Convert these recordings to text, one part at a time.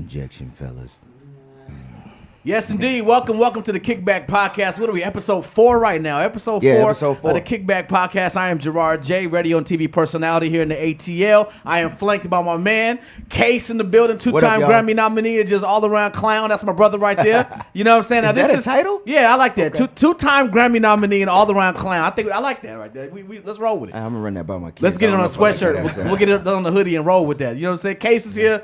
injection, fellas. Yes, indeed. Welcome to the Kickback Podcast. What are we, episode 4 right now? Episode 4 episode 4 of the Kickback Podcast. I am Gerard J., radio and TV personality here in the ATL. I am flanked by my man, Case in the building, two-time Grammy nominee, just all-around clown. That's my brother right there. You know what I'm saying? Now, is that a title? Yeah, I like that. Okay. Two-time Grammy nominee and all-around clown. I like that right there. Let's roll with it. I'm going to run that by my kids. Let's get it on a sweatshirt. We'll get it on the hoodie and roll with that. You know what I'm saying? Case is here.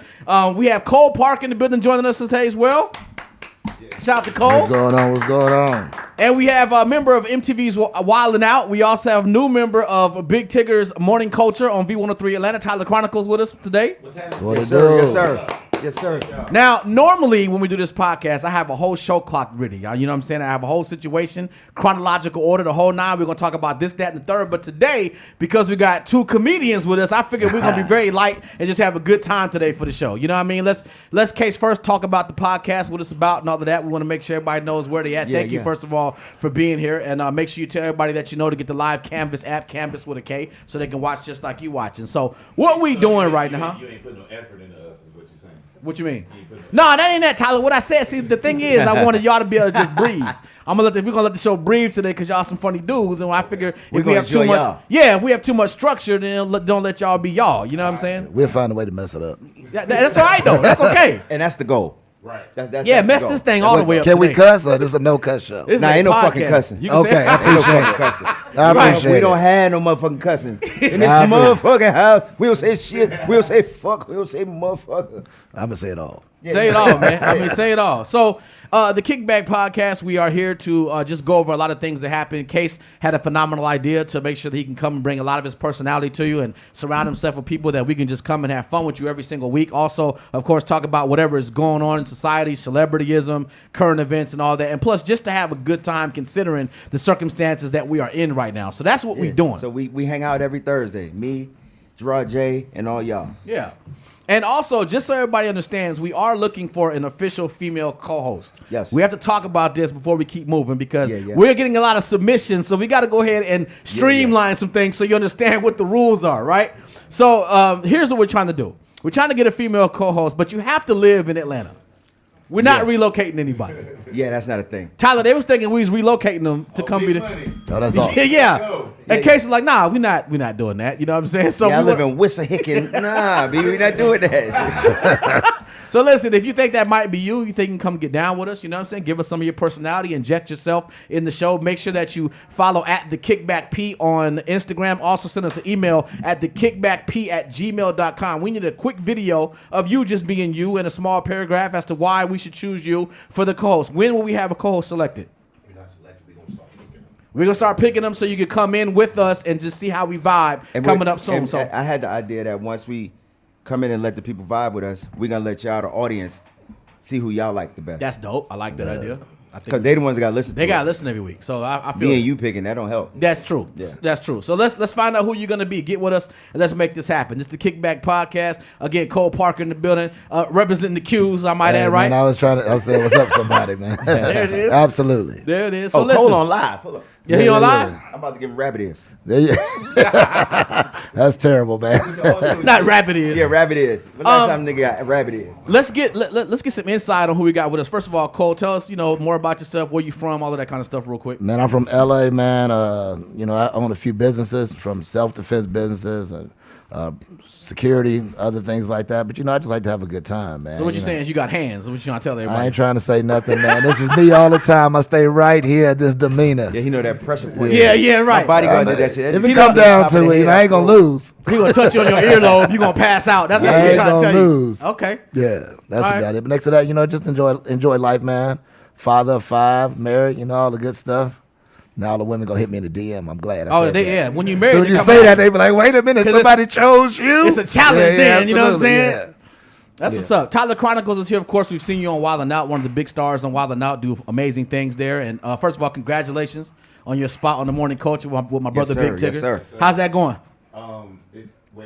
We have Cole Park in the building joining us today as well. Shout out to Cole. What's going on? And we have a member of MTV's Wildin' Out. We also have a new member of Big Tigger's Morning Culture on V103 Atlanta, Tyler Chronicles, with us today. What yes, sir. Yes, sir. Yes, sir. Now, normally when we do this podcast, I have a whole show clock ready. You know what I'm saying? I have a whole situation, chronological order, the whole nine. We're going to talk about this, that, and the third. But today, because we got two comedians with us, I figured we're going to be very light and just have a good time today for the show. You know what I mean? Let's Case first talk about the podcast, what it's about, and all of that. We want to make sure everybody knows where they at. Thank you, first of all, for being here. And make sure you tell everybody that you know to get the live Canvas app, Canvas with a K, so they can watch just like you watching. So what we doing right now? You ain't putting no effort into us, is what you're saying. What you mean? No, that ain't that, Tyler. What I said, see, the thing is, I wanted y'all to be able to just breathe. We're gonna let the show breathe today because y'all some funny dudes, and I figure if we have too much, if we have too much structure, then don't let y'all be y'all. You know what I'm saying? We'll find a way to mess it up. That's all right though. That's okay. And that's the goal. Right. That's mess this thing all the way up. Can we cuss or this is a no cuss show? Ain't no fucking cussing. Okay, I appreciate it. I appreciate it. We don't have no motherfucking cussing. In this motherfucking house, we don't say shit. We don't say fuck. We don't say motherfucker. I'm gonna say it all. Say it all, man. Say it all. So, the Kickback Podcast, we are here to just go over a lot of things that happened. Case had a phenomenal idea to make sure that he can come and bring a lot of his personality to you and surround himself with people that we can just come and have fun with you every single week. Also, of course, talk about whatever is going on in society, celebrityism, current events, and all that. And plus, just to have a good time considering the circumstances that we are in right now. So that's what we're doing. So we hang out every Thursday. Me, Gerard J, and all y'all. Yeah. And also, just so everybody understands, we are looking for an official female co-host. Yes. We have to talk about this before we keep moving because we're getting a lot of submissions. So we got to go ahead and streamline some things so you understand what the rules are, right? So here's what we're trying to do. We're trying to get a female co-host, but you have to live in Atlanta. We're not relocating anybody. Yeah, that's not a thing. Tyler, they was thinking we was relocating them to come be the. Oh, that's awesome. Yeah. And Case is like, nah, we're not doing that. You know what I'm saying? So I live in Wissahickon. Nah, baby, we're not doing that. So listen, if you think that might be you think you can come get down with us, you know what I'm saying? Give us some of your personality, inject yourself in the show. Make sure that you follow at the Kickback P on Instagram. Also send us an email at thekickbackp@gmail.com. We need a quick video of you just being you in a small paragraph as to why we should choose you for the co-host. When will we have a co-host selected? We're going to start picking them so you can come in with us and just see how we vibe coming up soon. So I had the idea that once we come in and let the people vibe with us, we're going to let y'all, the audience, see who y'all like the best. That's dope. I like that idea. Because they the ones that got to listen to it. They got to listen every week. So I feel me and you picking, that don't help. That's true. Yeah. That's true. So let's find out who you're going to be. Get with us and let's make this happen. This is the Kickback Podcast. Again, Cole Parker in the building, representing the Qs, I might add, right? Man, I was saying, what's up, somebody, man? There it is. Absolutely. There it is. So listen. Hold on live. Hold on. Yeah, he on live? I'm about to give him rabbit ears. That's terrible, man. Not rabbit ears. Yeah, rabbit ears. When last time nigga got rabbit ears? Let's get some insight on who we got with us. First of all, Cole, tell us, more about yourself, where you from, all of that kind of stuff real quick. Man, I'm from LA, man. I own a few businesses, from self-defense businesses and security, other things like that. But, I just like to have a good time, man. So what you're saying is you got hands. What you trying to tell everybody? I ain't trying to say nothing, man. This is me all the time. I stay right here at this demeanor. Yeah, he know that pressure point. Yeah, right. My bodyguard did that shit. If it come down to it, I ain't going to lose. He going to touch you on your earlobe. You going to pass out. That's what you're trying to tell lose. You. Okay. Yeah, that's about it. But next to that, just enjoy life, man. Father of 5, married, all the good stuff. Now all the women gonna hit me in the DM. I'm glad. When you married, so when you say that, they be like, "Wait a minute, somebody chose you." It's a challenge, then. You know what I'm saying? Yeah. That's what's up. Tyler Chronicles is here. Of course, we've seen you on Wildin' Out, one of the big stars on Wildin' Out. Do amazing things there. And first of all, congratulations on your spot on the Morning Culture with my brother Big Tigger. Yes, sir. How's that going? Wait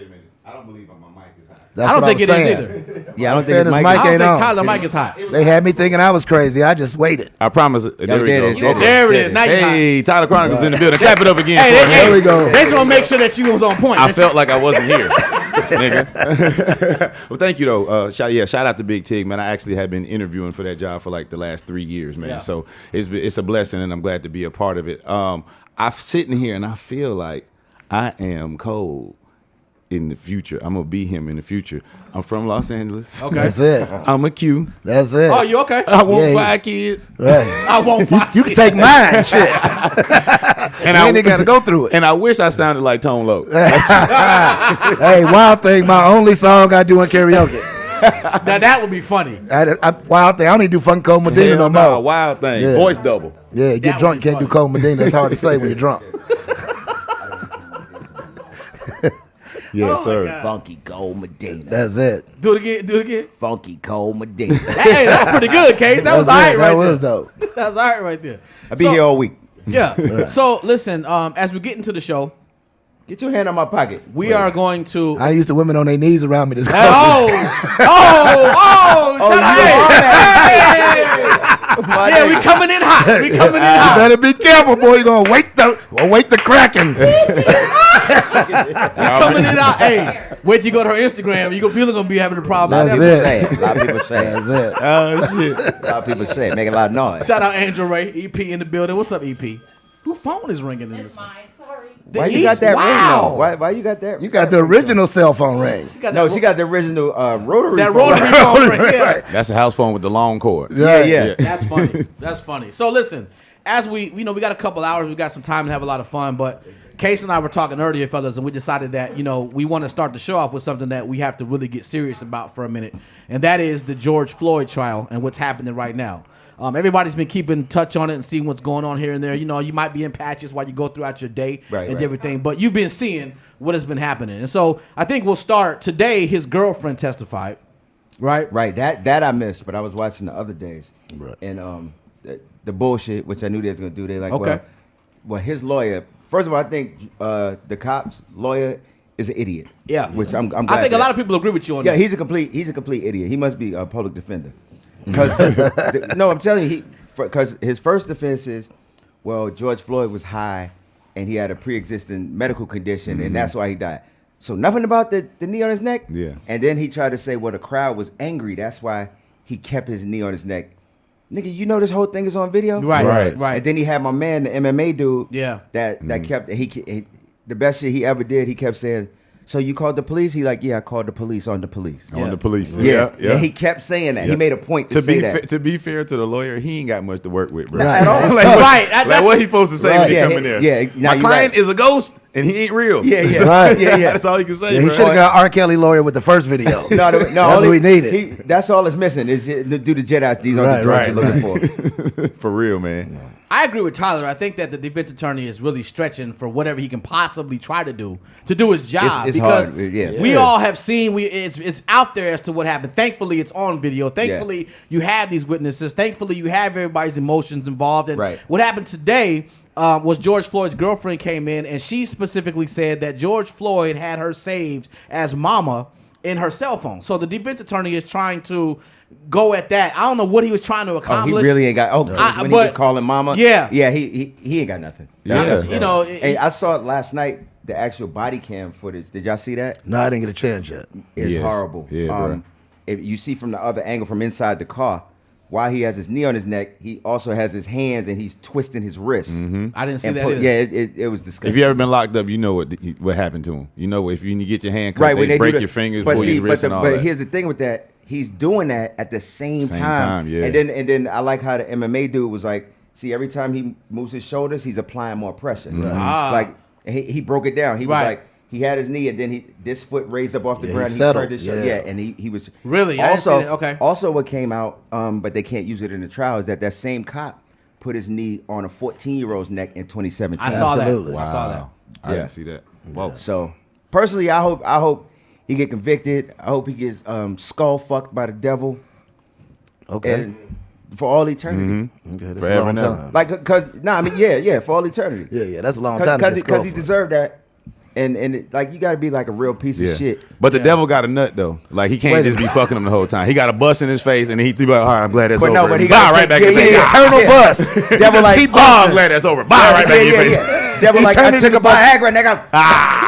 a minute. I don't believe my mic is hot. That's I don't think it saying. is either. Yeah, I don't think his mic I don't ain't think on. Tyler's mic is hot. They had me thinking I was crazy. I just waited. I promise. There it is. There it is. Now you hot. Hey, Tyler Chronicles in the building. Clap it up again. Hey, for him. There we go. They just want to make sure that you was on point. I felt like I wasn't here. nigga. Well, thank you though. Shout out to Big Tig, man. I actually have been interviewing for that job for like the last 3 years, man. Yeah. So it's a blessing, and I'm glad to be a part of it. I'm sitting here and I feel like I am Cole in the future. I'm gonna be him in the future. I'm from Los Angeles. Okay. That's it. I'm a Q. That's it. Oh, you okay? I want Yeah, 5 kids. Right. I won't fight. You can take mine, shit. And I ain't got to go through it. And I wish I sounded like Tone Loc. Hey, Wild Thing, my only song I do in karaoke. Now that would be funny. Wild Thing, I don't even do fucking Cold Medina no more. Wild Thing. Yeah. Voice double. Yeah, That get would drunk, be can't do funny. Cold Medina. It's hard to say when you're drunk. Yes, sir. God. Funky Cold Medina. That's it. Do it again. Funky Cold Medina. Hey, that was pretty good, Case. That was all right That right was there. dope. That was all right right there. I'll be here all week. Yeah. So listen, as we get into the show, Get your hand on my pocket. we are going to. I used to women on their knees around me. This Shout out. Yeah, we coming in hot. We coming in You hot. better be careful, boy. You're gonna wake the kraken. Coming in hot. Hey, wait till you go to her Instagram. People are gonna be having a problem. That's People it. say it. A lot of people say it. That's it. Oh shit. A lot of people say it. Make a lot of noise. Shout out Andrew Ray, EP in the building. What's up, EP? Whose phone is ringing in this It's one? mine. Sorry. Why you got that Wow. ring though? Why you got that? You got the original cell phone ring. No, she got the original rotary. that phone. rotary phone ring. Yeah. That's a house phone with the long cord. Yeah. That's funny. That's funny. So listen, as we we got a couple hours, we got some time to have a lot of fun, but Case and I were talking earlier, fellas, and we decided that, we want to start the show off with something that we have to really get serious about for a minute, and that is the George Floyd trial and what's happening right now. Everybody's been keeping touch on it and seeing what's going on here and there. You might be in patches while you go throughout your day and everything, but you've been seeing what has been happening. And so I think we'll start today. His girlfriend testified, right? Right. That I missed, but I was watching the other days. Right. And the bullshit, which I knew they was gonna do. They like, Okay. well, his lawyer. First of all, I think the cop's lawyer is an idiot. Yeah. Which I'm glad. I think a that- lot of people agree with you on Yeah, that. he's a complete idiot. He must be a public defender. Because no, I'm telling you, because his first defense is, well, George Floyd was high and he had a pre-existing medical condition, and that's why he died. So nothing about the knee on his neck. Yeah. And then he tried to say, well, the crowd was angry. That's why he kept his knee on his neck. Nigga, you know this whole thing is on video. Right. And then he had my man, the MMA dude. Yeah. That kept he the best shit he ever did. He kept saying, "So you called the police?" He like, "Yeah, I called the police on the police." On the police. Yeah. And he kept saying that. Yeah. He made a point to say that. To be fair to the lawyer, he ain't got much to work with, bro. Not at all. like, Right. Like That's- what he supposed to say Right. when he Yeah, come in there? yeah. Now My you client right. is a ghost and he ain't real. Yeah, yeah. Right. Yeah, yeah. That's all you can say, Yeah, he bro. should have got R. Kelly lawyer with the first video. No, That's only, what we needed. That's all it's missing is to do the Jedi. These are the Right, drugs right, you're looking for. For real, man. I agree with Tyler. I think that the defense attorney is really stretching for whatever he can possibly try to do his job. It's because hard, yeah. we all have seen. It's out there as to what happened. Thankfully, it's on video. Thankfully, you have these witnesses. Thankfully, you have everybody's emotions involved. And Right. what happened today was George Floyd's girlfriend came in and she specifically said that George Floyd had her saved as mama in her cell phone. So the defense attorney is trying to go at that. I don't know what he was trying to Oh, accomplish. he really ain't got. Oh, when he was calling mama. Yeah. yeah. He ain't got nothing. Yeah. You know, Hey, I saw it last night. The actual body cam footage. Did y'all see that? No, I didn't get a chance yet. It's Yes. horrible. Yeah, bro. If you see from the other angle from inside the car, while he has his knee on his neck, he also has his hands and he's twisting his wrists. I didn't see And that either. yeah, it was disgusting. If you ever been locked up, you know what happened to him. You know if you get your hand cut, right when they they break do the, your fingers, but pull see, your wrists, and all but that. here's the thing with that: he's doing that at the same Same time. time, yeah. And then I like how the MMA dude was like, see, every time he moves his shoulders, he's applying more pressure. Ah. Like he broke it down. He was Right. like. He had his knee, and then this foot raised up off the Yeah, ground. he He settled, turned his shoulder. yeah. Yeah, and he was Really? I didn't see Also, that. Okay. Also, what came out, but they can't use it in the trial, is that same cop put his knee on a 14-year-old's neck in 2017. I saw Absolutely. that. I saw that. I Yeah. didn't see that. Whoa. So personally, I hope he get convicted. I hope he gets skull fucked by the devil, Okay. and for all eternity. Okay, that's Forever a long and ever. time. Like, cause I mean, yeah, for all eternity. Yeah, that's a long time. to Because get skull he for. deserved that, and like you got to be like a real piece Yeah. of shit. But the devil got a nut though. Like he can't just be fucking him the whole time. He got a bus in his face, and he be like, "All right, I'm glad that's But over." no, but he Bye, got right back in the yeah, face. yeah, Eternal yeah. bus. Devil like, keep Oh, I'm glad that's over. Bye, right back in your face. Devil like, I took a Viagra, nigga.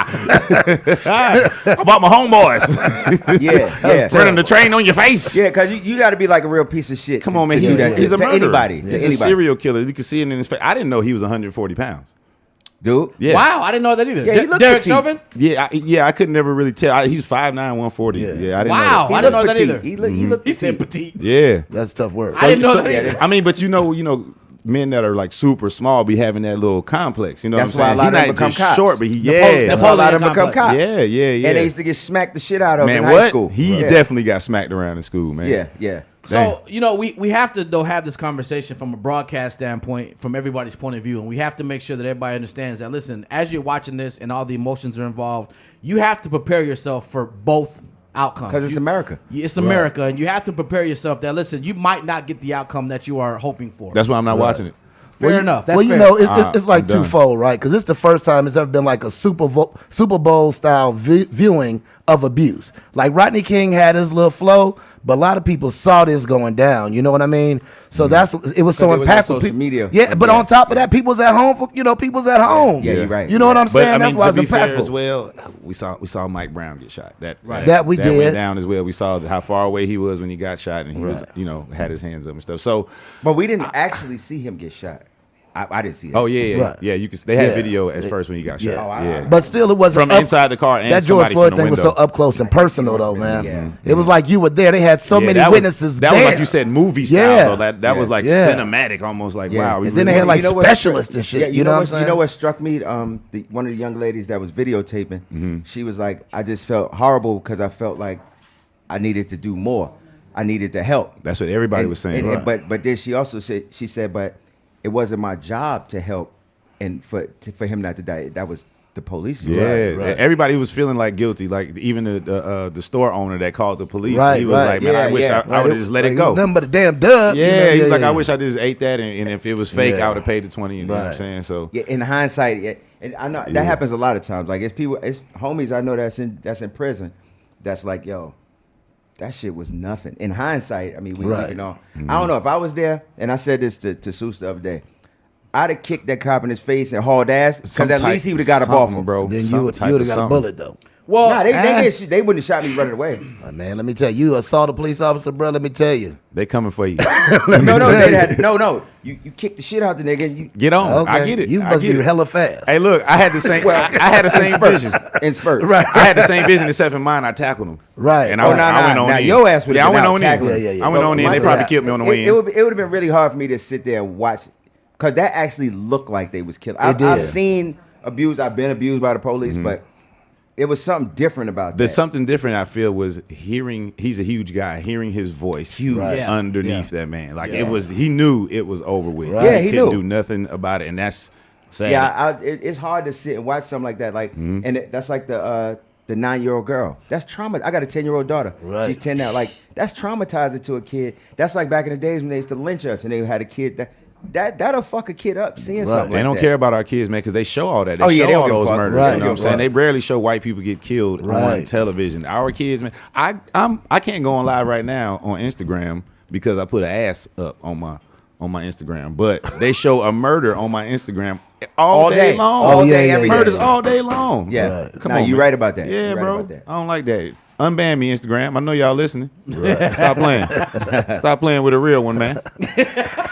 How about my homeboys? Yeah. Running the train on your face. Yeah, because you got to be like a real piece of shit. Come on, man. to do that He's a to murderer. anybody. He's To a anybody. serial killer. You can see it in his face. I didn't know he was 140 pounds. Dude. Yeah. Wow, I didn't know that either. Yeah, he looked Derek petite. Chauvin? Yeah, I could never really tell. He was 5'9", 140. Yeah, I didn't Wow. know I that. didn't know that petite. either. He looked He said petite. petite. Yeah. That's tough work. I didn't know that either. I mean, but you know, men that are like super small be having that little complex. You know That's what I'm saying? why a lot He of them not become just cops. short, but he That's why a lot of them become complex. cops. Yeah. And they used to get smacked the shit out of Man, in high what? school. He Yeah. definitely got smacked around in school, man. Yeah. So, we have to, though, have this conversation from a broadcast standpoint, from everybody's point of view. And we have to make sure that everybody understands that, listen, as you're watching this and all the emotions are involved, you have to prepare yourself for both outcomes. Because it's America. It's America. And you have to prepare yourself that, listen, you might not get the outcome that you are hoping for. That's why I'm not watching it. fair enough. That's Well, you fair. know, it's like I'm done. twofold, right? Because it's the first time it's ever been like a Super Bowl style viewing of abuse. Like Rodney King had his little flow, but a lot of people saw this going down. You know what I mean? So it was so it was on impactful. social media. Yeah, but on top of that, people's at home. People's at home. Yeah, you're right. You know what I'm But saying? I mean, That's why to be it's fair impactful. as well, we saw Mike Brown get shot. That we that did. went down as well. We saw how far away he was when he got shot, and he was had his hands up and stuff. So, But we didn't actually see him get shot. I didn't see that. oh yeah. Right. You could. They had Yeah. video at first when he got shot. Yeah. Yeah, But still, it wasn't from inside the car and that George somebody Floyd from the thing was so window. up close and personal, though, man. Yeah. It was like you were there. They had so Yeah, many that was- witnesses That there. was like you said, movie style. Yeah. Though. That was like Yeah. cinematic, almost like Yeah. wow. we And then they really- had like You know what- specialists and shit. Yeah, you know what I'm saying? You know what struck me? One of the young ladies that was videotaping, she was like, I just felt horrible because I felt like I needed to do more. I needed to help. That's what everybody was saying. But then she also said, but it wasn't my job to help and for him not to die. That was the police. Yeah, Right. everybody was feeling like guilty. Like even the store owner that called the police, Right, he was right. like, "Man, I wish Yeah. I would have just let it go." Nothing but a damn dub. Yeah, you know? he was like, yeah. "I wish I just ate that, and if it was fake, Yeah. I would have paid the 20." You know what I'm Right. saying? So Yeah, in hindsight, yeah, and I know that happens a lot of times. Like it's homies I know that's in prison. That's like, yo, that shit was nothing. In hindsight, I mean, Right. you know, I don't know if I was there, and I said this to Seuss the other day. I'd have kicked that cop in his face and hauled ass because at least he would have got up off him, bro. Then Some you would type have of got a something. bullet, though. Well, Nah, they wouldn't have shot me running away. Man, let me tell you, assault a police officer, bro. Let me tell you. They coming for you. No. You kicked the shit out the nigga. And you Get on. Okay. I get it. You I must get be it. hella fast. Hey, look, I had the same. I had the same vision. in spurts. Right. I had the same vision except for mine. I tackled him. Right. And Oh, I went nah, on in. your ass would've Yeah, I been went out on tackling. in. Yeah. I went on in. They probably Yeah. killed me on the way It in. would have been really hard for me to sit there and watch, because that actually looked like they was killing. It did. I've seen abuse. I've been abused by the police, but it was something different about There's that. something different I feel was hearing. He's a huge guy. Hearing his voice Right. Yeah. underneath that man, like it was. He knew it was over with. Right. Yeah, he couldn't knew. do nothing about it, and that's sad. Yeah, it's hard to sit and watch something like that. Like, that's like the 9-year-old girl. That's trauma. I got a 10-year-old daughter. Right. She's 10 now. Like, that's traumatizing to a kid. That's like back in the days when they used to lynch us and they had a kid that'll fuck a kid up seeing something They like don't that. care about our kids, man, because they show all that. They Oh, yeah, show they don't all give a those fuck. murders. Right. You know what I'm saying? Right. They rarely show white people get killed on Right. television. Our kids, man. I can't go on live right now on Instagram because I put an ass up on my Instagram. But they show a murder on my Instagram all day long. Oh, yeah, yeah, every yeah. day. Murders all day long. Yeah. Right. Come Nah, on, you man. right about that. Yeah, You right bro. about that. I don't like that. Unban me, Instagram. I know y'all listening. Stop playing. Stop playing with a real one, man.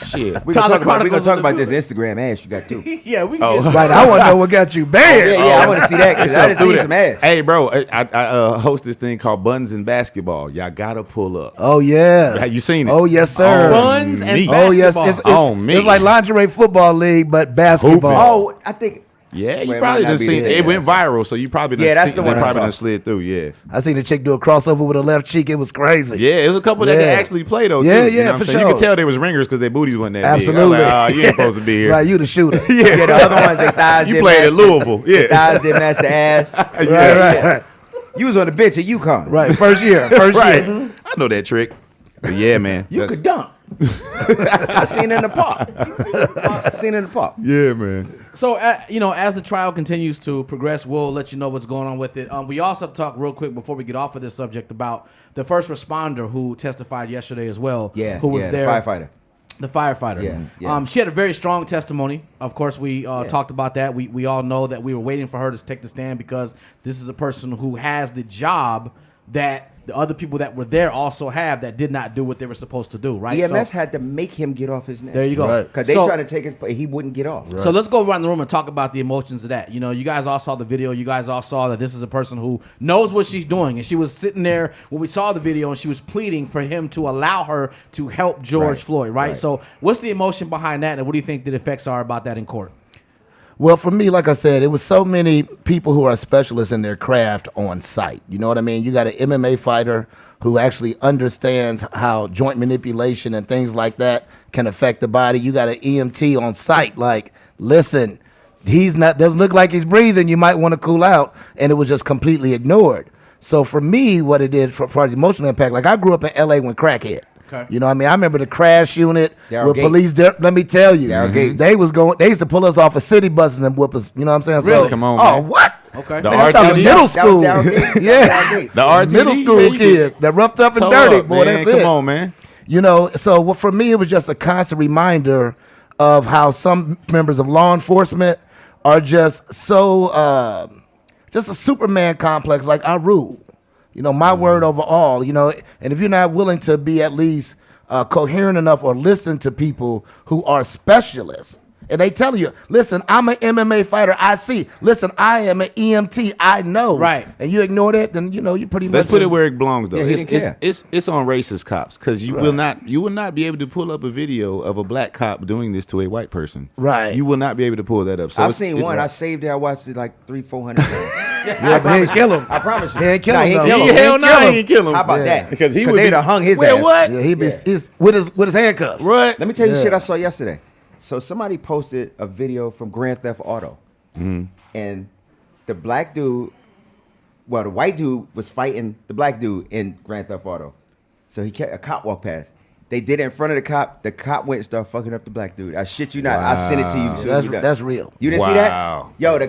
Shit. We're Tyler gonna talk Chronicles about on the this Instagram ass you got too. yeah, we Oh. can get Right. I want to know what got you banned. Yeah, I want to see that because I didn't Do see that. some ass. Hey, bro, I host this thing called Buns and Basketball. Y'all gotta pull up. Oh yeah. Have you seen it? Oh yes, sir. Buns and me. Oh yes. basketball. It's like lingerie football league, but basketball. Oh, I think. Yeah, you Well, it probably might not done be seen there. it. Went viral, so you probably done Yeah, that's seen, the they one I probably saw. done slid through. Yeah, I seen a chick do a crossover with her left cheek. It was crazy. yeah. It was a couple that Yeah. could actually play though. Yeah, too, you yeah, know what for I'm saying? You could sure. tell they was ringers because their booties wasn't that Absolutely. big. I was like, you ain't supposed to be here. Right, you the shooter. Yeah, the other ones, their thighs You didn't played match at Louisville. The Yeah, thighs didn't match the ass. Right. You was on the bench at UConn. Right. First year. First right. year. I know that trick. But yeah, man. You that's- could dunk. I seen it in the park. Seen it in the park. Yeah, man. So, as the trial continues to progress, we'll let you know what's going on with it. We also talk real quick before we get off of this subject about the first responder who testified yesterday as well. Yeah, who was the there. firefighter. The firefighter. Yeah. She had a very strong testimony. Of course, we talked about that. We all know that we were waiting for her to take the stand because this is a person who has the job that the other people that were there also have that did not do what they were supposed to do, right? EMS had to make him get off his neck. There you go. Right. Because they trying to take his place. He wouldn't get off. Right. So let's go around the room and talk about the emotions of that. You know, you guys all saw the video. You guys all saw that this is a person who knows what she's doing. And she was sitting there when we saw the video and she was pleading for him to allow her to help George Floyd, right? So what's the emotion behind that? And what do you think the effects are about that in court? Well, for me, like I said, it was so many people who are specialists in their craft on site. You know what I mean? You got an MMA fighter who actually understands how joint manipulation and things like that can affect the body. You got an EMT on site. Like, listen, doesn't look like he's breathing. You might want to cool out. And it was just completely ignored. So for me, what it did for the emotional impact, like I grew up in LA when crack hit. Okay. You know what I mean? I remember the crash unit Daryl with Gates. police. Let me tell you, Daryl Gates. they used to pull us off of city buses and whip us. You know what I'm saying? Really? So, Come on, oh, man. what? Okay. The Man, I'm talking RTD? middle school. That was Daryl Gates. Yeah. Daryl Gates. The RTD, Middle school man, you kids that roughed up and toe dirty, up, boy. man. That's Come it. on, man. You know, so for me, it was just a constant reminder of how some members of law enforcement are just so, just a Superman complex, like I rule. You know, my word over all, you know, and if you're not willing to be at least coherent enough or listen to people who are specialists, and they tell you, listen, I'm an MMA fighter, I see. Listen, I am an EMT, I know. Right. And you ignore that, then, you know, you pretty much. Let's put it where it belongs, though. Yeah, he it's, didn't care. it's on racist cops because you will not be able to pull up a video of a black cop doing this to a white person. Right. You will not be able to pull that up. So I've seen one. I saved it. I watched it like 300-400 times. Yeah, but he didn't kill him. I promise you. He ain't kill Nah, him, he though. ain't kill him. Hell no, he ain't kill him. How about Yeah. that? Because he would they'd be- have hung his Wait, ass. what? Yeah, he be he's with his handcuffs. What? Let me tell you Yeah. shit I saw yesterday. So somebody posted a video from Grand Theft Auto, and the black dude, well, the white dude was fighting the black dude in Grand Theft Auto. So a cop walked past. They did it in front of the cop. The cop went and started fucking up the black dude. I shit you not. I sent it to you. So That's real. You didn't see Wow. that? Yo, the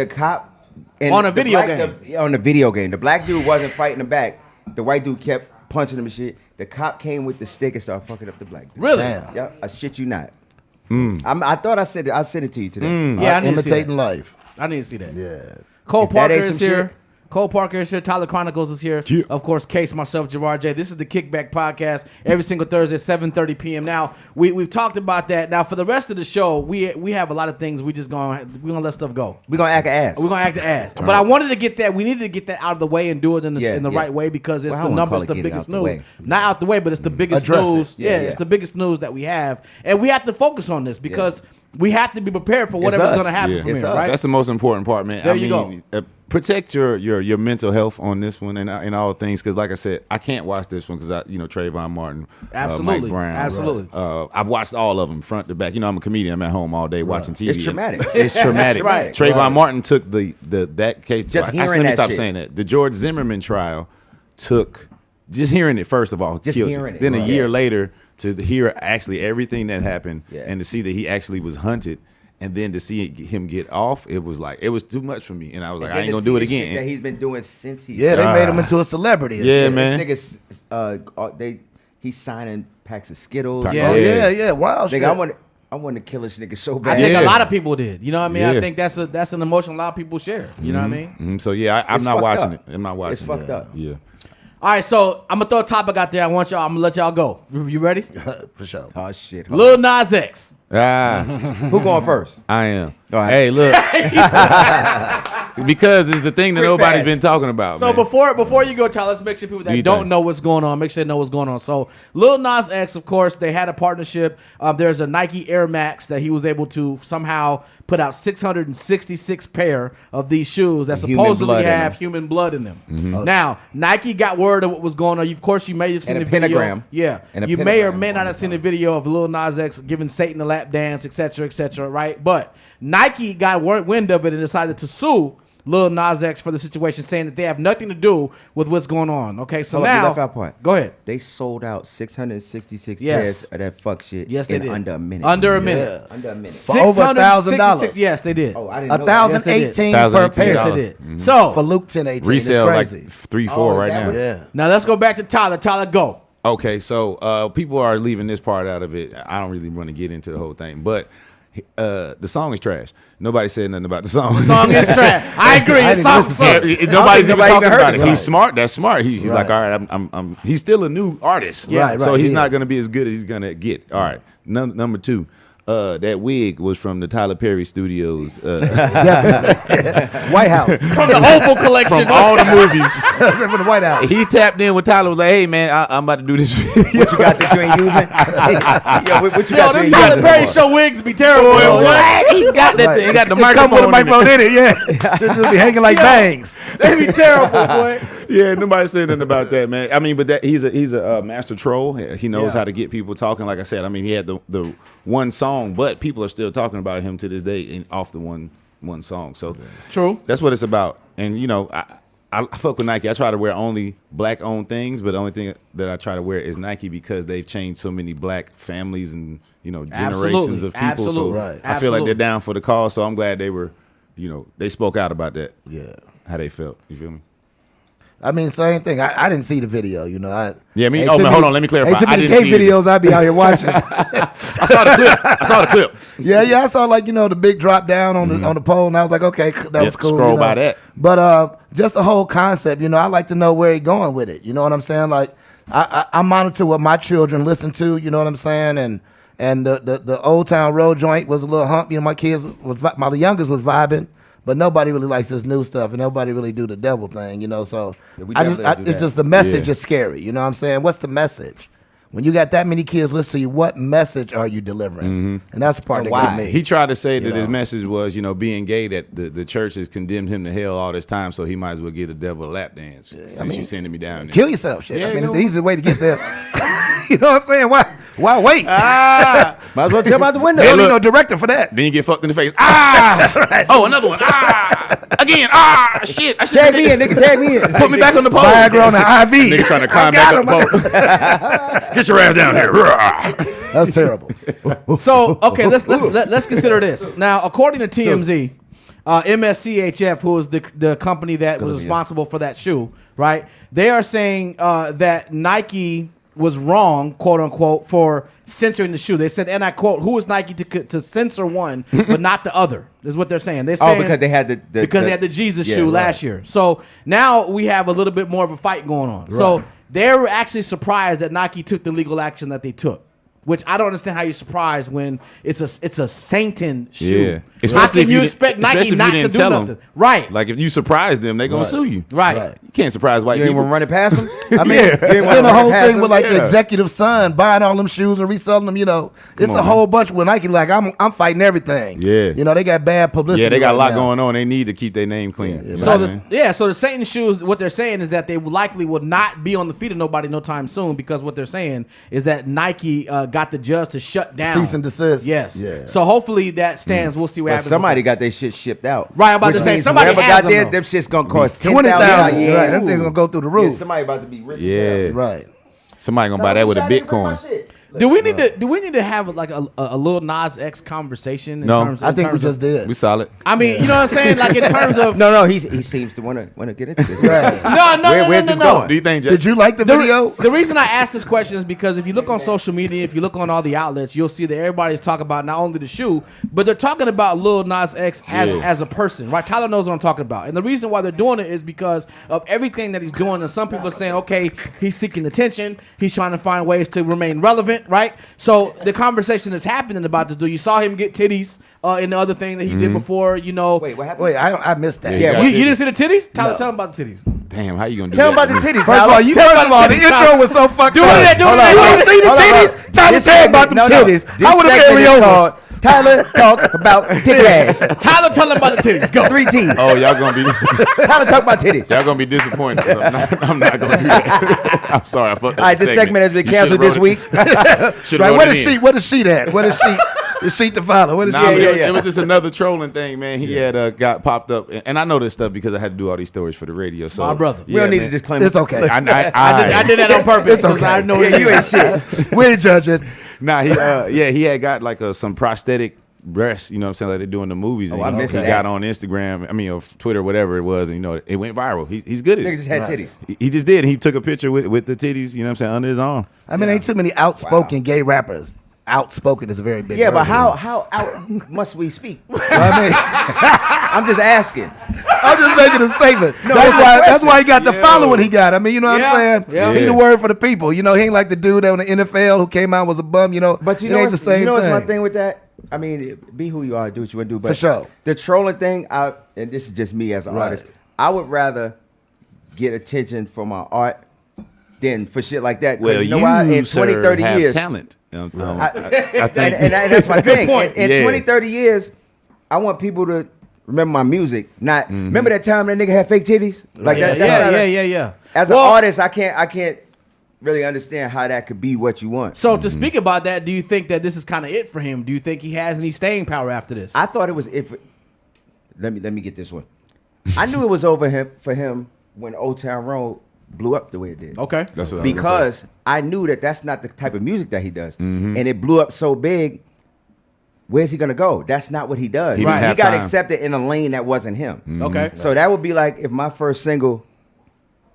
cop. And On a the video black- game. on the video game. The black dude wasn't fighting him back. The white dude kept punching him and shit. The cop came with the stick and started fucking up the black dude. Really? Damn. Yep, I shit you not. I thought I said it. I sent it to you today. Yeah, I need to see Imitating that. life. I need to see that. Yeah. Cole If that Parker ain't is some here. shit. Cole Parker is here. Tyler Chronicles is here. Yeah. Of course, Case, myself, Gerard J. This is the Kickback Podcast every single Thursday at 7:30 p.m. Now, we've talked about that. Now, for the rest of the show, we have a lot of things we're gonna let stuff go. We're going to act an ass. We're gonna act the ass. But I wanted to get that. We needed to get that out of the way and do it in the Yeah. right way because it's Well, I the wouldn't numbers, call it the get it biggest out the news. way. Not out the way, but it's the biggest Address it. news. Yeah, It's yeah. the biggest news that we have, and we have to focus on this because we have to be prepared for whatever's us. gonna happen Yeah. from It's here. us. Right? That's the most important part, man. There you go. Protect your mental health on this one and all things because, like I said, I can't watch this one because Trayvon Martin, Absolutely. Mike Brown, Absolutely. I've watched all of them front to back. I'm a comedian. I'm at home all day watching TV. It's traumatic. It's traumatic. Right. Trayvon Martin took that case. Just hearing let me that stop shit. saying that. The George Zimmerman trial took just hearing it first of all. Just killed you. hearing it. Then a Right. year later to hear actually everything that happened Yeah. and to see that he actually was hunted. And then to see him get off, it was too much for me. And I was like, I ain't gonna do it That again. he's been doing since he. Yeah, they made him into a celebrity. and Yeah, shit. man. This niggas, he's signing packs of Skittles. Yeah. Oh, Yeah. yeah. Wild shit. Nigga, I want to kill this nigga so I bad. think a Yeah. lot of people did. You know what I mean? I Yeah. think that's an emotion a lot of people share. You know what I mean? So yeah, I'm It's not fucked watching up. it. I'm not watching It's it. fucked up. Yeah. All right, so I'm gonna throw a topic out there. I'm gonna let y'all go. You ready? For sure. Oh shit. Lil Nas X. Who going first? I am. All right. Hey, look. Because it's the thing that Quick nobody's fast. been talking about. So man. before you go, Tyler, let's make sure people Do that you don't think? know what's going on, make sure they know what's going on. So Lil Nas X, of course, they had a partnership. There's a Nike Air Max that he was able to somehow put out 666 pair of these shoes that Human supposedly blood in have them. human blood in them. Mm-hmm. Now, Nike got word of what was going on. Of course, you may have seen And the a video. pentagram. Yeah. And a You may or pentagram may on not the have seen the video of Lil Nas X giving Satan a lap dance, et cetera, right? But Nike got wind of it and decided to sue Lil Nas X for the situation, saying that they have nothing to do with what's going on. Okay, so Hold up, you now left out part. go ahead. They sold out 666 Yes. pairs of that fuck shit Yes, they in did. under a minute. Under a minute. Yeah. Under a minute. For over $1,000. Yes, they did. Oh, I didn't know that. Yes, they did. $1,018 per $1,018. pair. Yes, they did. So For Luke 1018. resale like it's crazy. 3-4 Oh, is right that now. what- Yeah. now let's go back to Tyler. Tyler, go. Okay, so people are leaving this part out of it. I don't really want to get into the whole thing, but the song is trash. Nobody said nothing about the song. The song is trash. I agree. The song sucks. Nobody's even talking about it. song. He's smart. That's smart. He's like, all right, I'm he's still a new artist. Yeah. Right, So right, he's he not is. going to be as good as he's going to get. All right. Number two. That wig was from the Tyler Perry Studios. Definitely. White House. From the Oval collection. From all the movies. From the White House. He tapped in with Tyler, was like, hey, man, I'm about to do this video. What you got that you ain't using? Yeah, what you Yo, got them you Tyler ain't Perry using? show wigs be terrible. yo. What? He got that Right. thing. He got the It come with a microphone. microphone in it, yeah. Just be hanging like bangs. They be terrible, boy. Yeah, nobody said nothing about that, man. I mean, but that he's a master troll. He knows how to get people talking. Like I said, I mean, he had the one song, but people are still talking about him to this day off the one song. So True. that's what it's about. And you know, I fuck with Nike. I try to wear only black owned things, but the only thing that I try to wear is Nike because they've changed so many black families and generations of people. Absolutely. So Right. I feel like they're Absolutely. down for the cause. So I'm glad they were, they spoke out about that. Yeah. How they felt. You feel me? I mean, same thing. I didn't see the video, Yeah, me- Hey, oh, too man, many- hold on, let me clarify. Hey, too I many didn't gay see it. videos I be out here watching. I saw the clip. Yeah, I saw like the big drop down on the pole, and I was like, okay, that was cool. scroll by that. But just the whole concept, I like to know where he going with it. You know what I'm saying? Like I monitor what my children listen to. You know what I'm saying? And the Old Town Road joint was a little hump. My kids my youngest was vibing. But nobody really likes this new stuff, and nobody really do the devil thing, So Yeah, we I definitely just, do it's that. just the message Yeah. is scary. You know what I'm saying? What's the message? When you got that many kids listen to you, what message are you delivering? And that's the part that why? got me. He tried to say that his know. message was, being gay, that the church has condemned him to hell all this time, so he might as well give the devil a lap dance since you sending me down there. Kill yourself, shit. Yeah, I mean, it's no. the easiest way to get there. You know what I'm saying? Why wait? Might as well jump out the window. They don't need look. no director for that. Then you get fucked in the face. Ah! Oh, another one. Ah! Again. Ah! Shit. I Tag should me in, nigga. Tag me in. put me back on the pole. Viagra on the IV. Nigga trying to climb back up the pole. Get your ass down here. That's terrible. So okay, let's consider this now. According to TMZ, MSCHF, who is the company that was responsible for that shoe, right? They are saying that Nike was wrong, quote unquote, for censoring the shoe. They said, and I quote, "Who is Nike to censor one but not the other?" Is what they're saying. They're saying because they had the because they had the Jesus yeah, shoe right. last year. So now we have a little bit more of a fight going on. So they're actually surprised that Nike took the legal action that they took. Which I don't understand how you're surprised when it's a Satan shoe. Yeah. How Especially can if you you expect especially Nike if you not to didn't do tell 'em. nothing? Right. Like if you surprise them, they gonna sue you. Right. You can't surprise white You ain't people. want to run it past them? I mean, You ain't wanna then the run it whole past thing them? with like the Yeah. executive son buying all them shoes and reselling them, it's on, a whole man. bunch with Nike. Like I'm fighting everything. Yeah. they got bad publicity. Yeah, they got a right lot now. going on. They need to keep their name clean. So the Satan shoes, what they're saying is that they likely will not be on the feet of nobody no time soon, because what they're saying is that Nike got the judge to shut down. Cease and desist. Yes. Yeah. So hopefully that stands. We'll see what But happens. somebody got their shit shipped out. Right, I'm about to Which say, means somebody whoever has got there, them, them shit's gonna cost $20,000. $10,000. Right, them things gonna go through the roof. Yeah, somebody about to be rich. Yeah. Right. Somebody gonna buy that with a Bitcoin. Do we need to have like a little Nas X conversation? No. I think we terms just of, did. We solid. I mean, you know what I'm saying? Like in terms of No, he seems to want to get into this. Right. Where's this going? Do you think? Did you like the video? The reason I ask this question is because if you look on social media, if you look on all the outlets, you'll see that everybody's talking about not only the shoe, but they're talking about Lil Nas X as a person, right? Tyler knows what I'm talking about. And the reason why they're doing it is because of everything that he's doing. And some people are saying, okay, he's seeking attention. He's trying to find ways to remain relevant, right? So the conversation is happening about this dude. You saw him get titties in the other thing that he did before, Wait, what happened? Wait, I missed that. Yeah, You didn't see the titties? Tyler, tell him about the titties. Damn, how you gonna do Tell him that? about the titties. First of all, the intro was so fucked Do up. it, do it, Hold do on, it, you do don't it. see the titties? Tyler said about them titties. I would have been Areolas. Tyler talks about titty ass. Tyler, tell him about the titties. Go. 3 T's. Oh, y'all gonna be Tyler talk about titty. y'all gonna be disappointed. 'Cause I'm not gonna do that. I'm sorry. I fucked up. All right, this segment has been canceled this week. Right, what is she? What is she at? What is she? Is she to follow? What is Nah, she? but yeah. it was just another trolling thing, man. He had got popped up, and I know this stuff because I had to do all these stories for the radio. So My brother. We don't need man. a disclaimer. It's okay. I did that on purpose. It's okay. I know Yeah, you ain't shit. We ain't judging. Nah, he had got like some prosthetic breasts, you know what I'm saying, like they do in the movies. And I he missed that. got on Instagram, or Twitter, whatever it was, and you know, it went viral. He's good at Nigga it. just had titties. He just did. He took a picture with the titties, you know what I'm saying, under his arm. I mean, ain't too many outspoken gay rappers. Outspoken is a very big Yeah, word. but how out must we speak? I mean, I'm just asking. I'm just making a statement. No, that's it's a why. That's question. why he got the following he got. I mean, you know what I'm saying? Yeah. He the word for the people. You know, he ain't like the dude on the NFL who came out and was a bum. You know, But you it know ain't the what's, same what's my thing. thing with that? I mean, be who you are, do what you want to do. But For sure. The trolling thing, and this is just me as an Right. artist, I would rather get attention for my art than for shit like that. 'Cause Well, you know why? In sir, 20, 30 have years, talent. I think. and that's my thing. point. In Yeah. 20, 30 years, I want people to remember my music. Not remember that time that nigga had fake titties? Like that's not a- Yeah. As an artist, I can't really understand how that could be what you want. So to speak about that, do you think that this is kind of it for him? Do you think he has any staying power after this? I thought it was if. Let me get this one. I knew it was over for him when Old Town Road blew up the way it did. Okay. That's what I was gonna Because I knew that that's not the type of music that he does, and it blew up so big. Where's he gonna go? That's not what he does. He He, didn't have got time. accepted in a lane that wasn't him. Okay. So that would be like if my first single,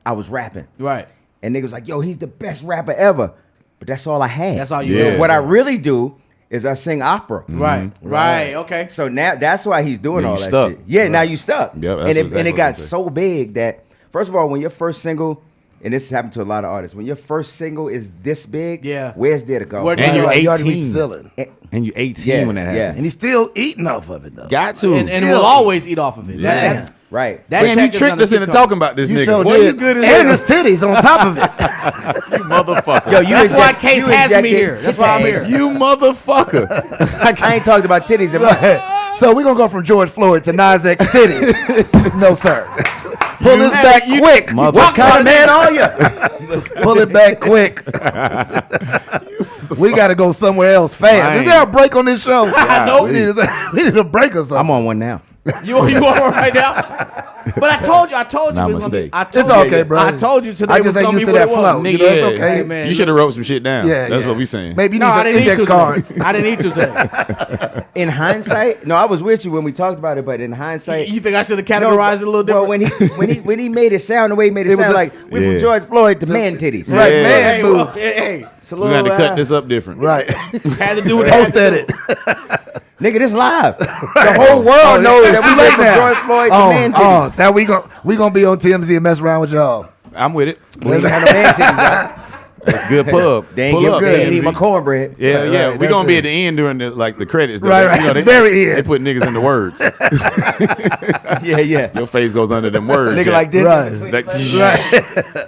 I was rapping, Right. and niggas was like, "Yo, he's the best rapper ever," but that's all I had. That's all you Yeah. know. What I really do is I sing opera. Right. Right. Okay. So now that's why he's doing Now all you that stuck. shit. Yeah, now you stuck. Yep, that's and it exactly what got I'm saying. so big that first of all, when your first single, and this happened to a lot of artists, when your first single is this big, Yeah. where's there to go? Where- And you're Right, you already 18. reached ceiling. And you're 18 Yeah, when that happens. yeah. And he's still eating off of it though. Got to. And we'll always eat off of it. Yeah. That's Right. that Damn, you check is tricked gonna us keep into coming. talking about this You nigga. sure Boy, did. you good as and hell. his titties on top of it. You motherfucker. Yo, you That's why inject- Case you has me injected here. That's why I'm titties. here. You motherfucker. I ain't talked about titties in months. So we're gonna go from George Floyd to Nas X titties. No sir. Pull this back quick. What kind of man are you? Pull it back quick. We got to go somewhere else fast. Man. Is there a break on this show? Nope. We need a break or something. I'm on one now. You on one right now? But I told you it was gonna be. Namaste. I told It's you, okay, bro. I told you today I was just ain't gonna used be to what that it was. flow. You know, it's okay. Hey, man, You should have wrote some shit down. Yeah, That's yeah. what we saying. Maybe you No, need I some didn't need index to. cards. Today. I didn't need to today. In hindsight, no, I was with you when we talked about it, but in hindsight, You think I should have categorized it a little different? Well, when he made it sound the way he made it, It was sound a- like we Yeah. from George Floyd to man titties. Right, Yeah. man hey, boobs. well, hey, It's a We got to little, cut this up different. Right. had to do what Post had to do. edit. nigga, this live. The whole world knows It's that too we late from now. George Floyd to man titties. Now we gonna be on TMZ and mess around with y'all. I'm with it. We ain't had no man titties out. That's good pub. They ain't Pull give up, they ain't TMZ. eat my cornbread. Yeah, Right, yeah. right, We're that's gonna be it. at the end during the credits. Though. Right, right. You know, At the very end. They put niggas in the words. Yeah. Your face goes under them words. Nigga Jack. like this. Right. Like,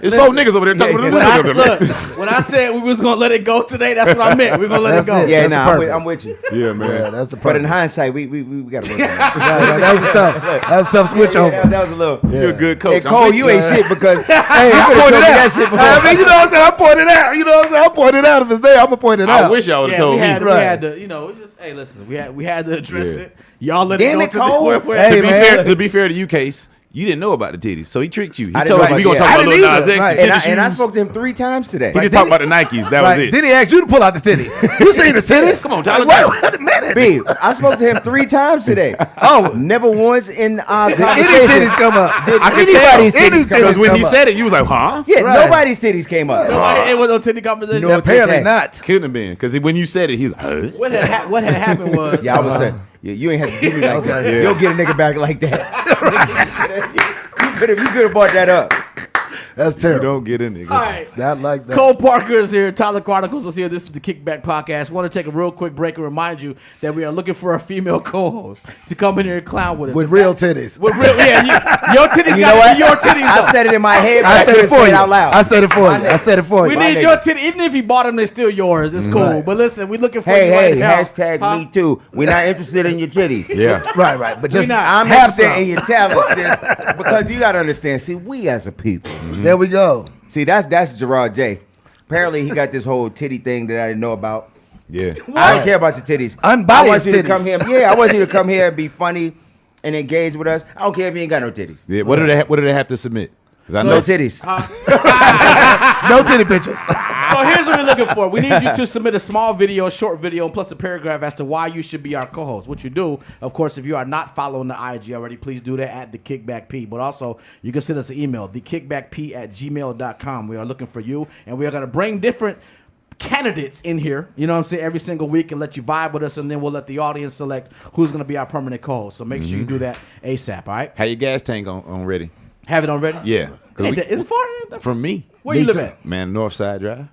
it's 4 niggas over there talking Yeah, to yeah. the Look, when I said we was gonna let it go today, that's what I meant. We're gonna let That's it go. it. Yeah, That's the nah, I'm purpose. with you. Yeah, man. Yeah, that's the But in problem. hindsight, we gotta work on that. Right, that was a tough. That was a tough switch over. That was a little. You're a good coach. Hey, Cole, you ain't shit because Hey, I could've pointed told me out. that shit before. I mean, you know what I'm saying? I pointed out. You know what I'm saying? I pointed out. If it's there, I'm gonna point it out. I wish y'all would have Yeah, told we me. had, we Right. had to, we just hey, listen, we had to address Yeah. it. Y'all let Damn it it, go. Cole. Hey, man. To be fair to you, Case, you didn't know about the titties, so he tricked you. He I didn't told know you we about- gonna yeah. talk I about didn't Lil Nas either. X, Right. the And titty I shoes. spoke to him 3 times today. He just talked about the Nikes. That Right. was it. Then he asked you to pull out the titties. You seen the titties? Come on, Tyler. Like, wait a minute. B, I spoke to him 3 times today. Oh, never once in our Any conversation titties come up? did I could anybody's tell. titties come Because up. when he come up. said it, you was like, huh? Yeah, Right. nobody's titties came up. It was no titty conversation. No. Apparently titty. not. Couldn't have been. Because when you said it, he was like, huh? What had happened was Yeah, I was saying, you ain't have to do me like that. Okay. You'll get a nigga back like that. You could have brought that up. That's You terrible. don't get a nigga. all right. Not like that. Cole Parker is here. Tyler Chronicles is here. This is the Kickback Podcast. Want to take a real quick break and remind you that we are looking for a female co-host to come in here and clown with us. With real titties. With real, yeah. Your titties You got know what? to be your titties. I though. said it in my head, but I I said it couldn't for say it you. out loud. I said it for you. I said it for We you. need nigga. your titty. Even if he bought them, they're still yours. It's cool. Right. But listen, we looking for Hey, you right hey, now. hashtag Huh? me too. We're not interested in your titties. Yeah. Right, right. But just not. I'm have interested some. in your talent, sis. Because you gotta understand. See, we as a people. There we go. See, that's Gerard J. Apparently, he got this whole titty thing that I didn't know about. Yeah. I don't care about your titties. Unbiased I want you to titties. come here. Yeah, I want you to come here and be funny and engage with us. I don't care if you ain't got no titties. Yeah. What do they have to submit? 'Cause I No know titties. No titty pictures. So here's what we're looking for. We need you to submit a small video, a short video, plus a paragraph as to why you should be our co-host. What you do, of course, if you are not following the IG already, please do that at the Kickback P. But also, you can send us an email, thekickbackp@gmail.com. We are looking for you, and we are going to bring different candidates in here, you know what I'm saying, every single week and let you vibe with us, and then we'll let the audience select who's going to be our permanent co-host. So make sure you do that ASAP, all right? Have your gas tank on ready. Have it on ready? Yeah. Hey, is it far? From me. Where you live at? Man, Northside Drive.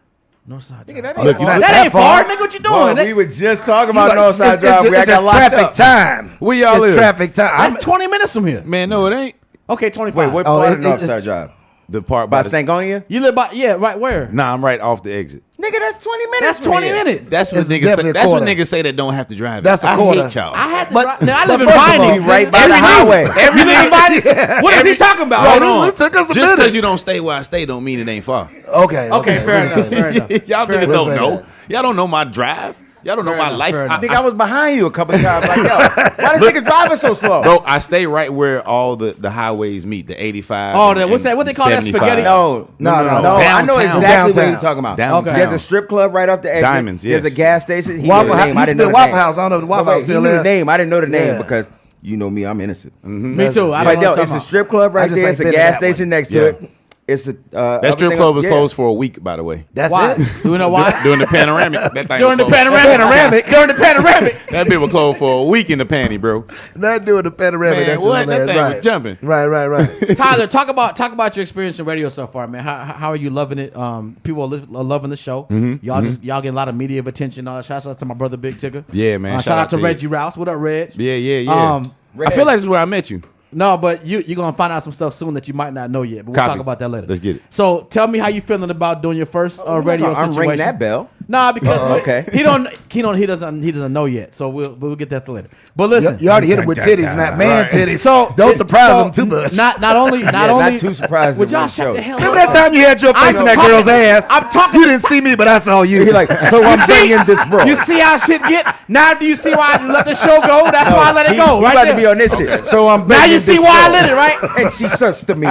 Northside. Nigga, that Look, ain't you far. not That ain't far, nigga. What you doing? Boy, we were just talking about Like, Northside Drive. We it's got locked traffic up. time. Where y'all It's live? traffic time. That's 20 minutes from here. Man, no, it ain't. Okay, 25. Wait, what Oh, part of it's- Northside Drive? The part By the- Stankonia? You live by, yeah, right where? Nah, I'm right off the exit. Nigga, that's 20 minutes. That's from 20 here. minutes. That's what It's niggas definitely say. a That's what quarter. niggas say that don't have to drive it. That's a I quarter. hate y'all. I had to But- drive. Now, I but live in first of all, Vinings. He right by Every the night. highway. You live in Vinings? What is he talking about? Hold Right, on. it took us a Just minute. because you don't stay where I stay don't mean it ain't far. Okay. Okay, fair enough. Fair enough. Y'all Fair niggas enough. don't Say know. that. Y'all don't know my drive. Y'all don't know my enough, life. fair enough. I think I was behind you a couple of times. Like, yo, why this nigga driving so slow? Bro, I stay right where all the highways meet, the 85. Oh, and- what's that? What they call that? 75. Spaghetti? No. I know Downtown. exactly what you're talking about. Downtown. There's a strip club right off the exit. Diamonds, yes. There's a gas station. He Waffle knew the House. name. I Used to didn't be know a the Waffle name. House. I don't know if the Waffle But House wait, still he knew there. the name. I didn't know the name Yeah. because you know me. I'm innocent. Me too. I But don't no, know what it's you're a strip club I right just there. ain't It's a been to gas that one. station next Yeah. to it. It's a That strip club was closed for a week, by the way. That's Why? it. Do we know why? During the panoramic. That thing During the was closed. panoramic. During the panoramic. That bit was closed for a week in the panty, bro. Not doing the panoramic. Man, That's what? just That hilarious. thing was Right. jumping. Right. Tyler, talk about your experience in radio so far, man. How are you loving it? People are loving the show. Y'all getting a lot of media attention. Shout out to my brother Big Tigger. Yeah, man. Shout out to you. Reggie Rouse. What up, Reg? Yeah. I feel like this is where I met you. No, but you're gonna find out some stuff soon that you might not know yet. But we'll Copy. talk about that later. Let's get it. So tell me how you feeling about doing your first radio I'm situation. ringing that bell. Nah, because okay. he doesn't know yet. So we'll get that later. But listen, You already hit him with titties, not man titties. So don't surprise so him too much. Not only Not too surprised. Would to y'all win shut show. the hell Remember up? that time you had your face in that talking- girl's ass? I'm talking. You didn't see me, but I saw you. He like, so I'm bringing this bro. You see how shit get? Now do you see why I just let the show go? That's why I let it go. He Right about there. to be on this shit. So I'm Now bringing you see this why I bro. let it, right? And she sucks to me.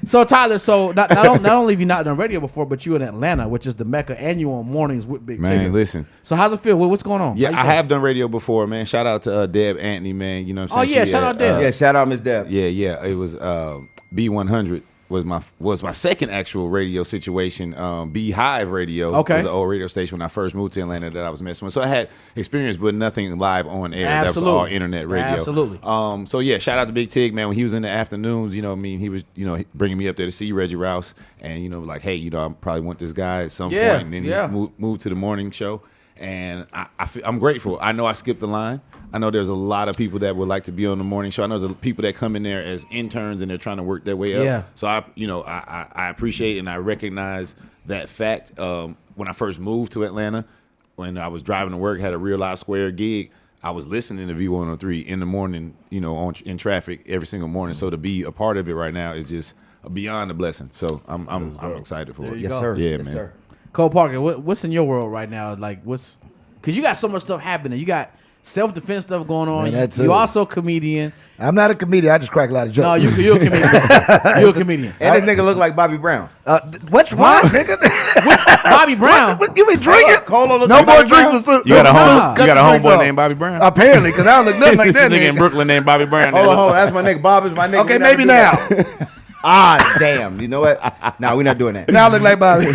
So Tyler, not only have you not done radio before, but you in Atlanta, which is the mecca, and you on mornings with Big Man, Tigger. listen. So how's it feel? What's going on? Yeah, How you I feeling? have done radio before, man. Shout out to Deb Anthony, man. You know what I'm Oh, saying? yeah, shout out Deb. Yeah, shout out Miss Deb. Yeah. It was B100 was my second actual radio situation. Beehive Radio Okay. was an old radio station when I first moved to Atlanta that I was messing with. So I had experience, but nothing live on air. That was all Absolutely. internet radio. Absolutely. So yeah, shout out to Big Tig, man. When he was in the afternoons, you know, what I mean, he was, you know, bringing me up there to see Reggie Rouse, and you know, like, hey, you know, I probably want this guy at some Yeah, point. And then yeah. he moved to the morning show. And I'm grateful. I know I skipped the line. I know there's a lot of people that would like to be on the morning show. I know there's people that come in there as interns and they're trying to work their way up. Yeah. So I appreciate and I recognize that fact. When I first moved to Atlanta, when I was driving to work, had a Real Live Square gig, I was listening to V103 in the morning, you know, in traffic every single morning. So to be a part of it right now is just beyond a blessing. So I'm excited for There it. you Yes, go. sir. Yeah, Yes, man. sir. Cole Parker, what's in your world right now? Like, because you got so much stuff happening. You got self-defense stuff going on. Man, that too. You also a comedian. I'm not a comedian. I just crack a lot of jokes. No, you're a comedian. You're a comedian. And this nigga look like Bobby Brown. Which one, nigga? Bobby Brown. What, you been drinking? Colo look No like more Bobby drink Brown? for soup. You got a Nah. homeboy named Bobby Brown? Apparently, because I don't look nothing like This that nigga in nigga. Brooklyn named Bobby Brown. Hold on. That's my nigga. Bob is my nigga. Okay, We never maybe do now. that. Damn. You know what? Nah, we're not doing that. Now I look like Bobby.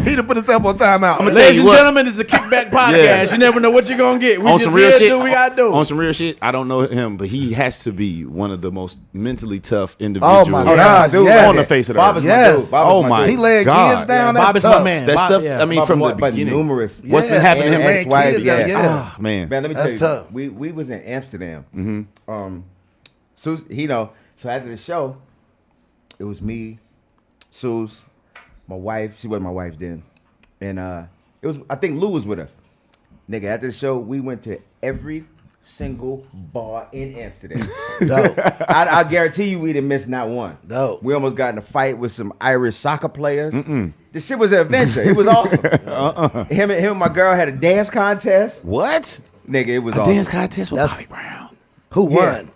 He done put himself on timeout. I'ma tell Ladies you and what. gentlemen, it's a Kickback podcast. Yeah. You never know what you're going to get. We On just some real here shit, do what we got to do. on some real shit, I don't know him, but he has to be one of the most mentally tough individuals Oh, my Oh, that's my God, dude. yeah. on the face of the Bob earth. is Yes. my dude. Bob is Oh my my dude. He laying God. kids down. Bob That's is my tough. man. That Bob- stuff, yeah. I mean, Bob from the but beginning. numerous. What's been happening to him? and ex-wife, kids, yeah. yeah. Oh, man. Man, let me tell That's you, tough. we was in Amsterdam. So so after the show, it was me, Suze, my wife. She wasn't my wife then, and it was, I think Lou was with us. Nigga, after the show, we went to every single bar in Amsterdam. Dope. I guarantee you, we didn't miss not one. Dope. We almost got in a fight with some Irish soccer players. This shit was an adventure. It was awesome. Him and my girl had a dance contest. What? Nigga, it was A awesome. dance contest with That's- Bobby Brown. Who Yeah. won?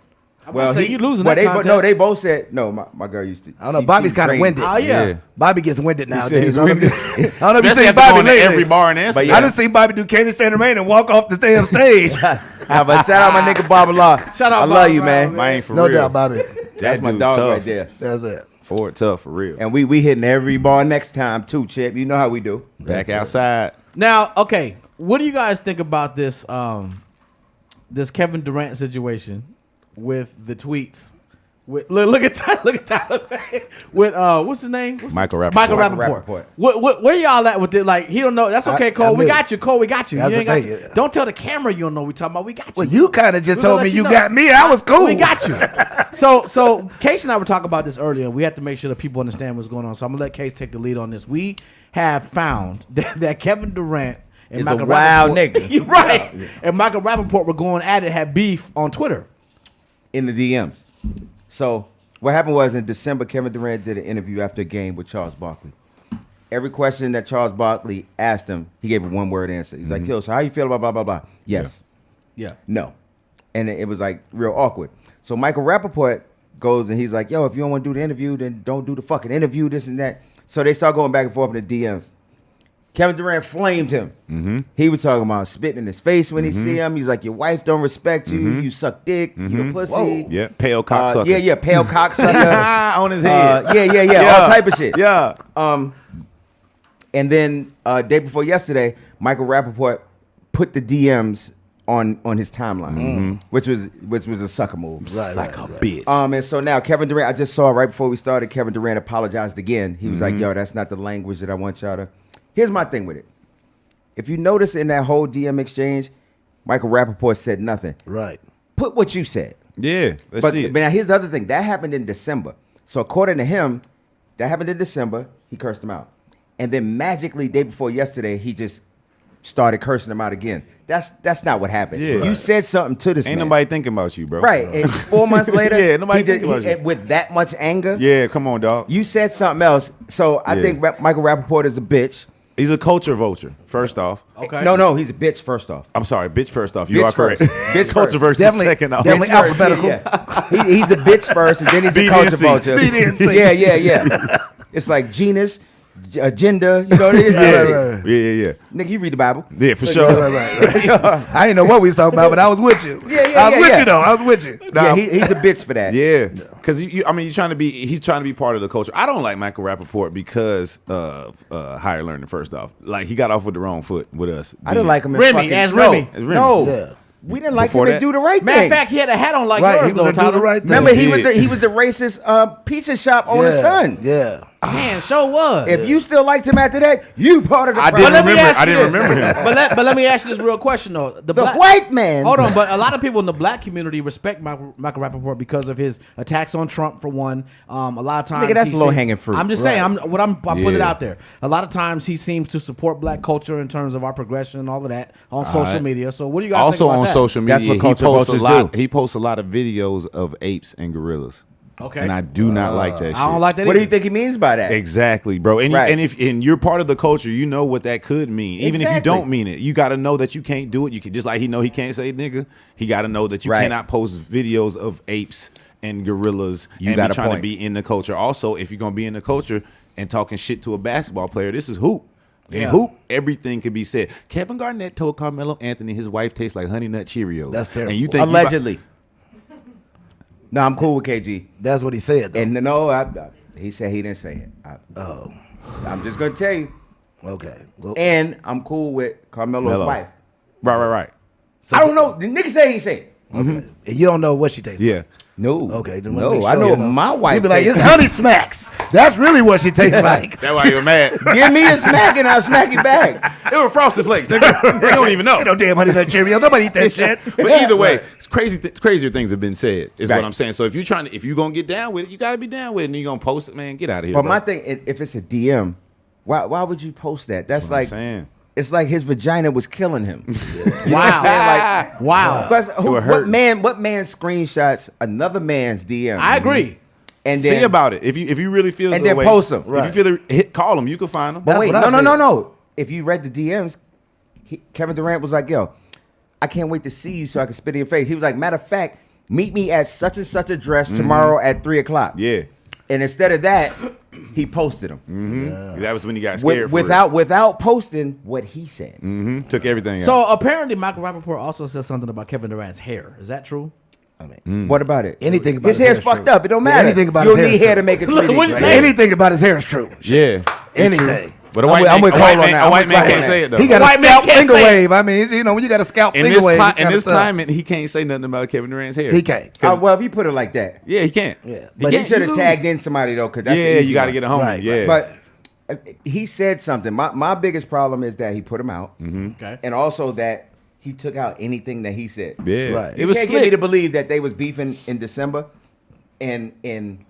Well, say you losing well, that contest. No, they both said no. My girl used to. I don't know. Bobby's kind of winded. Oh, yeah. Bobby gets winded He said nowadays. he's I don't know winded. if you- I don't know if you Especially seen after Bobby going to lately. every bar in Amsterdam. But I done seen Bobby do Candy Stand Rain and walk off the damn stage. But shout out my nigga Bob Law. Shout out I love Bob you, Law, man. I ain't for No real. doubt, Bobby. That's That my dude's dog tough. right there. That's it. Ford tough for real. And we hitting every bar next time too, Chip. You know how we do. Back outside. Now, okay, what do you guys think about this this Kevin Durant situation with the tweets? Look at Tyler with what's his name? Michael Rappaport. Michael Michael Rappaport. Rappaport. Where y'all at with it? Like he don't know. That's okay, Cole. We knew. got you, Cole. We got you. That's You ain't the got thing, to, yeah. don't tell the camera you don't know what we talking about. We got you. Well, you kind of just We gonna told me let you know. got me. I was cool. We got you. So Case and I were talking about this earlier. We have to make sure that people understand what's going on. So I'm gonna let Case take the lead on this. We have found that Kevin Durant and Is a Michael wild Rappaport, nigga. You're right. And Michael Rappaport were going at it, had beef on Twitter. In the DMs. So what happened was in December, Kevin Durant did an interview after a game with Charles Barkley. Every question that Charles Barkley asked him, he gave a one-word answer. He's like, yo, so how you feel about blah, blah, blah? Yes. Yeah. No. And it was like real awkward. So Michael Rappaport goes and he's like, yo, if you don't want to do the interview, then don't do the fucking interview, this and that. So they start going back and forth in the DMs. Kevin Durant flamed him. Mm-hmm. He was talking about spitting in his face when he see him. He's like, your wife don't respect you. You suck dick. You a pussy. Whoa. Yeah, pale cocksucker. Yeah, pale cocksucker. on his head. Yeah, all type of shit. Yeah. And then day before yesterday, Michael Rappaport put the DMs on his timeline, which was a sucker move. Right. Bitch. And so now Kevin Durant, I just saw right before we started, Kevin Durant apologized again. He was like, yo, that's not the language that I want y'all to. Here's my thing with it. If you notice in that whole DM exchange, Michael Rappaport said nothing. Right. Put what you said. Yeah, let's But see it. now here's the other thing. That happened in December. So according to him, that happened in December. He cursed him out. And then magically, day before yesterday, he just started cursing him out again. That's not what happened. Yeah. You said something to this Ain't man. nobody thinking about you, bro. Right. And 4 months later, Yeah, nobody he just, thinking about you. with that much anger, Yeah, come on, dog. you said something else. So I Yeah. think Michael Rappaport is a bitch. He's a culture vulture, first off. Okay. No, he's a bitch, first off. I'm sorry, bitch first off. You Bitch are correct. first. Bitch culture first. versus second off. definitely Bitch first, alphabetical. yeah. He's a bitch first, and then he's B, a D, and culture C. vulture. B, D, and C. Yeah. It's like genus, gender, you know, this Yeah, shit. right. Yeah. Nigga, you read the Bible. Yeah, for sure. Right. I didn't know what we was talking about, but I was with you. I was with you though. I was with you. Yeah, he's a bitch for that. Yeah, because he's trying to be part of the culture. I don't like Michael Rappaport because of higher learning. First off, like he got off with the wrong foot with us. I didn't like him as Remy, fucking, as no, Remy. As Remy. No, Yeah. we didn't like Before him to that- do the right Matter of thing. fact, he had a hat on like Right. yours, He though, was doing the Tyler. right thing. Remember, he did. was the racist pizza shop owner's son. Yeah. Man, sure was. If you still liked him after that, you part of the I problem. didn't But let me remember. ask I you didn't this. remember him. But let me ask you this real question though. The white man. Hold on, but a lot of people in the black community respect Michael Rappaport because of his attacks on Trump, for one. A lot of times, Nigga, that's he low-hanging fruit. I'm just saying. I'm putting it Yeah. out there. A lot of times, he seems to support black culture in terms of our progression and all of that on social right. media. So, what do you guys Also think about on that? social That's media, what culture he posts a vultures lot. do. He posts a lot of videos of apes and gorillas. Okay, And I do not like that shit. I don't like that. What do you either. think he means by that? Exactly, bro. And Right. and you're part of the culture, you know what that could mean. Even if you Exactly. don't mean it, you got to know that you can't do it. You can just like he can't say nigga. He got to know that you Right. cannot post videos of apes and gorillas You and got be a trying to point. be in the culture. Also, if you're gonna be in the culture and talking shit to a basketball player, this is hoop. In Yeah. hoop, everything could be said. Kevin Garnett told Carmelo Anthony his wife tastes like Honey Nut Cheerios. That's terrible. And you think Allegedly. No, I'm cool with KG. That's what he said. Though. And no, he said he didn't say it. I'm just gonna tell you. Okay. Well, And I'm cool with Carmelo's Melo. wife. right. I don't know. The nigga say he said it. and you don't know what she tastes. Yeah. No. Okay. Then wanna No, make I sure, know you my wife. You be like, tastes it's honey smacks. That's really what she tastes like. That's why you're mad. Give me a smack and I'll smack you back. It was Frosted Flakes. Nigga. They don't even know. Ain't no damn honey nut Cheerios. Nobody eat that shit. But either way, it's crazy. Crazier things have been said. Is Right. what I'm saying. So if you're gonna get down with it, you gotta be down with it. And you're gonna post it, man. Get out of here. But bro. my thing, if it's a DM, why would you post that? That's what I'm like, saying. it's like his vagina was killing him. You know what I'm Wow. saying? Like, Wow. but It would hurt. what man screenshots another man's DM? I agree. And then See about it. If you really feel and the then way, post 'em. If you feel it, call them. You can find them. But That's wait, what I no. feel. If you read the DMs, Kevin Durant was like, yo, I can't wait to see you so I can spit in your face. He was like, matter of fact, meet me at such and such address tomorrow at 3:00. Yeah. And instead of that, he posted them That was when he got scared. without posting what he said. Took everything out. So apparently, Michael Rappaport also said something about Kevin Durant's hair. Is that true? I mean, What about it? Anything about his hair's fucked true. up. It don't Yeah, matter. anything about You'll his hair need is hair true. to make it Look, 3D. what'd you right? say? Anything about his hair is true. yeah. Anything. But a white I'm man, with a white Cole on man, that. a white I'm man with can't Cole say on it though. He got White a man scalp can't finger say it. wave. I mean, you know, when you got a scalp in finger this, wave, in this climate, he can't say nothing about Kevin Durant's hair. He can't. Well, if you put it like that, Yeah, he can't. Yeah. but he should have tagged in somebody though, because that's Yeah, the easy you got to one. get a homie. Right, yeah. But he said something. My biggest problem is that he put him out, Okay. and also that he took out anything that he said. yeah. Right. It You was can't get me slick. to believe that they was beefing in December, and in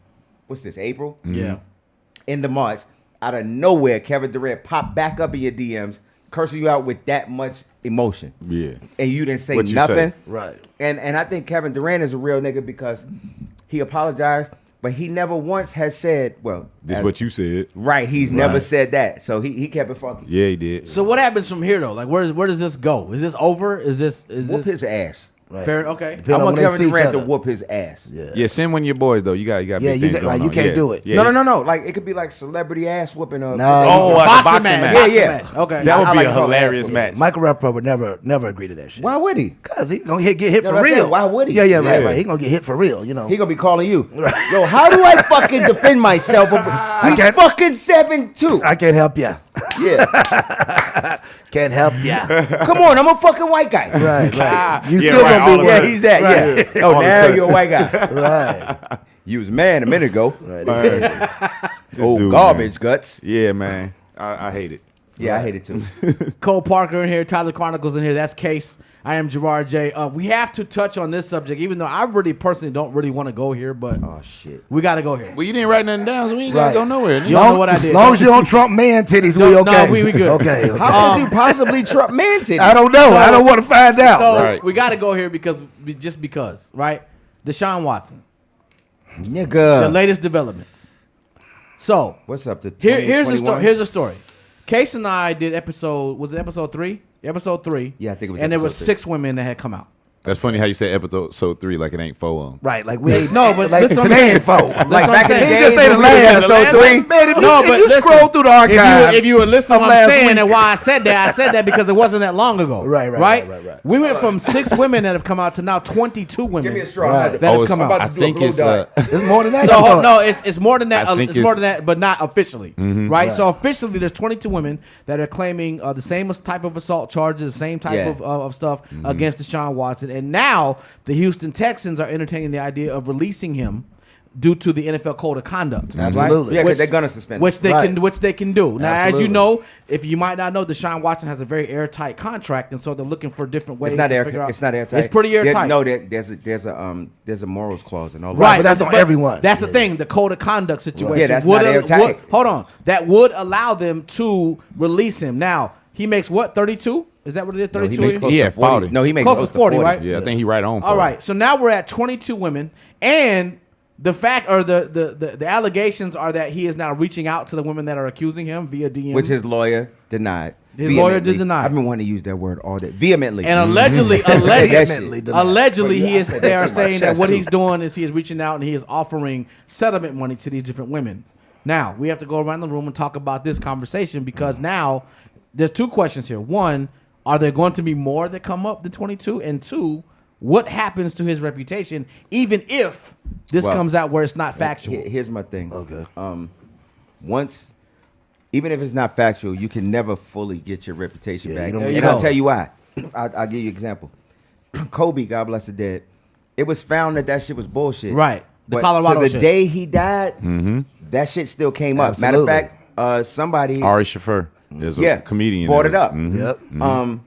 what's this, April? Yeah. In the March, out of nowhere, Kevin Durant popped back up in your DMs, cursing you out with that much emotion. Yeah. And you didn't say What you nothing. say. Right. And I think Kevin Durant is a real nigga because he apologized, but he never once has said, well, This as- what you said. right, he's never Right. said that. So he kept it funky. Yeah, he did. So what happens from here though? Like where does this go? Is this over? Is Whoop this his ass. Right. fair? Okay. I Depending on want when they Kevin see each Durant to other. whoop his ass. Yeah, send one of your boys though. You got Yeah, big you things got- right, going you on. can't Yeah. do it. Yeah. No. Like it could be like celebrity ass whooping. No. Oh, the boxing match. Boxing Yeah. match. Okay. That would I be like a to call it hilarious ass match. Michael Rappaport would never agree to that shit. Why would he? Cause he gonna get hit Yeah, for that's real. it. Why would he? Yeah, right, Yeah. right. He gonna get hit for real. You know. He gonna be calling you. Yo, how do I fucking defend myself? He's can't- fucking 7'2". I can't help ya. Yeah. Can't help ya. Come on, I'm a fucking white guy. Right. You Yeah, still right, all gonna of be a Yeah, one. he's that. Right. Yeah. Oh, All of a now sudden. you're a white guy. Right. You was a man a minute ago. Right. Old dude, garbage guts. Yeah, man. I hate it. Yeah, I hate it too. Cole Parker in here, Tyler Chronicles in here. That's Case. I am Gerard J. We have to touch on this subject, even though I really personally don't really want to go here, but Oh shit. we got to go here. Well, you didn't write nothing down, so we ain't Right. gotta go nowhere. You don't know what I did. Long as you don't Trump man titties, we No, okay. no, we good. Okay. How could you possibly Trump man titty? I don't know. So- I don't want to find out. So Right. we got to go here because, right? Deshaun Watson, the Nigga. latest developments. So What's up to here's the 2021? story. Here's the story. Case and I did episode 3? Episode 3. Yeah, I think it was And there episode was 3. 6 women that had come out. That's funny how you say episode 3 like it ain't 4 of them. Right, like we ain't No, but like listen what I'm today saying. ain't folk. That's Like what back I'm in the saying. day, Just say the when we last was in episode 3. Man, if you, No, if but you listen, scroll through the archives, If you were listening of to what I'm last saying week- and why I said that, it wasn't that long ago. Right. We went from 6 women that have come out to now 22 women. Give me a straw. Right. That have Oh, come I'm out. about I to do a think blow it's dye. it's more than that. So I thought. no, it's more than that. I think It's more it's- than that, but not officially, right? So officially, there's 22 women that are claiming the same type of assault charges, the same type Yeah. of stuff against Deshaun Watson, and now the Houston Texans are entertaining the idea of releasing him due to the NFL code of conduct. Absolutely. Yeah, Which- because they're gonna suspend Which they Right. can do. Now, as you Absolutely. know, if you might not know, Deshaun Watson has a very airtight contract, and so they're looking for different ways It's not to air. figure out. It's not airtight. It's pretty airtight. There's a morals clause and all that. Right, but that's on everyone. That's the thing. The code of conduct situation. Yeah, that's would, not airtight. hold on. That would allow them to release him. Now he makes what? 32? Is that what it is? No, he 32. makes close Yeah, to 40. 40. No, he makes Close to close to 40, 40, right? Yeah, I think he right on for All it. right. So now we're at 22 women, and the fact or the allegations are that he is now reaching out to the women that are accusing him via DM, Which his lawyer denied. His lawyer Vehemently. did deny. I've been wanting to use that word all day. Vehemently. and allegedly, That Vehemently shit. denied. allegedly, Well, he yeah, is. I said They that are shit in my saying that chest, what too. he's doing is he is reaching out and he is offering settlement money to these different women. Now we have to go around the room and talk about this conversation because now there's 2 questions here. One, are there going to be more that come up than 22? And 2, what happens to his reputation even if this Well, comes out where it's not factual? Here's my thing. Okay. Once, even if it's not factual, you can never fully get your reputation back. you don't- And There you I'll go. tell you why. I'll give you an example. Kobe, God bless the dead. It was found that shit was bullshit. Right. The But Colorado to the shit. day he died, that shit still came up. Matter of Absolutely. fact, somebody Ari Shaffer is a comedian. brought that it up. was- Yep.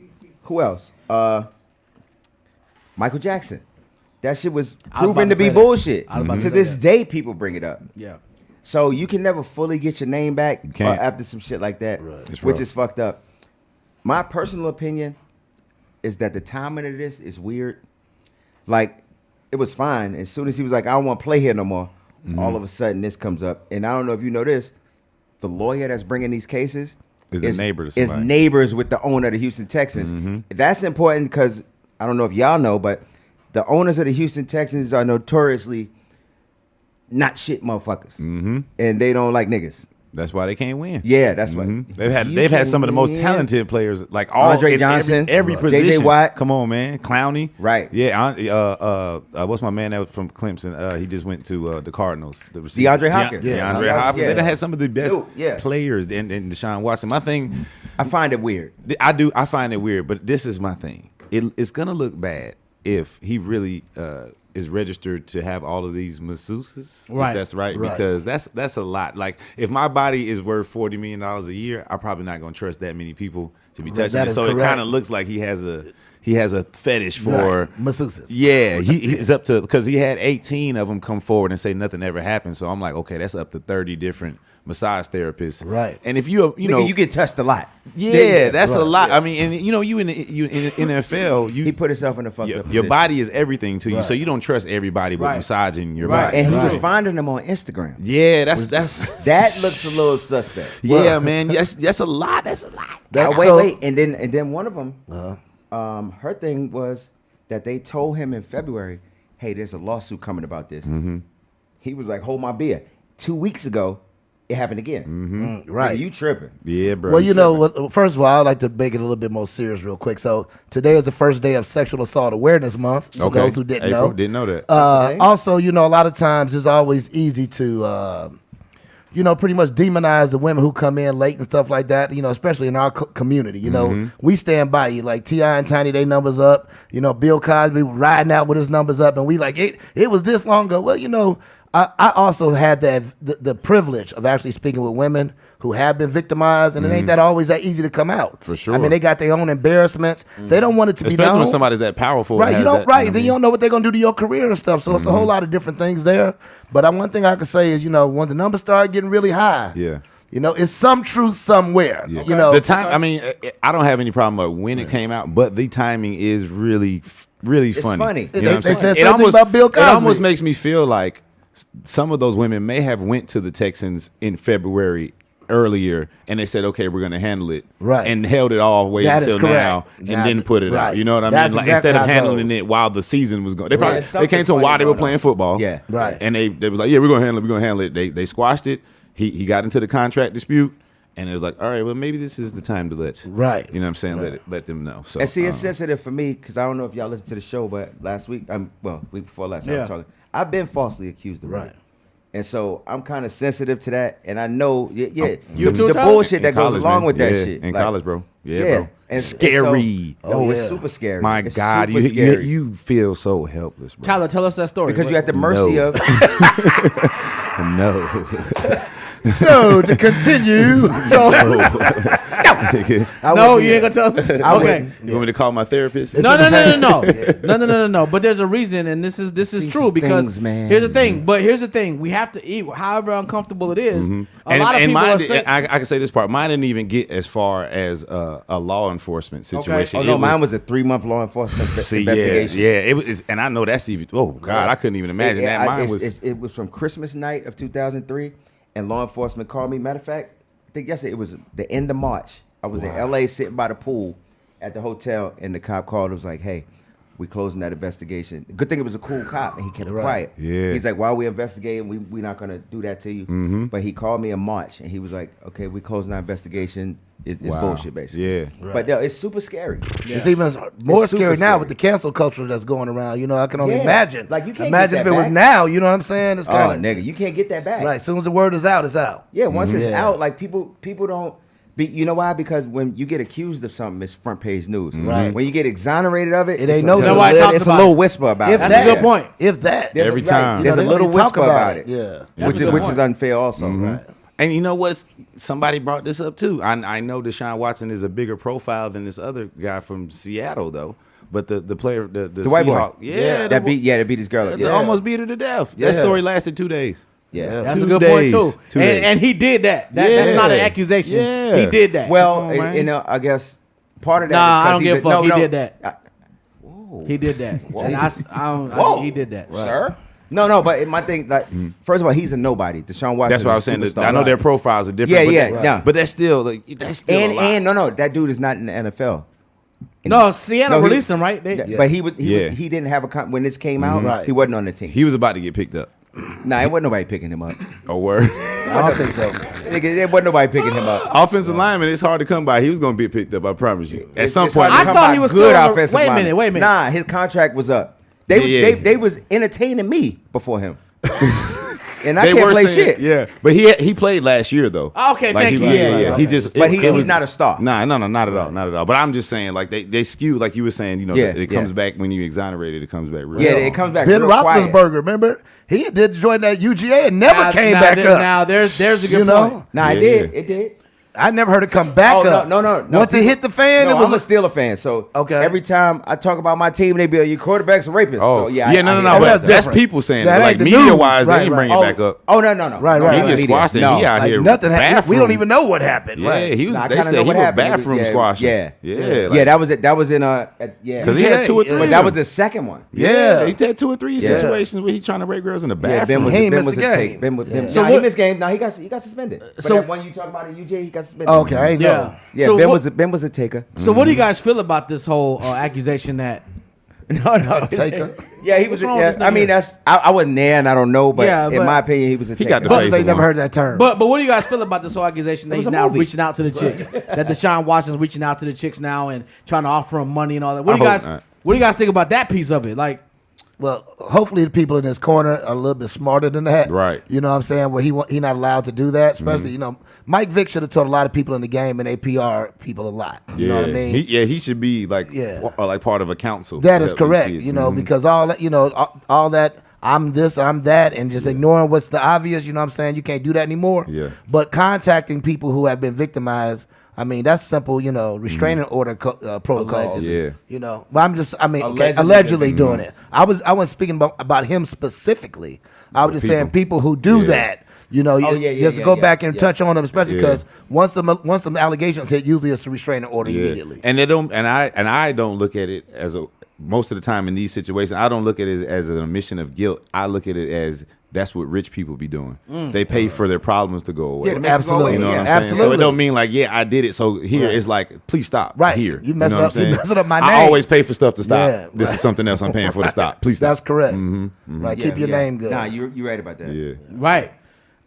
Who else? Michael Jackson. That shit was I was about proven to to be say that. bullshit. I was about to To say this that. day, people bring it up. Yeah. So you can never fully get your name back can't. after some shit like that, It's which rough. is fucked up. My personal opinion is that the timing of this is weird. Like, it was fine. As soon as he was like, I don't want to play here no more, all of a sudden this comes up. And I don't know if you know this, the lawyer that's bringing these cases Is the neighbor to is somebody. neighbors with the owner of the Houston Texans. That's important because I don't know if y'all know, but the owners of the Houston Texans are notoriously not shit motherfuckers, and they don't like niggas. That's why they can't win. Yeah, that's why They've had some of the most talented players, like all Andre in Johnson, every Right. position. J.J. Watt. Come on, man, Clowney. Right. Yeah. What's my man that was from Clemson? He just went to the Cardinals. The receiver. DeAndre Hopkins. DeAndre Hopkins. Yeah. They had some of the best Dude, yeah. players in Deshaun Watson. My thing, I find it weird. I find it weird, but this is my thing. It's gonna look bad if he really is registered to have all of these masseuses. Right. If that's right, Right. because that's a lot. Like, if my body is worth $40 million a year, I'm probably not gonna trust that many people to be touching That it. is So it correct. kind of looks like he has a fetish for masseuses. Yeah, he's up to, because he had 18 of them come forward and say nothing ever happened. So I'm like, okay, that's up to 30 different massage therapists. Right. And if you know, You get touched a lot. yeah, that's a right, lot. I mean, and you in the NFL, He put himself in a fucked up your position. body is everything to you, Right. so you don't trust everybody with Right. massaging your Right. body. And he was Right. finding them on Instagram. Yeah, that's That looks a little suspect. yeah, man. That's a lot. That's a lot. Wait, and then one of them, her thing was that they told him in February, "Hey, there's a lawsuit coming about this." He was like, "Hold my beer." 2 weeks ago, it happened again. Right. Nigga, you tripping? Yeah, bro. Well, you know what? First of all, I'd like to make it a little bit more serious, real quick. So today is the first day of Sexual Assault Awareness Month. For those who didn't April, know, didn't know that. Okay. Also, a lot of times it's always easy to, pretty much demonize the women who come in late and stuff like that. Especially in our community. We stand by you. Like T.I. and Tiny, they numbers up. Bill Cosby riding out with his numbers up, and we like it. It was this long ago. Well, I also had the privilege of actually speaking with women who have been victimized, and it ain't that always that easy to come out. For sure. I mean, they got their own embarrassments. They don't want it to be Especially known. when somebody's that powerful. Right, and you has don't. that, Right, you know then you don't know what they're gonna do to your career and stuff. So it's a whole lot of different things there. But one thing I can say is, when the numbers start getting really high, Yeah. it's some truth somewhere. Yeah. The time. I mean, I don't have any problem with when it came out, but the timing is really funny. funny. You know what I'm They saying? said something about Bill It almost Cosby. makes me feel like some of those women may have went to the Texans in February earlier, and they said, "Okay, we're going to handle it," Right. and held it all way That is until correct. now, and then put it right. out. You know what I That's mean? Like, exactly instead of how it handling goes. it while the season was going, they Right. probably they came to Something while they were funny playing going on. football, Yeah. Right. And they was like, "Yeah, we're going to handle it. We're going to handle it." They squashed it. He got into the contract dispute. And it was like, all right, well, maybe this is the time to let Right. You know what I'm saying? Let them know. So And see, it's sensitive for me because I don't know if y'all listened to the show, but last week, week before last, I Yeah. was talking. I've been falsely accused of rape. Right. And so I'm kind of sensitive to that, and I know, You the too, Tyler? bullshit In that goes college, along man. with that Yeah, shit in Like, college, bro. Yeah, bro. And Scary. It's yeah. super scary. My It's God, super you scary. you feel so helpless, bro. Tyler, tell us that story. because you're at the mercy No. of. No. So to continue, No, you ain't gonna tell us. Okay. You want me to call my therapist? No. But there's a reason, and this is See true some because things, man. here's the thing. But here's the thing: we have to eat, however uncomfortable it is. A lot of people mine are did- saying, I can say this part. Mine didn't even get as far as a law enforcement situation. Oh It no, mine was a 3-month law enforcement See, investigation. Yeah, it was, and I know that's even. Oh God, I couldn't even imagine that. Mine was. It was from Christmas night of 2003, and law enforcement called me. Matter of fact, I think yesterday it was the end of March. I was in LA sitting by the pool at the hotel, and the cop called. It was like, "Hey, we closing that investigation." Good thing it was a cool cop, and he kept it quiet. Yeah. He's like, "While we investigating, we're not gonna do that to you." But he called me in March, and he was like, "Okay, we closing our investigation. It's Wow. bullshit, basically." Yeah. But no, it's super scary. it's even more It's super scary now scary. with the cancel culture that's going around. I can only Yeah. imagine. Like, you can't imagine get if that it was back. now. You know what I'm saying? It's Oh, kind of nigga, you can't get that back. right. As soon as the word is out, it's out. Yeah, once it's Yeah. out, like people don't. You know why? Because when you get accused of something, it's front page news. Right. When you get exonerated of it, It ain't it's no- a Nobody little- talks it's a about little it. whisper about If it. that's that, a good point. If that, There's Every a, time. there's they a don't little even talk whisper about it. Yeah. That's a good which point. is unfair also. Right. And you know what? Somebody brought this up too. I know Deshaun Watson is a bigger profile than this other guy from Seattle, though. But the player, the white boy. Seahawk, yeah, That beat this girl up. they Yeah. almost beat her to death. Yeah. That story lasted 2 days. Yeah. That's 2 a good days. point too. 2 days. And he did that. That's Yeah. not an accusation. Yeah. He did that. Well, Come on, man. I guess part of that. Nah, is 'cause I don't he's give a fuck. He no. did that. Whoa. He did that. And Whoa. he did that. Sir? No, but my thing, like, first of all, he's a nobody. Deshaun Watson. That's what I was is a saying. superstar. I know their profiles are different. Yeah, but yeah, yeah. But that's still a lot. And no, that dude is not in the NFL. No, Sienna No, he- released him, right? But he didn't have when this came out. Right. He wasn't on the team. He was about to get picked up. Nah, it wasn't nobody picking him up. Oh, word. I don't think so. Nigga, there wasn't nobody picking him up. Offensive lineman, it's hard to come by. He was going to be picked up, I promise you. At some It's point. hard to I come thought by he was good still- offensive wait a lineman. minute, wait a minute. Nah, his contract was up. Yeah. They was entertaining me before him. And I They can't were play saying- shit. Yeah, but he played last year though. Okay, thank you. Yeah. He Okay. just, But it was- he's not a star. Nah, no, not at all, not at all. But I'm just saying, like they skew, like you were saying, you know, Yeah, it yeah. comes back when you exonerated. It comes back real. Yeah, strong. it comes back Ben real quiet. Roethlisberger, remember? He did join that UGA and never Now- came now back there- up. Now there's a good You know? point. Nah, it Yeah, did. yeah. It did. I never heard it come back Oh, up. no. Once it hit the fan, No, it was I'm a Steeler fan, so Okay. every time I talk about my team, they be like, your quarterback's a rapist. Oh, so, yeah, I no. hear that. But That's that's different. people saying That it. ain't Like the media news. wise, they Right, didn't right. bring it back up. Oh, no. Right. He Right. gets squashed and he out Like here. nothing happened. We bathroom. don't even know what happened. Yeah, Right. he was. Nah, I They kinda said know he what was happened. bathroom squashing. Yeah. Like- that was in Because he had 2 or 3. But that was the second one. Yeah. he had 2 or 3 Yeah. situations where he trying to rape girls in the Yeah, bathroom. He ain't Ben missed was a a game. take. Ben was, Yeah. so So he what- missed games. Now he got suspended. But So- that one you talking about in UJ, he got suspended. Okay, I know. Yeah. Yeah, So Ben what- was a taker. So what do you guys feel about this whole accusation that? No. Taker. Yeah, he was. What's wrong with Yeah, this I mean, nigga? I wasn't there, and I don't know. But Yeah, in but- my opinion, he was a taker. He got the But face they of never one. heard that term. But what do you guys feel about this whole accusation that was he's a now movie. reaching out to the chicks? That Deshaun Watson's reaching out to the chicks now and trying to offer them money and all that. What do you I hope guys? not. What do you guys think about that piece of it? Like, Well, hopefully the people in his corner are a little bit smarter than that. Right. You know what I'm saying? Where he not allowed to do that. Especially, you know, Mike Vick should have told a lot of people in the game and they PR people a lot. You know what I mean? He should be like like part of a council. That is with correct. kids. You know, because all that, you know, all that I'm this, I'm that, and just ignoring what's the obvious, you know what I'm saying? You can't do that anymore. Yeah. But contacting people who have been victimized, I mean, that's simple, you know, restraining order protocols. Allegedly. Yeah. You know, but Allegedly. allegedly doing it. I wasn't speaking about him specifically. I was just saying people who do that. You know, you have to go back and touch on them, especially because once some allegations hit, usually it's a restraining order immediately. And they don't. And I don't look at it as a. Most of the time in these situations, I don't look at it as an admission of guilt. I look at it as that's what rich people be doing. They pay for their problems to go away. Yeah, to make it go Absolutely. away. You know what Yeah, I'm saying? absolutely. So it don't mean like, I did it. So here it's like, please stop. Right. Here. You messing know what up- I'm you saying? messing up my I name. always pay for stuff to stop. Yeah, This right. is something else I'm paying for to stop. Please stop. That's correct. Right. Keep your name good. Nah, you're right about that. Yeah. right?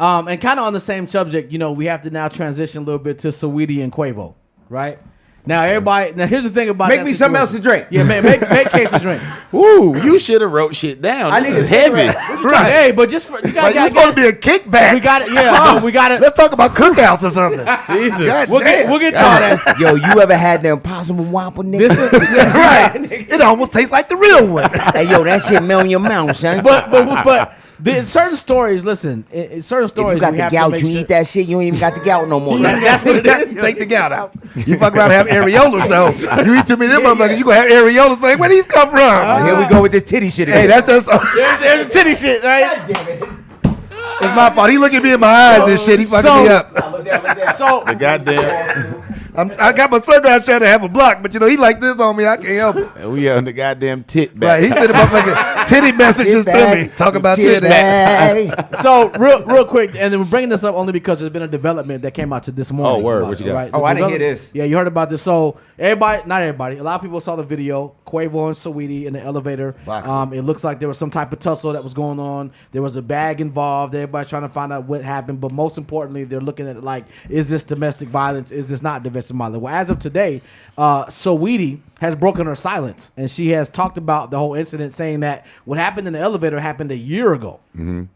And kind of on the same subject, you know, we have to now transition a little bit to Saweetie and Quavo, right? Now everybody. Now here's the thing about Make that me something else to situation. drink. Yeah, make case to drink. Ooh, you should have wrote shit down. I This need is a cigarette. heavy. Right. Hey, but just for you Like, got it's supposed to be a kickback. we got it. Yeah, but we got it. Let's talk about cookouts or something. Jesus. We'll get to all that. Yo, you ever had the Impossible Whopper, nigga? This is Right. It almost tastes like the real one. Hey, yo, that shit melt in your mouth, son. but in certain stories. Listen, in certain if stories you got we the have to gout, make you sure- eat that shit, you ain't even got the gout no more. Yeah, that's what it is. Take the gout out. You fuck around and have areolas though. You eat too many of them motherfuckers, you gonna have areolas. Like, where these come from? Here we go with this titty shit again. Hey, that's There's a titty shit, right? it's my fault. He looking at me in my eyes and shit. He fucking me up. So The goddamn. I got my son down trying to have a block, but you know he like this on me. I can't help it. We on the goddamn tit back. Right, he sending motherfucking titty messages to me. Talk about titty. So real quick, and then we're bringing this up only because there's been a development that came out to this morning. Oh, word. about What you it, got? right? Oh, The I didn't hear develop- this. Yeah, you heard about this. So not everybody, a lot of people saw the video. Quavo and Saweetie in the elevator. Boxing. It looks like there was some type of tussle that was going on. There was a bag involved. Everybody's trying to find out what happened. But most importantly, they're looking at it like, is this domestic violence? Is this not domestic violence? Well, as of today, Saweetie has broken her silence, and she has talked about the whole incident, saying that what happened in the elevator happened a year ago. That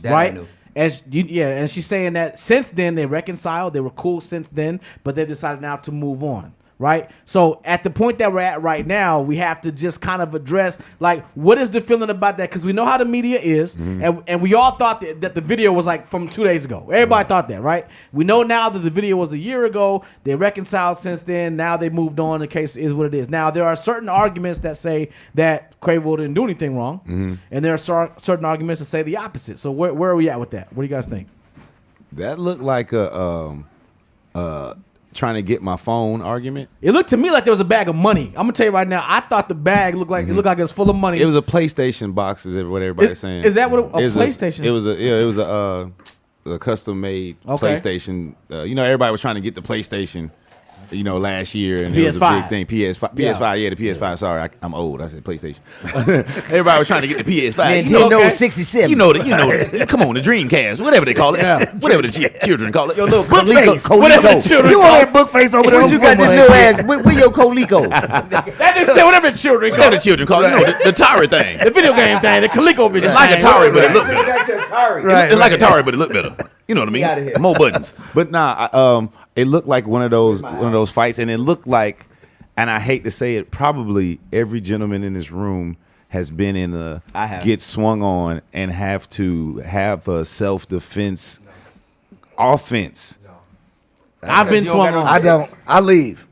I Right? knew. And she's saying that since then they reconciled, they were cool since then, but they decided now to move on. Right. So at the point that we're at right now, we have to just kind of address, like, what is the feeling about that? Because we know how the media is, and we all thought that the video was like from 2 days ago. Everybody thought that, right? We know now that the video was a year ago. They reconciled since then. Now they moved on. The case is what it is. Now there are certain arguments that say that Quavo didn't do anything wrong, and there are certain arguments that say the opposite. So where are we at with that? What do you guys think? That looked like a trying to get my phone argument. It looked to me like there was a bag of money. I'm gonna tell you right now. I thought the bag looked like it was full of money. It was a PlayStation box, is what everybody's saying. Is that what a It's PlayStation? It was a custom made Okay. PlayStation. Everybody was trying to get the PlayStation. last year, and it was a PS5. big thing. PS5, yeah, the PS5. Sorry, I'm old. I said PlayStation. Everybody was trying to get the PS5. Nintendo 67. Come on, the Dreamcast, whatever they call it, whatever the children call it. Your little Coleco. Whatever the children You call on it. that book face over there? What you got this little ass? Where your Coleco? That just said whatever the children call Whatever it. the children call it. The Atari thing. The video game thing, the ColecoVision. It's like Atari, but it look better. Back to Atari. Right. It's like Atari, but it looked better. You know what I mean? Get outta here. More buttons. But it looked like one of those fights, and it looked like, and I hate to say it, probably every gentleman in this room has been in I have. get swung on and have to have a self-defense offense. I've been You don't swung got no on. I don't. I leave.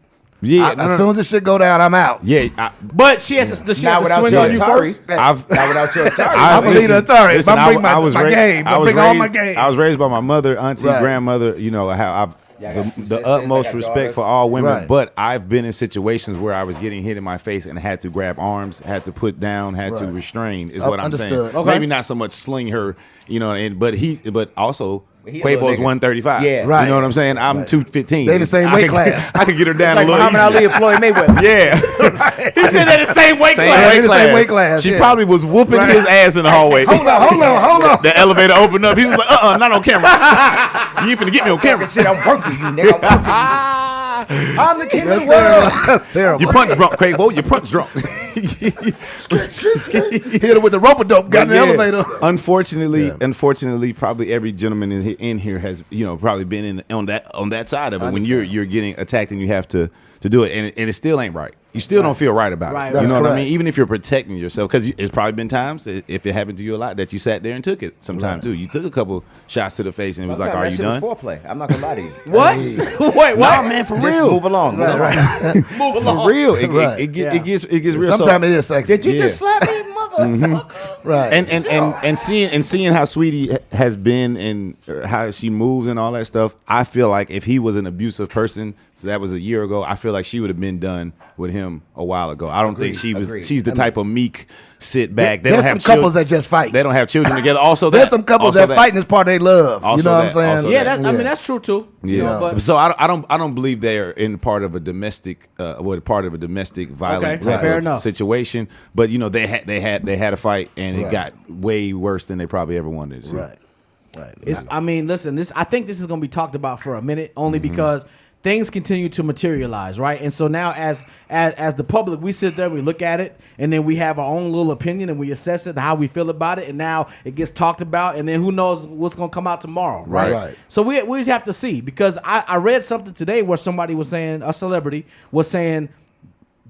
Yeah, As soon as this shit go down, I'm out. yeah. But she has to, does she Not have to without swing your on you Atari. first? I've Not without your Atari. I believe the Atari. Listen, I bring my was my raised- game. I was bring all my raised- games. I was raised by my mother, auntie, Right. grandmother. How I've Yeah, I got two the sisters, utmost I got respect daughters. for all women. Right. But I've been in situations where I was getting hit in my face and had to grab arms, had to put down, had to Right. restrain. Is what I'm saying. Understood. Okay. Maybe not so much sling her, but also. He a little Quavo's nigga. 135. Yeah. Right. You know what I'm saying? I'm 215. They the same I weight could- class. I could get her down Like a little. Muhammad Ali and Floyd Mayweather. Yeah. He said they're the same weight Same class. they the same weight class, She yeah. probably was whooping Right. his ass in the hallway. Hold on. The elevator opened up. He was like, not on camera. You ain't finna get me on camera. Shit, I'm working you, nigga. I'm working you. I'm the king of the world. That's terrible. You punch drunk, Quavo. You punch drunk. Hit her with the rope dope. Got in the Yeah. elevator. Unfortunately, probably every gentleman in here has probably been on that side of it. When you're getting attacked and you have to do it, and it still ain't right. You still don't feel right about Right, it. right. You know That's what I correct. mean? Even if you're protecting yourself, because it's probably been times, if it happened to you a lot, that you sat there and took it sometime too. You took a couple shots to the face and it was like, "Are you done?" Foreplay. I'm not gonna lie to you. What? Wait, what? Nah, man, for Just real. move along. Move along. For real. Right. It gets real. Sometimes it is sexy. Did you just slap me, motherfucker? Right. And seeing how Sweetie has been and how she moves and all that stuff, I feel like if he was an abusive person, so that was a year ago, I feel like she would have been done with him a while ago. I don't think she was. Agreed. She's the type of meek sit back. They There's don't have some couples children. that just fight. They don't have children together. Also, There's some couples also that fighting is part of their love. You Also know what I'm that, saying? also Yeah, that. I mean that's true too. You know, but So I don't believe they're in part of a domestic part of a domestic violent Okay, type fair of enough. situation. But they had a fight and it Right. got way worse than they probably ever wanted it to. Right. I mean, listen, I think this is going to be talked about for a minute, only because things continue to materialize, right? And so now, as the public, we sit there, we look at it, and then we have our own little opinion, and we assess it, how we feel about it, and now it gets talked about, and then who knows what's going to come out tomorrow, right? Right. So we just have to see, because I read something today where somebody was saying, a celebrity was saying,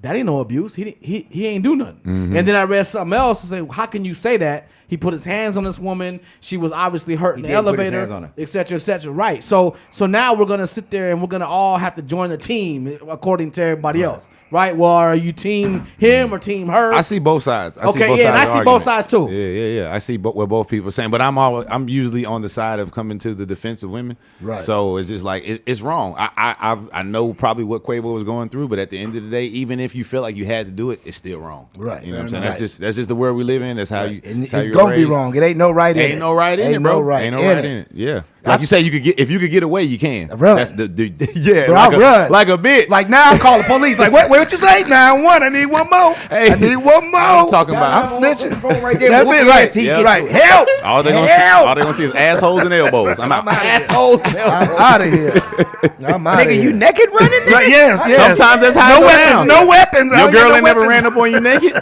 that ain't no abuse. He ain't do nothing. And then I read something else and say, well, how can you say that? He put his hands on this woman. She was obviously hurt in the did put his elevator, hands on her. et cetera, et cetera. Right. So now we're gonna sit there and we're gonna all have to join the team according to everybody else. Right? Well, are you team him or team her? I see both sides. I Okay, see both yeah, and sides I of see the both argument. sides too. Yeah. I see what both people are saying, but I'm usually on the side of coming to the defense of women. Right. So it's just like it's wrong. I know probably what Quavo was going through, but at the end of the day, even if you feel like you had to do it, it's still wrong. Right. You know what I'm Fair saying? enough. That's just the world we live in. That's how you. And that's how it's you're gonna be raised. wrong. It ain't no right in it. Ain't no right in Ain't it, bro. no right Ain't no in right it. in it. Yeah. Like you say, if you could get away, you can. Run. That's the yeah. Bro, like I'll run. like a bitch. Like now, I'm calling police. Like, what you say? 911. I need one more. Hey, I need one more. I'm talking about. I'm snitching. Right there. That's Whoop it, his right? ass till he Yeah. gets Right. to it. Help. All they gonna see is assholes and elbows. I'm out. assholes. I'm out of here. I'm out of Nigga, here. you naked running? Nigga? Right, yes. Sometimes that's how no it go weapons. down. No weapons. I Your ain't girl got ain't no never weapons. ran up on you naked.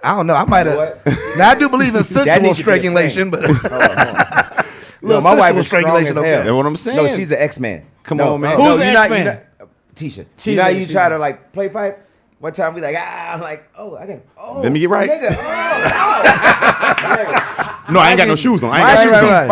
I don't know. I might have. what? Now I do believe in That sensual needs to be a strangulation, but No, my wife is strong strangulation. as hell. That's what I'm saying. No, she's an X-Man. Come No, on, man. no, Who's the you're not- X-Man? you're not- Tisha. She's You know how a- you she's try a- to like play fight? One time we like, I'm like, I got, Let me get right. Nigga, No, I ain't got no shoes on. I ain't Why got shoes shoes on.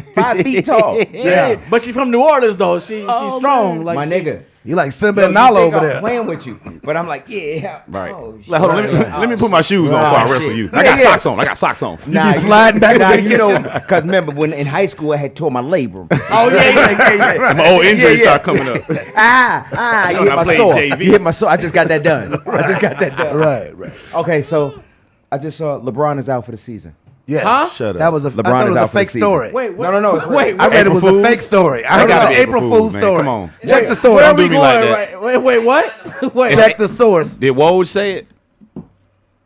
she's 5 feet tall. Yeah. But she's from New Orleans though. She's strong. Like My she- nover You like Simba and Nala over there. Playing with you, but I'm like, yeah. Right. Oh, shit. Like, hold on, let me put my shoes on before I wrestle shit. you. Yeah, I got yeah. socks on. I got socks on. You be sliding back Nah, to the you know, kitchen. because remember when in high school I had tore my labrum. Oh yeah. My old injuries start coming up. You I hit my played sore. JV. You hit my sore. I just got that done. Right. Okay, so I just saw LeBron is out for the season. Yeah. Huh? Shut up. That was a, LeBron I thought is it was out a for the fake season. story. Wait, No, no, it's wait. I read it was April a fake Fools? story. I gotta read be an April April Fool's Fools, man. story. Come on. Check the Where source. are do we me going? like that. Wait, what? Wait. Check the source. Did Woj say it?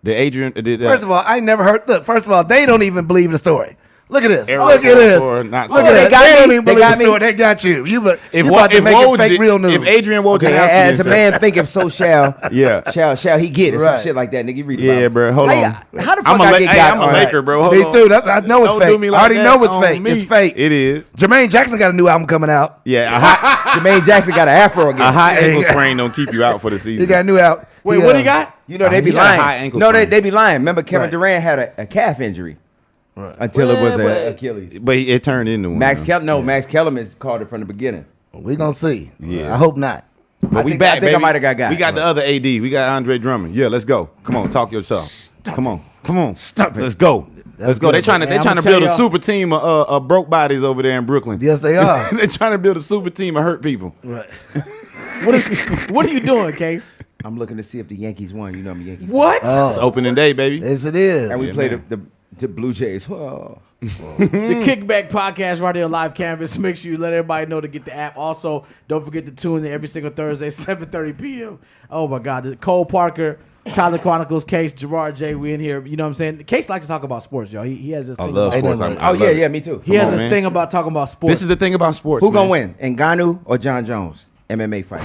Did Adrian? First of all, I ain't never heard. Look, first of all, they don't even believe the story. Look at this. Error Look at this. or not Look so. at They this. got They me. don't even They believe got the me. story. They got you. You about to If make it fake Woj real news. if Adrian Woj Okay, as a man thinketh, so shall Yeah. shall he get it. Some Right. shit like that, nigga. You read Yeah, about it. bro. Hold on. How the fuck I'm a I La- get hey, got I'm a on Laker, bro. Hold Me on. too. I know it's Don't fake. do me like I already that know it's on fake. me. It's fake. It is. Jermaine Jackson got a new album coming out. Yeah, a high, Jermaine Jackson got an afro again. a high ankle sprain don't keep you out for the season. He got a new album. Wait, what he got? You know they He be got a high lying. ankle No, sprain. they be lying. Remember Kevin Right. Durant had a calf injury until it was Well, an Achilles. But it turned into one. Max Kellerman called it from the beginning. We gonna see. Yeah. I hope not. But we think- back, I think I baby. might have got We got the other AD. We got Andre Drummond. Yeah, let's go. Come on, talk your talk. Come on. Stop it. Let's go. Let's go. good. They trying to Man, build I'ma a tell y'all- super team of broke bodies over there in Brooklyn. Yes, they are. They're trying to build a super team of hurt people. Right. What are you doing, Case? I'm looking to see if the Yankees won. You know I'm a Yankee fan. What? It's opening day, baby. Yes, it is. And we Yeah, play man. the Blue Jays. Oh. The Kickback podcast right here on Live Canvas. Make sure you let everybody know to get the app. Also, don't forget to tune in every single Thursday, 7:30 p.m. Oh my God, Cole Parker, Tyler Chronicles, Case, Gerard J. We in here. You know what I'm saying? Case likes to talk about sports, y'all. He has this I thing. love about, sports. Ain't I Oh love yeah, it. yeah, me too. he has on, this man. thing about talking about sports. This is the thing about sports. Who gonna man. win? Ngannou or John Jones? MMA fight.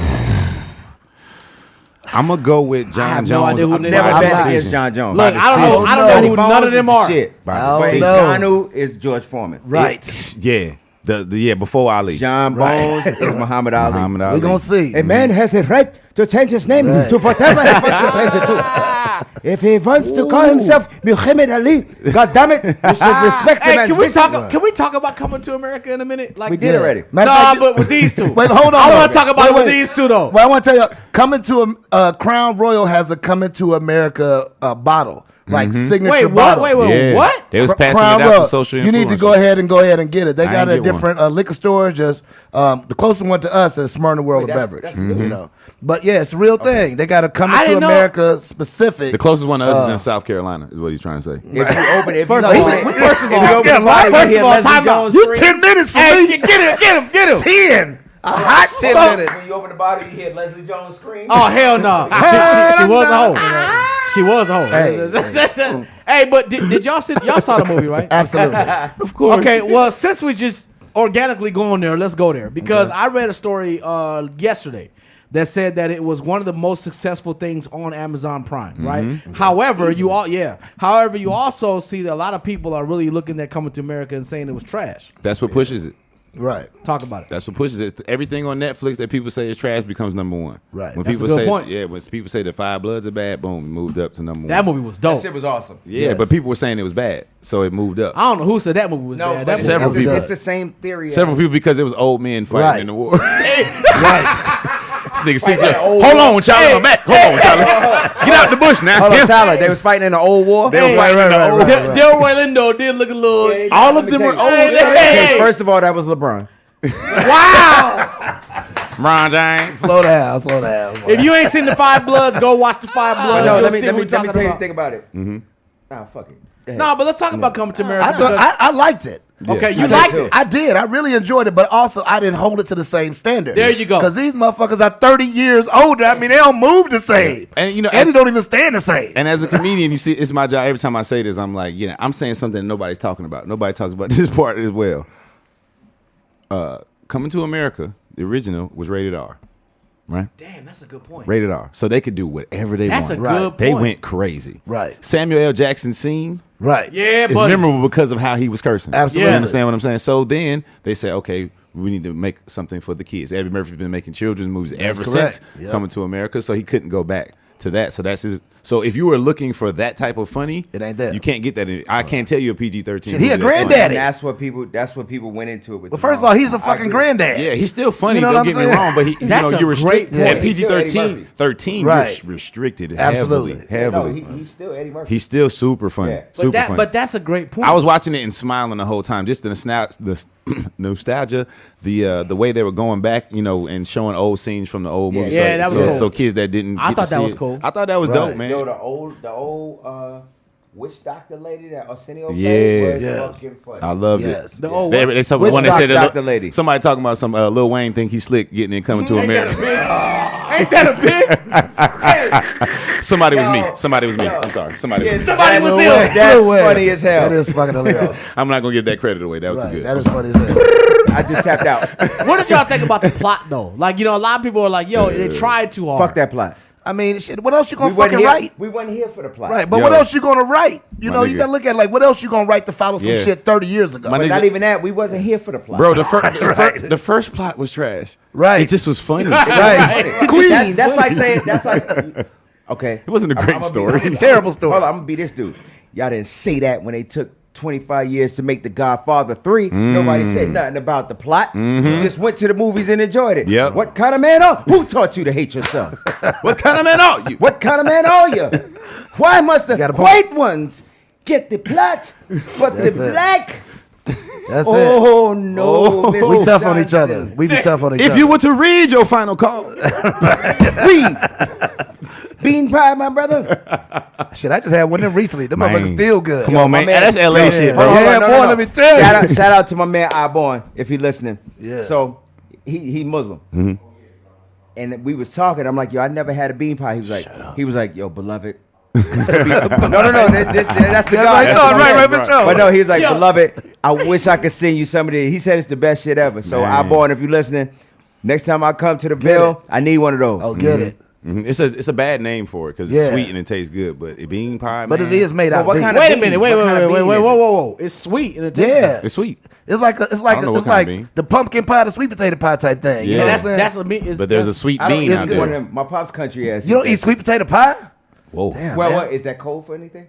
I'm gonna go with John have no Jones. idea who I'm they Never are. by bet decision. against John Jones. Look, By I don't know. decision. I don't know who none of them are. Shit. By I don't decision. know. Ngannou is George Foreman. Right. Yeah. The before Ali. John Bones is Muhammad Ali. Muhammad We Ali. gonna see. A man has the right to change his name Right. to whatever he wants to change it to. If he wants to call himself Muhammad Ali, God damn it, you should respect the Hey, man's can we vision. talk? Can we talk about coming to America in a minute? Like We did already. Matter of Nah, fact, but with these two. Wait, hold on. I though. want to talk about it with Wait. these two though. Well, I want to tell you, coming to Crown Royal has a coming to America bottle, like signature Wait, what? bottle. Wait, Yeah. what? They was passing Crown it out Royal. to social You need to influencers. go ahead and get it. They I got ain't a get one. different liquor stores. Just the closest one to us is Smyrna World Wait, of that's- Beverage. that's good. You know, but yeah, it's a real thing. They got a coming I to didn't know- America specific. The closest one to us is in South Carolina, is what he's trying to say. If you open it, First if of you all, open it- first of if all, you open yeah, the bottle, first you hear of all, Leslie time out. Jones You scream. 10 minutes for Hey, me. get him. 10. A hot 10 So- minutes. When you open the bottle, you hear Leslie Jones scream. Oh hell no! She was a hoe. She was a hoe. Hey, but did y'all see? Y'all saw the movie, right? Absolutely. Of course. Okay, well, since we just organically going there, let's go there because I read a story yesterday that said that it was one of the most successful things on Amazon Prime, right? However, you also see that a lot of people are really looking at Coming to America and saying it was trash. That's what pushes it. Right. Talk about it. That's what pushes it. Everything on Netflix that people say is trash becomes number one. Right. When That's people a good say, point. yeah, when people say the Five Bloods are bad, boom, it moved up to number one. That movie was That dope. shit was awesome. Yeah, Yes. but people were saying it was bad, so it moved up. I don't know who said that movie was No, bad. but That it's, movie, Several it's, people. it's the same theory. Several people because it was old men fighting Right. in the war. This nigga sits Right, there. old Hold war. on, Charlie. I'm back. Hold on, Charlie. Get out the bush now. Hold Yeah. on, Tyler. They was fighting in the old war. They were fighting in the old. Delroy Lindo did look a little. Yeah, All let of me them tell were you. old. Hey. Okay, first of all, that was LeBron. Wow! Ron James. Slow down. If you ain't seen the Five Bloods, go watch the Five But Bloods. no, You'll let me see what we tell you talking the about. thing about it. Nah, fuck it. Go ahead. No, but let's talk about Coming to America. I thought I liked it. Okay, you I did liked too. it. I did. I really enjoyed it, but also I didn't hold it to the same standard. There you go. Because these motherfuckers are 30 years older. I mean, they don't move the same. And, you know, they don't even stand the same. And as a comedian, you see, it's my job. Every time I say this, I'm like, I'm saying something nobody's talking about. Nobody talks about this part as well. Coming to America, the original was rated R, right? Damn, that's a good point. Rated R, so they could do whatever they That's a want. good point. They went crazy. Right. Samuel L. Jackson's scene Right. Yeah, is buddy. memorable because of how he was cursing. Absolutely. You understand what I'm saying? So then they say, okay, we need to make something for the kids. Eddie Murphy's been making children's movies ever correct. since Yep. Coming to America, so he couldn't go back to that. So that's his. So if you were looking for that type of funny, It ain't there. You can't get that. I can't tell you a PG-13. Shit, he a movie that's funny. granddaddy. And that's what people went into it with. Well, first of all, he's a fucking granddad. Yeah, he's still funny. You know Don't what get I'm me saying? wrong, but he, That's a you're great restricted. point. At He's still Eddie Murphy. 13, Right. you're restricted Absolutely. heavily. No, he's still Eddie Murphy. He's still super funny. Yeah. Super funny. But that's a great point. I was watching it and smiling the whole time, just the nostalgia, the way they were going back, and showing old scenes from the old movies. Yeah, that was so, cool. so kids that didn't. I get thought to that see was it. cool. I thought that was Right. dope, man. Yo, the old Which doctor lady that Arsenio Yeah. played was Yes. fucking funny. I loved Yes. it. The old They, what? they talk, Which when they said Dr. that lady? somebody talking about some Lil Wayne think he's slick getting and coming to Ain't that a America. big? Ain't that a big? Somebody was Yo, me. Somebody was me. yo. I'm sorry. Somebody was me. Somebody was Lil ill. Wayne. That's Lil Wayne. funny as hell. That is fucking hilarious. I'm not gonna give that credit away. That was Right, too good. that is funny as hell. I just tapped out. What did y'all think about the plot though? Like, a lot of people are like, yo, they tried too hard. Fuck that plot. I mean, shit, what else you gonna wasn't fucking here. write? We wasn't here for the plot. Right, but Yo. what else you gonna write? You My know, you nigga. gotta look at like what else you gonna write to follow some Yeah. shit 30 years ago. My But nigga- not even that. We wasn't here for the plot. Bro, the first plot was trash. Right. It just was funny. Right. Queen. That's like saying. That's like. Okay. It wasn't a great story. Terrible story. Hold on, I'm gonna be this dude. Y'all didn't say that when they took 25 years to make The Godfather 3. Nobody said nothing about the plot. You just went to the movies and enjoyed it. Yep. What kind of man are? Who taught you to hate yourself? What kind of man are you? What kind of man are you? Why must the Got a point. white ones get the plot, but That's the it. black? That's it. Oh no, Mr. We tough on each other. Johnson. We be tough on each other. If you were to read your final call, Read. Bean pie, my brother. Shit, I just had one of them recently. Them Man. motherfuckers still good. come on, my man. man- That's LA Yo, shit, hold bro. on, Yeah, no, boy, let me tell you. Shout out to my man Iborn if he listening. Yeah. So he Muslim. And we was talking. I'm like, yo, I never had a bean pie. He was like, yo, beloved. no. That's the guy. right, That's no, my right, man. for sure. But no, he was like, Yo. beloved, I wish I could send you some of this. He said it's the best shit ever. So Man. Iborn, if you listening, next time I come to the Ville, I need one of those. Oh, get it. Mhm. It's a bad name for it because Yeah. it's sweet and it tastes good, but it bean pie, But man, it is made Well, out what of kind beef. of Wait a bean? minute. What kind of bean is it? Whoa. It's sweet and it tastes Yeah. It's sweet. It's like I don't know what it's kind like of bean. the pumpkin pie, the sweet potato pie type thing. You Yeah. know what I'm That's saying? that's a meat. But there's a sweet I don't bean eat out one of there. them. My pop's country ass. You don't eat sweet potato pie? Whoa. Damn, Well, man. what is that cold for anything?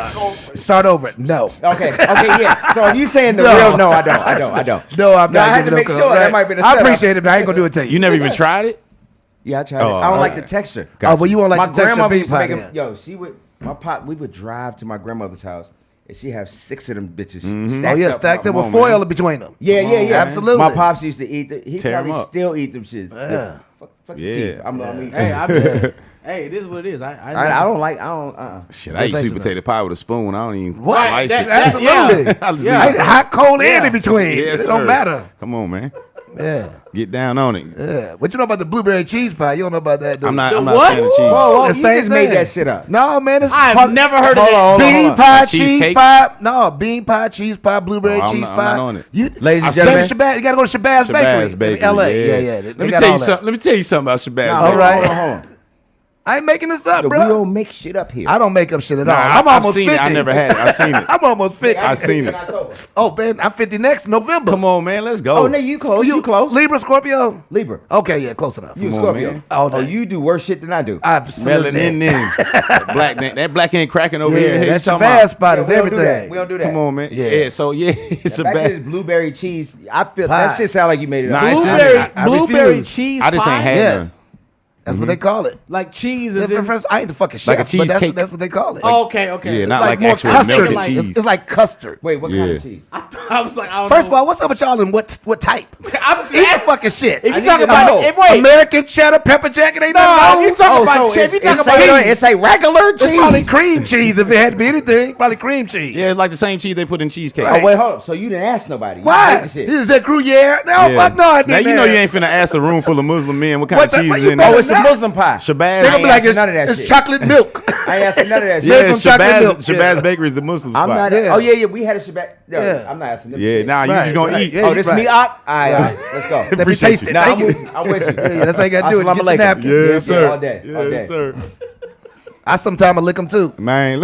Start over. No. Okay, yeah. So are you saying the No. real? No, I don't. No, I'm not I had giving to no make color. sure. That Right. might be the I setup. appreciate it, but I ain't gonna do it to you. You never even tried it? Yeah, I tried Oh, it. I don't like okay. the texture. Oh, but you want like My the texture grandmother beef used to pie? make then. them. Yo, she would. My pop. We would drive to my grandmother's house, and she have 6 of them bitches. Oh yeah, stacked up Come with on, foil man. between them. Yeah, yeah. Absolutely. My pops used to eat them. He Tear 'em probably up. still eat them shit. Yeah. Fuck the Yeah. teeth. I mean, Hey, I just, hey, it is what it is. I don't like. I don't. Shit, I eat sweet potato pie with a spoon. I don't even What? slice That- it. that- Absolutely. yeah. I just Yeah. I leave eat it. hot, cold, and Yeah. in between. Yes, It don't sir. matter. Come on, man. Yeah. Get down on it. Yeah. What you know about the blueberry cheese pie? You don't know about that, dude. I'm not The a what? fan of cheese. Whoa, The you same just made thing. that shit up. No, man. It's I've never heard of Hold that. on, hold on, bean hold on. pie, Like cheese cheesecake? pie. No, bean pie, cheese pie, blueberry No, I'm cheese not- I'm pie. not on it. You, Ladies and I've gentlemen. been to Shabazz. You gotta go to Shabazz Bakery, Shabazz Bakery, in L.A. yeah. Yeah, yeah. Let me tell you something. Let me tell you something about Shabazz No, All Bakery. right. hold on. I ain't making this up, Yo, we bro. don't make shit up here. I don't make up shit at Nah, all. I'm I've almost seen 50. it. I never had it. I've seen it. I'm almost 50. I seen it. Oh, man, I'm 50 next November. Come on, man. Let's go. Oh, no, you close. You close. Libra, Scorpio? Libra. Okay, yeah, close enough. You a Come on, Scorpio. man. All day. Oh, you do worse shit than I do. Absolutely. Melanin. That black ain't cracking over Yeah, here. Hey, that talking Shabazz about- spot Yeah, is we don't do that. everything. We don't do that. Come on, man. Yeah. Yeah. So yeah, it's a Back to this bad. blueberry cheese. I feel Pie. that shit sound like you made it Nah, up. it's- Blueberry, I blueberry refuse. cheese I just pie? ain't had Yes. none. That's what they call it. Like cheese That's is in. different. I ain't the fucking chef, Like a but that's, cheesecake. that's what they call it. Oh, okay. Yeah, It's not like more actual custard. melted like- cheese. It's like custard. Wait, what kind Yeah. of cheese? I was like, I don't First of know. all, what's up with y'all and what type? I'm Eat the fucking shit. If you need talk to about know. it, wait, American cheddar, pepper jack, it ain't no, nothing. you talk about so cheese. If you talk it's about regular- cheese, it's a regular It's probably cheese. cream cheese if it had to be anything. Probably cream cheese. Yeah, like the same cheese they put in cheesecake. Oh wait, hold up. So you didn't ask nobody? You Why? hate the shit. Is that Gruyere? No, Yeah. fuck no, I Now didn't. you know you ain't finna ask a room full of Muslim men what kind What of the- cheese what is you in better Oh, there. it's a Muslim pie. Shabazz. They're gonna be ain't like, asking none of that it's shit. chocolate milk. I ain't asking none of that shit. Made Yeah, from chocolate milk. Shabazz Bakery is a Muslim I'm spot. not. Yeah. Oh yeah. We had a Shabbat. Yo, Yeah. I'm not asking them. Yeah, shit. nah, you Right, just gonna right. eat. Yeah, Oh, this right. me All right, let's go. Let me Appreciate taste you. it. Nah, Thank I'm you. with you. Yeah, that's how you gotta do it. Assalamu Get your alaikum. napkin. Yeah, Yes, sir. all day, all day. Yes, sir. I sometimes lick them too. Man.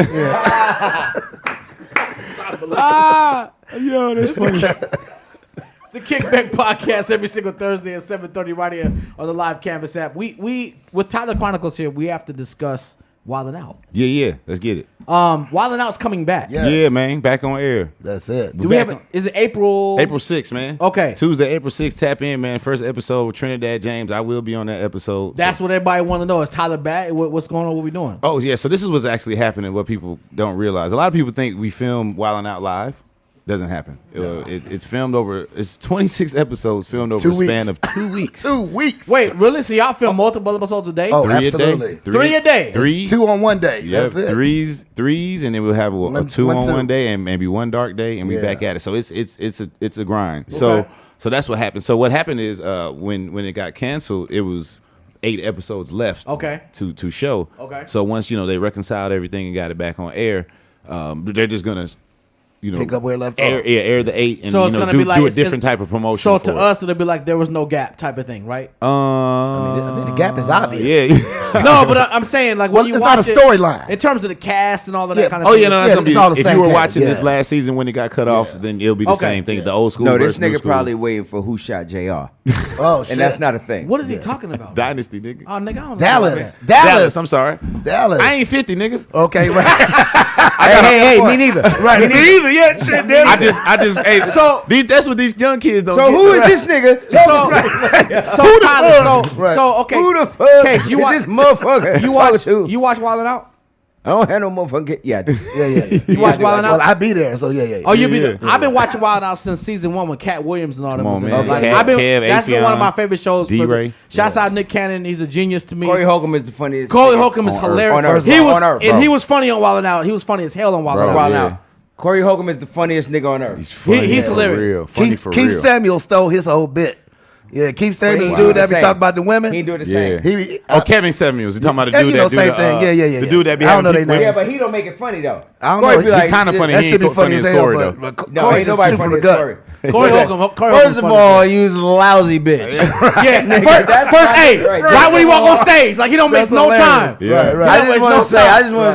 Yo, that's funny. it's the Kickback podcast every single Thursday at 7:30 right here on the Live Canvas app. We with Tyler Chronicles here, we have to discuss Wildin' Out. Yeah, let's get it. Wildin' Out's coming back. Yeah. Yes. Yeah, man, back on air. That's it. Do we have back it? Is it April? April 6th, man. Okay. Tuesday, April 6th, tap in, man. First episode with Trinidad James. I will be on that episode. That's So- what everybody want to know. Is Tyler back? What's going on? What we doing? Oh, yeah. So this is what's actually happening, what people don't realize. A lot of people think we film Wildin' Out live. Doesn't happen. It's filmed over. It's 26 episodes filmed over 2 a span weeks. of 2 weeks. 2 weeks. Wait, really? So y'all film multiple episodes a day? Oh, Three absolutely. a day. Three a day? Three. 2 on one day. Yeah, That's it. threes, and then we'll have a One- 2 one, on two. one day and maybe one dark day, and we Yeah. back at it. So it's a grind. So that's what happened. So what happened is when it got canceled, it was 8 episodes left. Okay. To show. Okay. So once they reconciled everything and got it back on air, they're just gonna. Pick up where it left air, off. air the 8 and So it's gonna be like do a it's- different type of promotion. So for to it. us, it'll be like there was no gap type of thing, right? I mean, the gap is obvious. yeah. No, but I'm saying like when Well, you it's watch not a it, storyline. in terms of the cast and all of that Yeah. kind of Oh thing. yeah, no, that's Yeah, gonna be. it's all the If same you were cast, watching this yeah. last season when it got cut off, then it'll be the Okay. same thing. The old school. No, this versus new nigga school. probably waiting for Who Shot JR. Oh, shit. And that's not a thing. What is he talking about? Dynasty, nigga. Oh, nigga, I don't know. Dallas. Dallas. I'm sorry. Dallas. I ain't 50, nigga. Okay, right. Hey, me neither. right. Me neither. Yeah, shit, I just. Hey, So- that's what these young kids don't. So get. who is this nigga? So Tyler, Right. so okay. Who the fuck Case, you is watch this motherfucker? you talking watch to? you watch Wild 'N Out? I don't have no motherfucking. Yeah. Yeah. You watch Wild 'N Well, Out? I be there, so yeah. Oh, you be Yeah. there. I've been watching Wild 'N Out since season 1 with Cat Williams and all them. Come on, was in man. it. Like, Cat, I've been, Kev, that's been one of Afion, my favorite shows. D-Ray. Shouts out Nick Cannon. He's a genius to me. Corey Holcomb is the funniest. Corey nigga Holcomb is on Earth. hilarious. On Earth, he bro. was On Earth, and bro. he was funny on Wild 'N Out. He was funny as hell on Wild 'N Bro, Out. Wild yeah. Out. Corey Holcomb is the funniest nigga on earth. He's funny. he's for hilarious. Real. Funny Keith, for Keith real. Samuel stole his whole bit. Yeah, Keith Samuel, He the dude do that the be same. talking about the women. He ain't doing the Yeah. same. He, Kevin Samuels. You talking about the Yeah, dude you know, that do same the, thing. Yeah. The dude that be I don't having know they people- names. Yeah, but he don't make it funny though. I don't Corey know. be He like, kinda funny. That He should be ain't funny as hell, story, but, though. but No, Corey ain't just nobody shoot from funny the as gut. Corey. Corey Holcomb. First of all, you was a lousy bitch. yeah. First, that's first not hey, right. right when he walk on stage, like he don't miss That's no hilarious. time. Yeah. Right. I That just was want no to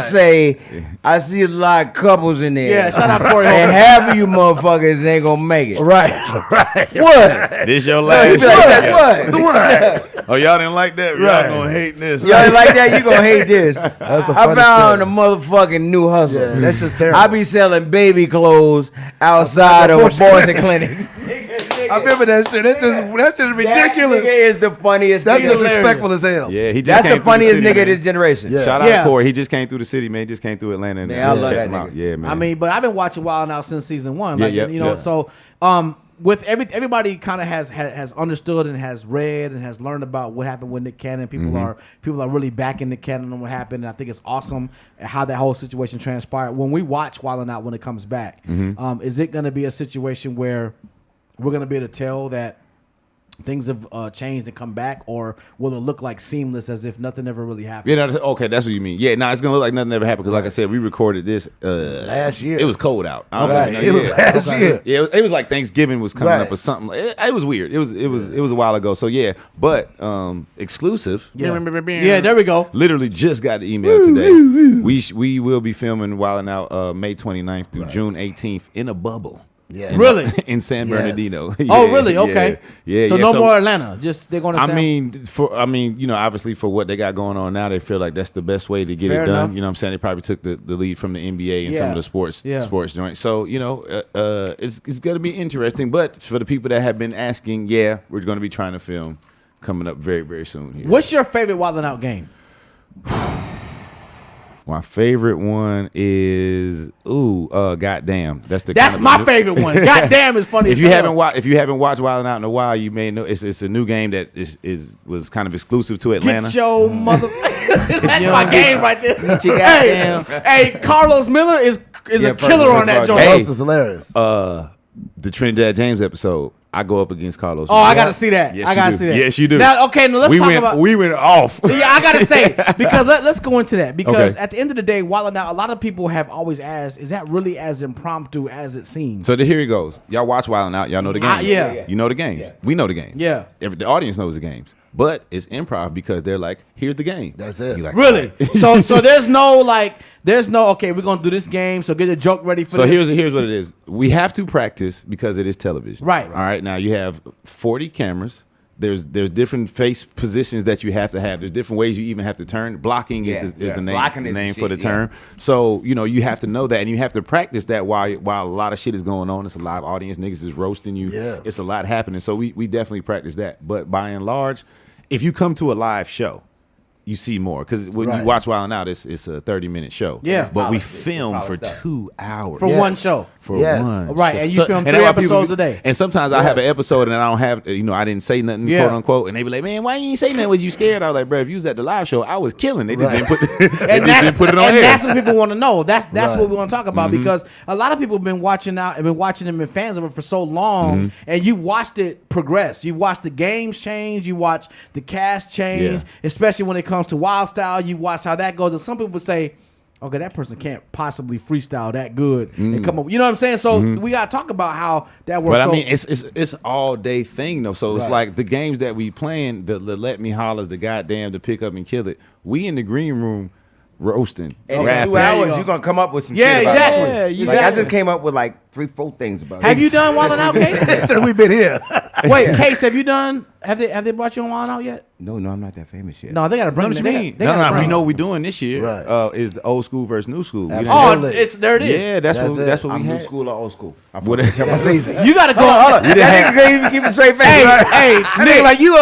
say, time. say, I see a lot of couples in there. Yeah, shout out Corey And Holcomb. half of you motherfuckers ain't gonna make it. Right. What? This your He last be like, shot. what? Oh, y'all didn't like that? Right. Y'all gonna hate this. Y'all ain't like that? You gonna hate this. That's a I funny found a story. motherfucking new hustle. Yeah, that's just terrible. I be selling baby clothes outside of abortion clinics. I remember that shit. That's just ridiculous. That nigga is the funniest. That's nigga. disrespectful as hell. Yeah, he just That's came the through funniest city, nigga man. of this generation. Yeah. Shout out Yeah. to Corey. He just came through the city, man. He just came through Atlanta. And Man, I love check that him out. nigga. Yeah, man. I mean, but I've been watching Wild 'N Out since season 1. Yeah, Like, yeah, you know, yeah. so with everybody kind of has understood and has read and has learned about what happened with Nick Cannon. People are really backing Nick Cannon on what happened. And I think it's awesome how that whole situation transpired. When we watch Wild 'N Out when it comes back, is it going to be a situation where we're going to be able to tell that things have changed and come back, or will it look like seamless as if nothing ever really happened? Yeah, no, okay, that's what you mean. Yeah, no, it's gonna look like nothing ever happened because, like I said, we recorded this Last year. It was cold out. I don't Right. know, It was yeah. last year. Yeah, it was like Thanksgiving was coming Right. up or something. It was weird. It was a while ago. So yeah, but exclusive. Yeah, there we go. Literally just got the email today. We will be filming Wild 'N Out May 29th through June 18th in a bubble. Yeah. Really? In San Yes. Bernardino. Oh, Yeah, really? Okay. Yeah. So yeah. no more Atlanta. Just they're going to. I mean, you know, obviously for what they got going on now, they feel like that's the best way to get Fair it done. enough. You know what I'm saying? They probably took the lead from the NBA and some Yeah. of the sports Yeah. joints. So, you know, it's going to be interesting. But for the people that have been asking, yeah, we're going to be trying to film coming up very, very soon here. What's your favorite Wild 'N Out game? My favorite one is goddamn. That's That's my favorite one. Goddamn is funny. If as you hell. haven't watched Wild 'N Out in a while, you may know it's a new game that was kind of exclusive to Atlanta. Get your mother. That's my game right there. Get your Hey, goddamn- hey, Carlos Miller is Yeah, a killer on that first- joint. Hey. This is hilarious. The Trinidad James episode, I go up against Carlos. Oh, I gotta see that. Yes, I you gotta do. see that. Yes, you do. Now, okay, now let's talk about. We went off. Yeah, I gotta say because let's go into that because Okay. at the end of the day, Wild 'N Out, a lot of people have always asked, is that really as impromptu as it seems? So here it goes. Y'all watch Wild 'N Out. Y'all know the games. Yeah. You know the games. Yeah. We know the games. Yeah. The audience knows the games. But it's improv because they're like, here's the game. That's it. You like, Really? so there's no okay, we're gonna do this game, so get the joke ready for So this. here's what it is. We have to practice because it is television. Right. All right. Now you have 40 cameras. There's different face positions that you have to have. There's different ways you even have to turn. Blocking Yeah, is yeah. the name, Blocking is the name for the shit, yeah. term. So you know you have to know that, and you have to practice that while a lot of shit is going on. It's a live audience. Niggas is roasting you. Yeah. It's a lot happening. So we definitely practice that. But by and large, if you come to a live show, you see more because when Right. you watch Wild 'N Out, it's a 30-minute show. Yeah. but we Politics, film for politics stuff. 2 hours For one show. For Yes. one, Right, show. and you film and 3 that's why people episodes a day. And sometimes I have an episode and I don't have, I didn't say nothing, Yeah. quote unquote, and they be like, "Man, why you ain't say nothing? Was you scared?" I was like, "Bro, if you was at the live show, I was killing. They just Right. didn't put, And didn't put it on and air." that's what people want to know. That's Right. what we want to talk about because a lot of people have been watching them and fans of it for so long, and you've watched it progress. You've watched the games change. You watch the cast change, especially when it comes to Wild Style. You watch how that goes. And some people say, okay, that person can't possibly freestyle that good and come up. You know what I'm saying? So we gotta talk about how that works. But I So- mean, it's all day thing though. So it's like the games that we playing, the Let Me Hollers, the goddamn, to Pick Up and Kill It. We in the green room roasting, And in rapping. 2 hours, you're gonna come up with some Yeah, shit about exactly. it. Yeah, Like, I exactly. just came up with like 3-4 things about have it. you done Wild 'N Out, Case? We've been here. Wait, Case, have you done? Have they brought you on Wild 'N Out yet? No, I'm not that famous yet. No, they gotta bring What it. you mean? They gotta No. bring We it. know what we're doing this year. Right. Is the old school versus new school. We done- Oh, Absolutely. there it is. yeah, that's That's what it. that's what I'm we new had. school or old school. I What- That's easy. You gotta go. Hold on. That nigga can't even keep a straight face. Hey, Right? hey, Nigga, Nick, like you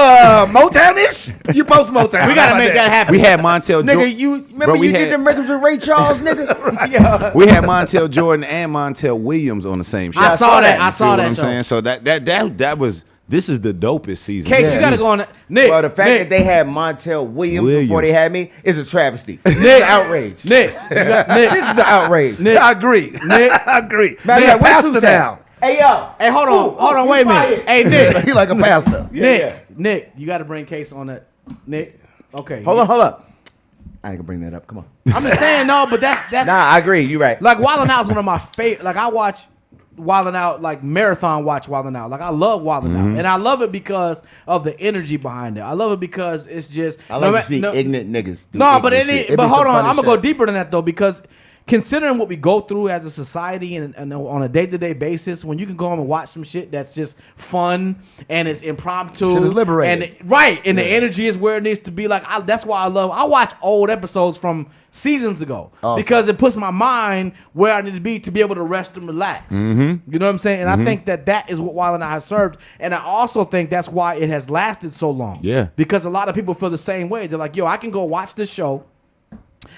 Motown-ish? You post Motown. we How gotta about make that happen. We had Montel. Nigga, you remember Bro, we you did had- them records with Ray Charles, nigga? Yeah. We had Montel Jordan and Montel Williams on the same show. I saw that. I You saw feel that what I'm show. saying? So that was. This is the dopest season. Case, you Yeah. gotta go on. Nick, Well, the fact Nick, that they had Montel Williams before they had me is a travesty. It's an outrage. Nick, Nick, This is an outrage. Nick, I agree. I agree. Matter Nick, of fact, where's pastor Susan? down. Hey, yo. Hey, hold on, you wait a minute. fired. Hey, Nick, He like a pastor. Nick, you gotta bring Case on that. Nick, okay. Hold up. I ain't gonna bring that up. Come on. I'm just saying no, but that's Nah, I agree. You're right. like Wild 'N Out is one of my favorite. Like I watch Wild 'N Out, like marathon watch Wild 'N Out. Like I love Wild 'N Out, and I love it because of the energy behind it. I love it because it's just. I like to see ignorant niggas do No, but ignorant shit. but be hold some on, funny I'm gonna go shit. deeper than that though because. Considering what we go through as a society and on a day-to-day basis, when you can go home and watch some shit that's just fun and it's impromptu, Shit is liberating. and the energy is where it needs to be. Like that's why I watch old episodes from seasons ago Awesome. because it puts my mind where I need to be able to rest and relax. You know what I'm saying? And I think that is what Wild 'N Out has served, and I also think that's why it has lasted so long. Yeah. because a lot of people feel the same way. They're like, "Yo, I can go watch this show."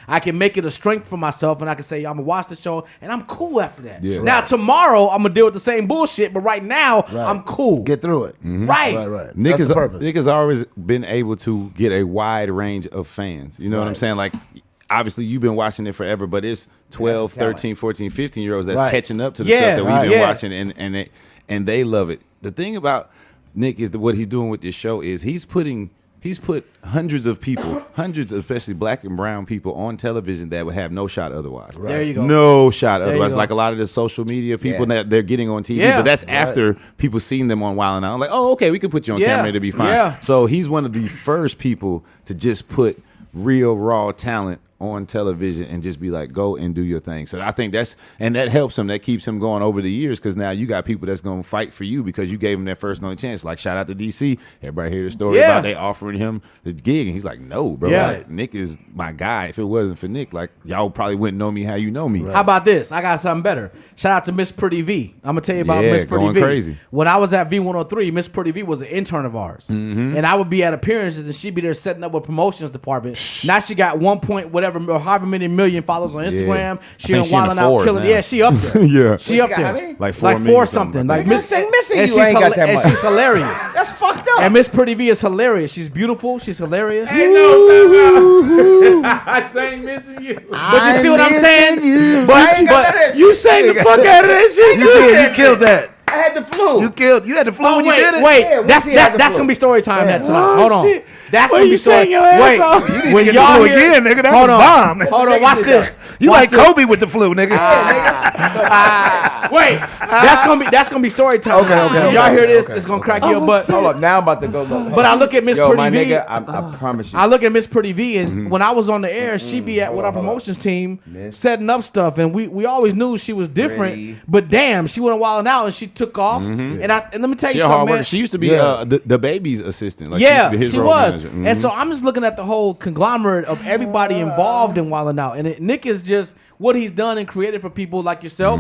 I can make it a strength for myself, and I can say I'm gonna watch the show, and I'm cool after that. Yeah. Now tomorrow I'm gonna deal with the same bullshit, but right now I'm cool. Get through it. right. Right. Nick That's has, the purpose. Nick has always been able to get a wide range of fans. You know what I'm Right. saying? Like, obviously, you've been watching it forever, but it's 12, 13, 14, 15-year-olds that's Right. catching up to the Yeah, stuff that we've right. been Yeah. watching, and they love it. The thing about Nick is that what he's doing with this show is he's put hundreds of people, especially black and brown people, on television that would have no shot otherwise. There you go. No shot you otherwise. go. Like a lot of the social media people Yeah. that they're getting on TV, Yeah. but that's after people seeing them on Wild 'N Out. Like, oh, okay, we can put you on Yeah. camera to be fine. Yeah. So he's one of the first people to just put real raw talent on television and just be like, go and do your thing. So I think that helps him. That keeps him going over the years because now you got people that's going to fight for you because you gave him that first no chance. Like, shout out to DC. Everybody hear the story Yeah. about they offering him the gig and he's like, no, bro. Yeah. Like, Nick is my guy. If it wasn't for Nick, like, y'all probably wouldn't know me how you know me. How about this? I got something better. Shout out to Miss Pretty V. I'm gonna tell you about Yeah, Miss Pretty going V. crazy. When I was at V103, Miss Pretty V was an intern of ours, and I would be at appearances, and she'd be there setting up a promotions department. Now she got 1 point whatever or however many million followers on Instagram. She I on think she in Wild the 'N Out fours killing. now. Yeah, she up there. Yeah. she up What you got, there. how many? Like 4 like million four something. something. Like Like Nigga, say missing and you she's ain't got that and much. she's hilarious. That's fucked up. And Miss Pretty V is hilarious. She's beautiful. She's hilarious. I ain't missing you. But you see what I'm saying? I ain't got that you shit. sang the fuck out of that shit. You killed that. I had the flu. You had the flu Oh when you did it? wait, Yeah, once that's he had the that's flu. gonna be story time that tonight. Oh, Hold on, shit. that's Well, gonna be you story. sang your ass Wait, off. You didn't when get the y'all flu hear, again, nigga. That hold was on, bomb. hold on, watch this. You Watch like this. Kobe with the flu, nigga. Wait, that's gonna be story time. Okay, okay, When y'all okay, hear this, okay, it's gonna crack you up. But Hold up, now I'm about to go look. But I look at Miss Yo, Pretty my V. nigga, I promise you. I look at Miss Pretty V, and when I was on the air, she be at with our promotions team Miss setting up stuff, and we always knew she was different. Pretty. But damn, she went a while out and she took off. And let me tell you She a hard something, man. worker. She used to be Yeah. the baby's assistant. Like, Yeah, she used to be his she road was. manager. And so I'm just looking at the whole conglomerate of everybody involved in Wild 'N Out. And Nick is just what he's done and created for people like yourself,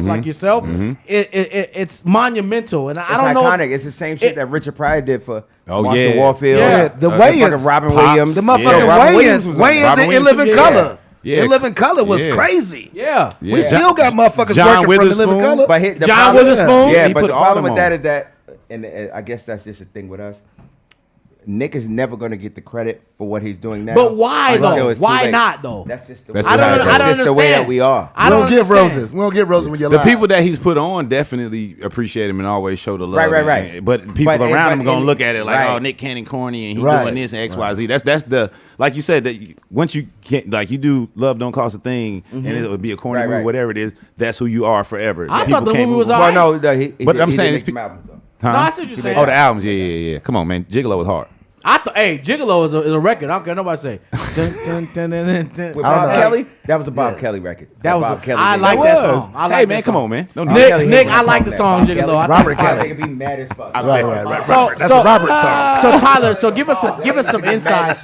it's monumental. And I don't know. Iconic. It's the same shit that Richard Pryor did for Marshall yeah. Warfield. Yeah. The fucking Wayans. Robin Pops. Williams. The motherfucking Robin Wayans. was on it. Wayans in Williams, Living yeah. Color. Yeah. In Living Color was Yeah. crazy. Yeah. Yeah. We still got motherfuckers John working from the Living Witherspoon. Color. But the John problem- Witherspoon? Yeah, He but put the all problem them with that on. is that, and I guess that's just a thing with us. Nick is never going to get the credit for what he's doing now. But why, until though? it's too Why late. not, though? That's just the That's way, I don't- that's I don't just the way that understand. we are. I don't We don't give understand. roses. We don't give roses when you're The live. people that he's put on definitely appreciate him and always show the love. Right. But people But- around him but are gonna in- look at it like, right. oh, Nick Cannon corny and he Right. doing this and X, Y, Z. That's the like you said that once you can't like you do Love Don't Cost a Thing and it would be a corny Right, movie, right. whatever it is. That's who you are forever. I People thought the can't movie move was on. all right. Well, no, he, But I'm he saying did it's make some albums, though. Huh? No, I see what you're saying. Oh, the albums, yeah. Come on, man, Gigolo was hard. I thought, hey, Gigolo is a record. I don't care nobody say. Dun, dun, dun, dun, dun, dun. With I don't Bob know. Kelly, that was a Bob Kelly record. That was Bob a- Kelly. I did. like It that was. song. I like hey that man, song. come on, man. Don't do Nick, that. Nick, I like the song Bob Gigolo. Kelly. I Robert think- Kelly. They could be mad as fuck. Right. So, That's a Robert song. So Tyler, so give us some insight.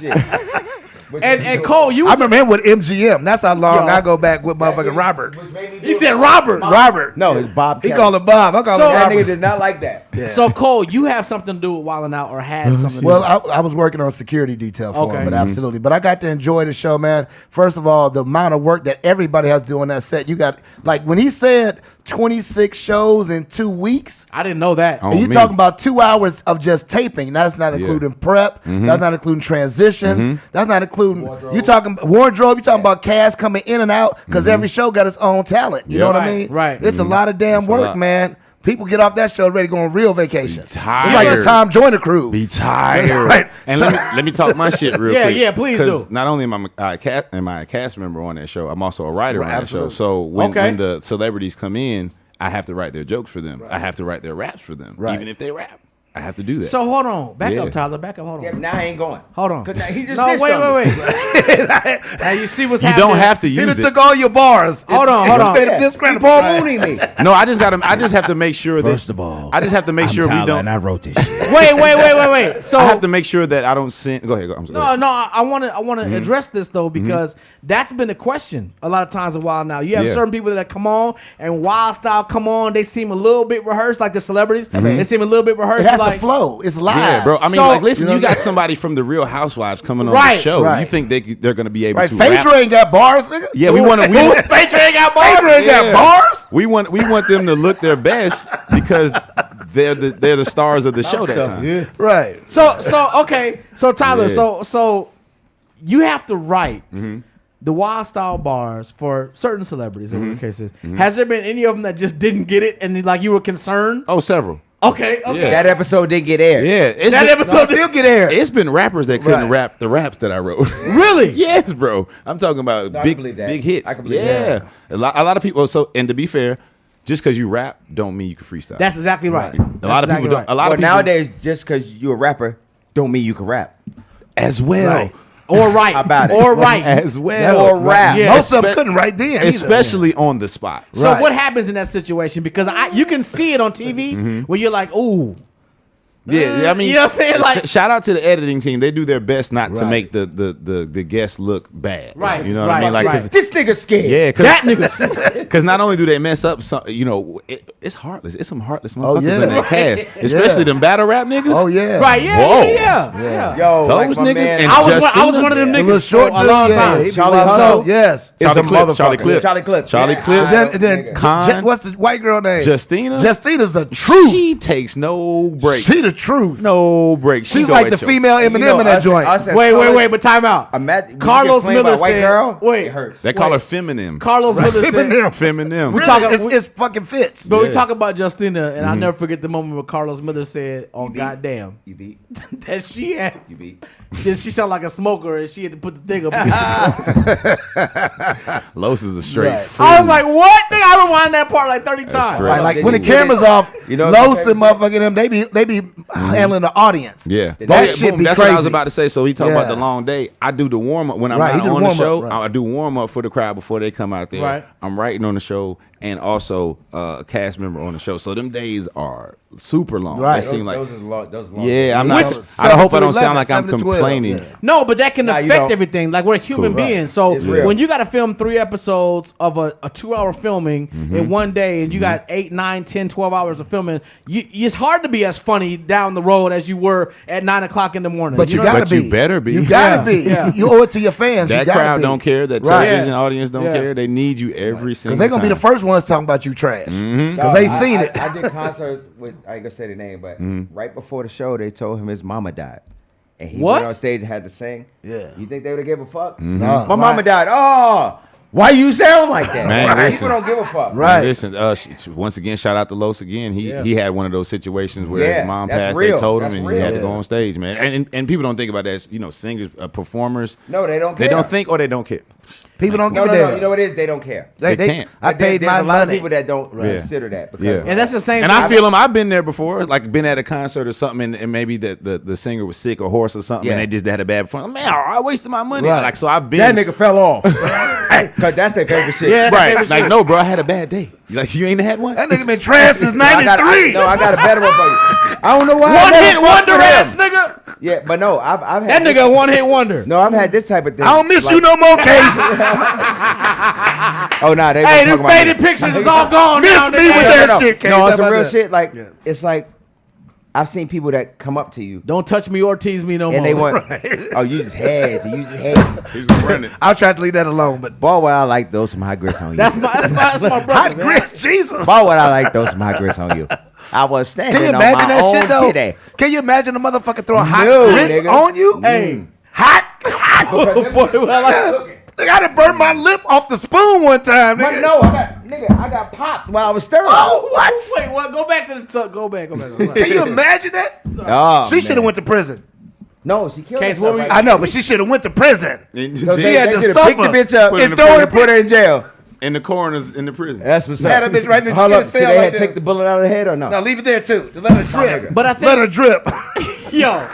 And Cole, you I was remember him with MGM. That's how long I go back with motherfucking Robert. he said Robert. Robert. No, it's Bob He Kelly. called him Bob. I call So- him That nigga Robert. did not like that. So Cole, you have something to do with Wildin' Out or had something to do Well, with it. I was working on security detail for Okay. him, but absolutely. But I got to enjoy the show, man. First of all, the amount of work that everybody has to do on that set. You got, like, when he said 26 shows in 2 weeks, I didn't know that. Oh. and you're me. talking about 2 hours of just taping. That's not including prep. That's not including transitions. That's not including, you talking wardrobe. You're talking about cast coming in and out because every show got its own talent. You Yeah. know what I Right, mean? right. It's a lot of damn It's a work, lot. man. People get off that show ready to go on real vacation. It's like tired. a Tom Joyner cruise. Be tired. Right. And let me talk my shit real Yeah, quick. yeah, please 'Cause do. Not only am I a cast member on that show, I'm also a writer on that absolutely. show. So when Okay. the celebrities come in, I have to write their jokes for them. I have to write their raps for them, Right. even if they rap. I have to do that. So hold on, back Yeah. up, Tyler. Back up. Hold on. Yeah, now I ain't going. Hold on. 'Cause now he just no, snitched on me. wait. Now you see what's you happening. don't have to He use done it. took all your bars. Hold on. He Paul Mooney me. No, I just have to make sure that. First of all, I just have to make sure we don't. I wrote this shit. Wait. So I have to make sure that I don't send. Go ahead. I'm sorry. No, I want to address this though because that's been a question a lot of times a while now. You have Yeah. certain people that come on and Wild Style come on, they seem a little bit rehearsed, like the celebrities. They seem a little bit rehearsed. It has like, to flow. It's live. Yeah, bro. I mean, So- like, listen, You know you got what I'm somebody from the Real Housewives coming on Right, the show. right. You think they're going to be able Right. to Phaedra rap? ain't got bars, nigga. Yeah, we want to. Phaedra ain't got bars. Phaedra ain't got bars. We want them to look their best because they're the stars of the show that time. Right. So okay. So Tyler, Yeah. so you have to write the Wild Style bars for certain celebrities in the cases. Has there been any of them that just didn't get it and like you were concerned? Oh, several. Okay. Yeah. That episode did get aired. Yeah, it's That been, episode Still get aired. It's been rappers that couldn't Right. rap the raps that I wrote. Really? Yes, bro. I'm talking about No, I big can believe that. big hits. I can believe yeah, that. a lot of people. So, and to be fair, just because you rap don't mean you can freestyle. That's exactly right. a lot of people don't. A lot Well, of people nowadays, just because you're a rapper, don't mean you can rap. as well. Right. Or right. How about it? Or right. As well. Or rap. Yeah. Most of them Espe- couldn't right then. either. especially on the spot. So Right. what happens in that situation? Because you can see it on TV where you're like, ooh. Yeah, I mean, You know what I'm saying? Like- shout out to the editing team. They do their best not to Right. make the guests look bad. Right, You know what right, I mean? Like, right. 'cause- This nigga scared. yeah, That nigga. because not only do they mess up, some, it's heartless. It's some heartless motherfuckers yeah. in that cast, especially them battle rap niggas. Oh yeah. Right, yeah, Whoa. yeah. Yo, like Those my niggas man, and I was Justina. one of them The niggas little short for a dude, long yeah, time. he be Charlie wild. Hustle? Yes. It's Charlie a Clip, motherfucker. Charlie Clips. Charlie Clips. Charlie Yeah. Clips. Then Con. what's the white girl name? Justina. Justina's the truth. She takes no break. She the truth. No break. She She's go like at the your- female Eminem in that joint. Wait, but time out. Carlos Miller white said, girl, wait. it hurts. They call her feminine. Carlos Miller said, Eminem. Feminine. We talking- It's fucking fits. but we Yeah. talk about Justina, and I'll never forget the moment where Carlos Miller said, "Oh goddamn," You beat. that she had, You beat. she sounded like a smoker, and she had to put the thing up against the Los is a straight Right. fool. I was like, "What?" Nigga, I rewind that part like 30 times. straight. Right, like Did when the you- camera's off, You know Los what and motherfucking them, they be handling the audience. Yeah, That shit be That's crazy. what I was about to say. So he talking about Yeah. the long day. I do the warm up when I'm Right, he not do the on the warm-up, show. right. I do warm up for the crowd before they come out there. Right. I'm writing on the show. and also a cast member on the show. So them days are super long. Right. They seem like those are long. yeah. I'm Which- not. I hope I don't 7 to sound like 11, I'm 7 to 12, complaining. yeah. No, but that can Nah, you affect don't. everything. Like we're human Cool. beings. So It's real. when you got to film 3 episodes of a 2-hour filming in one day, and you got 8, 9, 10, 12 hours of filming, it's hard to be as funny down the road as you were at 9 o'clock in the morning. But you know? gotta But be. you better be. You gotta Yeah. be. Yeah. You owe it to your fans. That you gotta crowd be. don't care. That Right. television Yeah. audience don't Yeah. care. They need you every single Because they're gonna be the time. first ones talking about you trash. Because Dog, they seen it. I did concerts with, I ain't gonna say the name, but right before the show, they told him his mama died. And he What? went on stage and had to sing. Yeah. You think they would have give a fuck? Nah, My mama died. Oh, why you sound like that? Man, People listen. don't give a fuck. Right. Listen, once again, shout out to Los again. He had one of those situations where Yeah, his mom that's passed. real. They told him, That's and real. he had to go Yeah. on stage, man. And people don't think about that. As, singers, performers. No, they don't They care. don't think or they don't care. People don't No, give no, a no. damn. You know what it is? They don't care. They can't. I But there- paid there's my a lot money. of people that don't Yeah. consider that because Yeah. And that's the same. And thing. I feel them. I've been there before, like been at a concert or something, and maybe the singer was sick or hoarse or something, Yeah. and they had a bad performance. Man, I wasted my money. Right. Like so, I've been that nigga fell off. Because that's their favorite shit. Yeah, that's their right. favorite Like shit. no, bro, I had a bad day. Like you ain't had one. That nigga been trash since No, I got, '93. I got a better one for you. I don't know why. I One never hit fucked wonder with him. ass nigga. Yeah, but no, I've That had nigga a one hit wonder. No, I've had this type of thing. I don't miss Like- you no more, Case. Oh, nah, they Hey, been them talking about faded me. pictures is all gone Miss now. me nigga. with that shit, Case. No, How it's some about real that? shit. Like it's like I've seen people that come up to you Don't touch me or tease me no and more. they want, oh, you just heads, you just heads. He's gonna run it. I'll try to leave that alone, but Boy, what I like those some hot grits on you. That's my brother. hot man. grit, Jesus. Boy, what I like those some hot grits on you. I was standing Can you on imagine my that own shit though? titty. Can you imagine a motherfucker throwing hot No, grits nigga. on you? Hey. Hot. Boy, well, I- I gotta burn my lip off the spoon one time. But Nigga. no, I got popped while I was stirring. Oh, what? Wait, what? Go back to the tuck. Go back. Can you imagine that? Oh, She should have man. went to prison. No, she killed Case, herself. what were you- I know, but she should have went to prison. So She they had to could've suffer. picked the bitch up Put her in and the throw her prison. and put her in jail. In the coroners in the prison. That's what's up. Had a bitch right in the Hold in up, a so cell they like had to this. take the bullet out of the head or no? Now leave it there too. To let her drip. But I think- let her drip. Yo.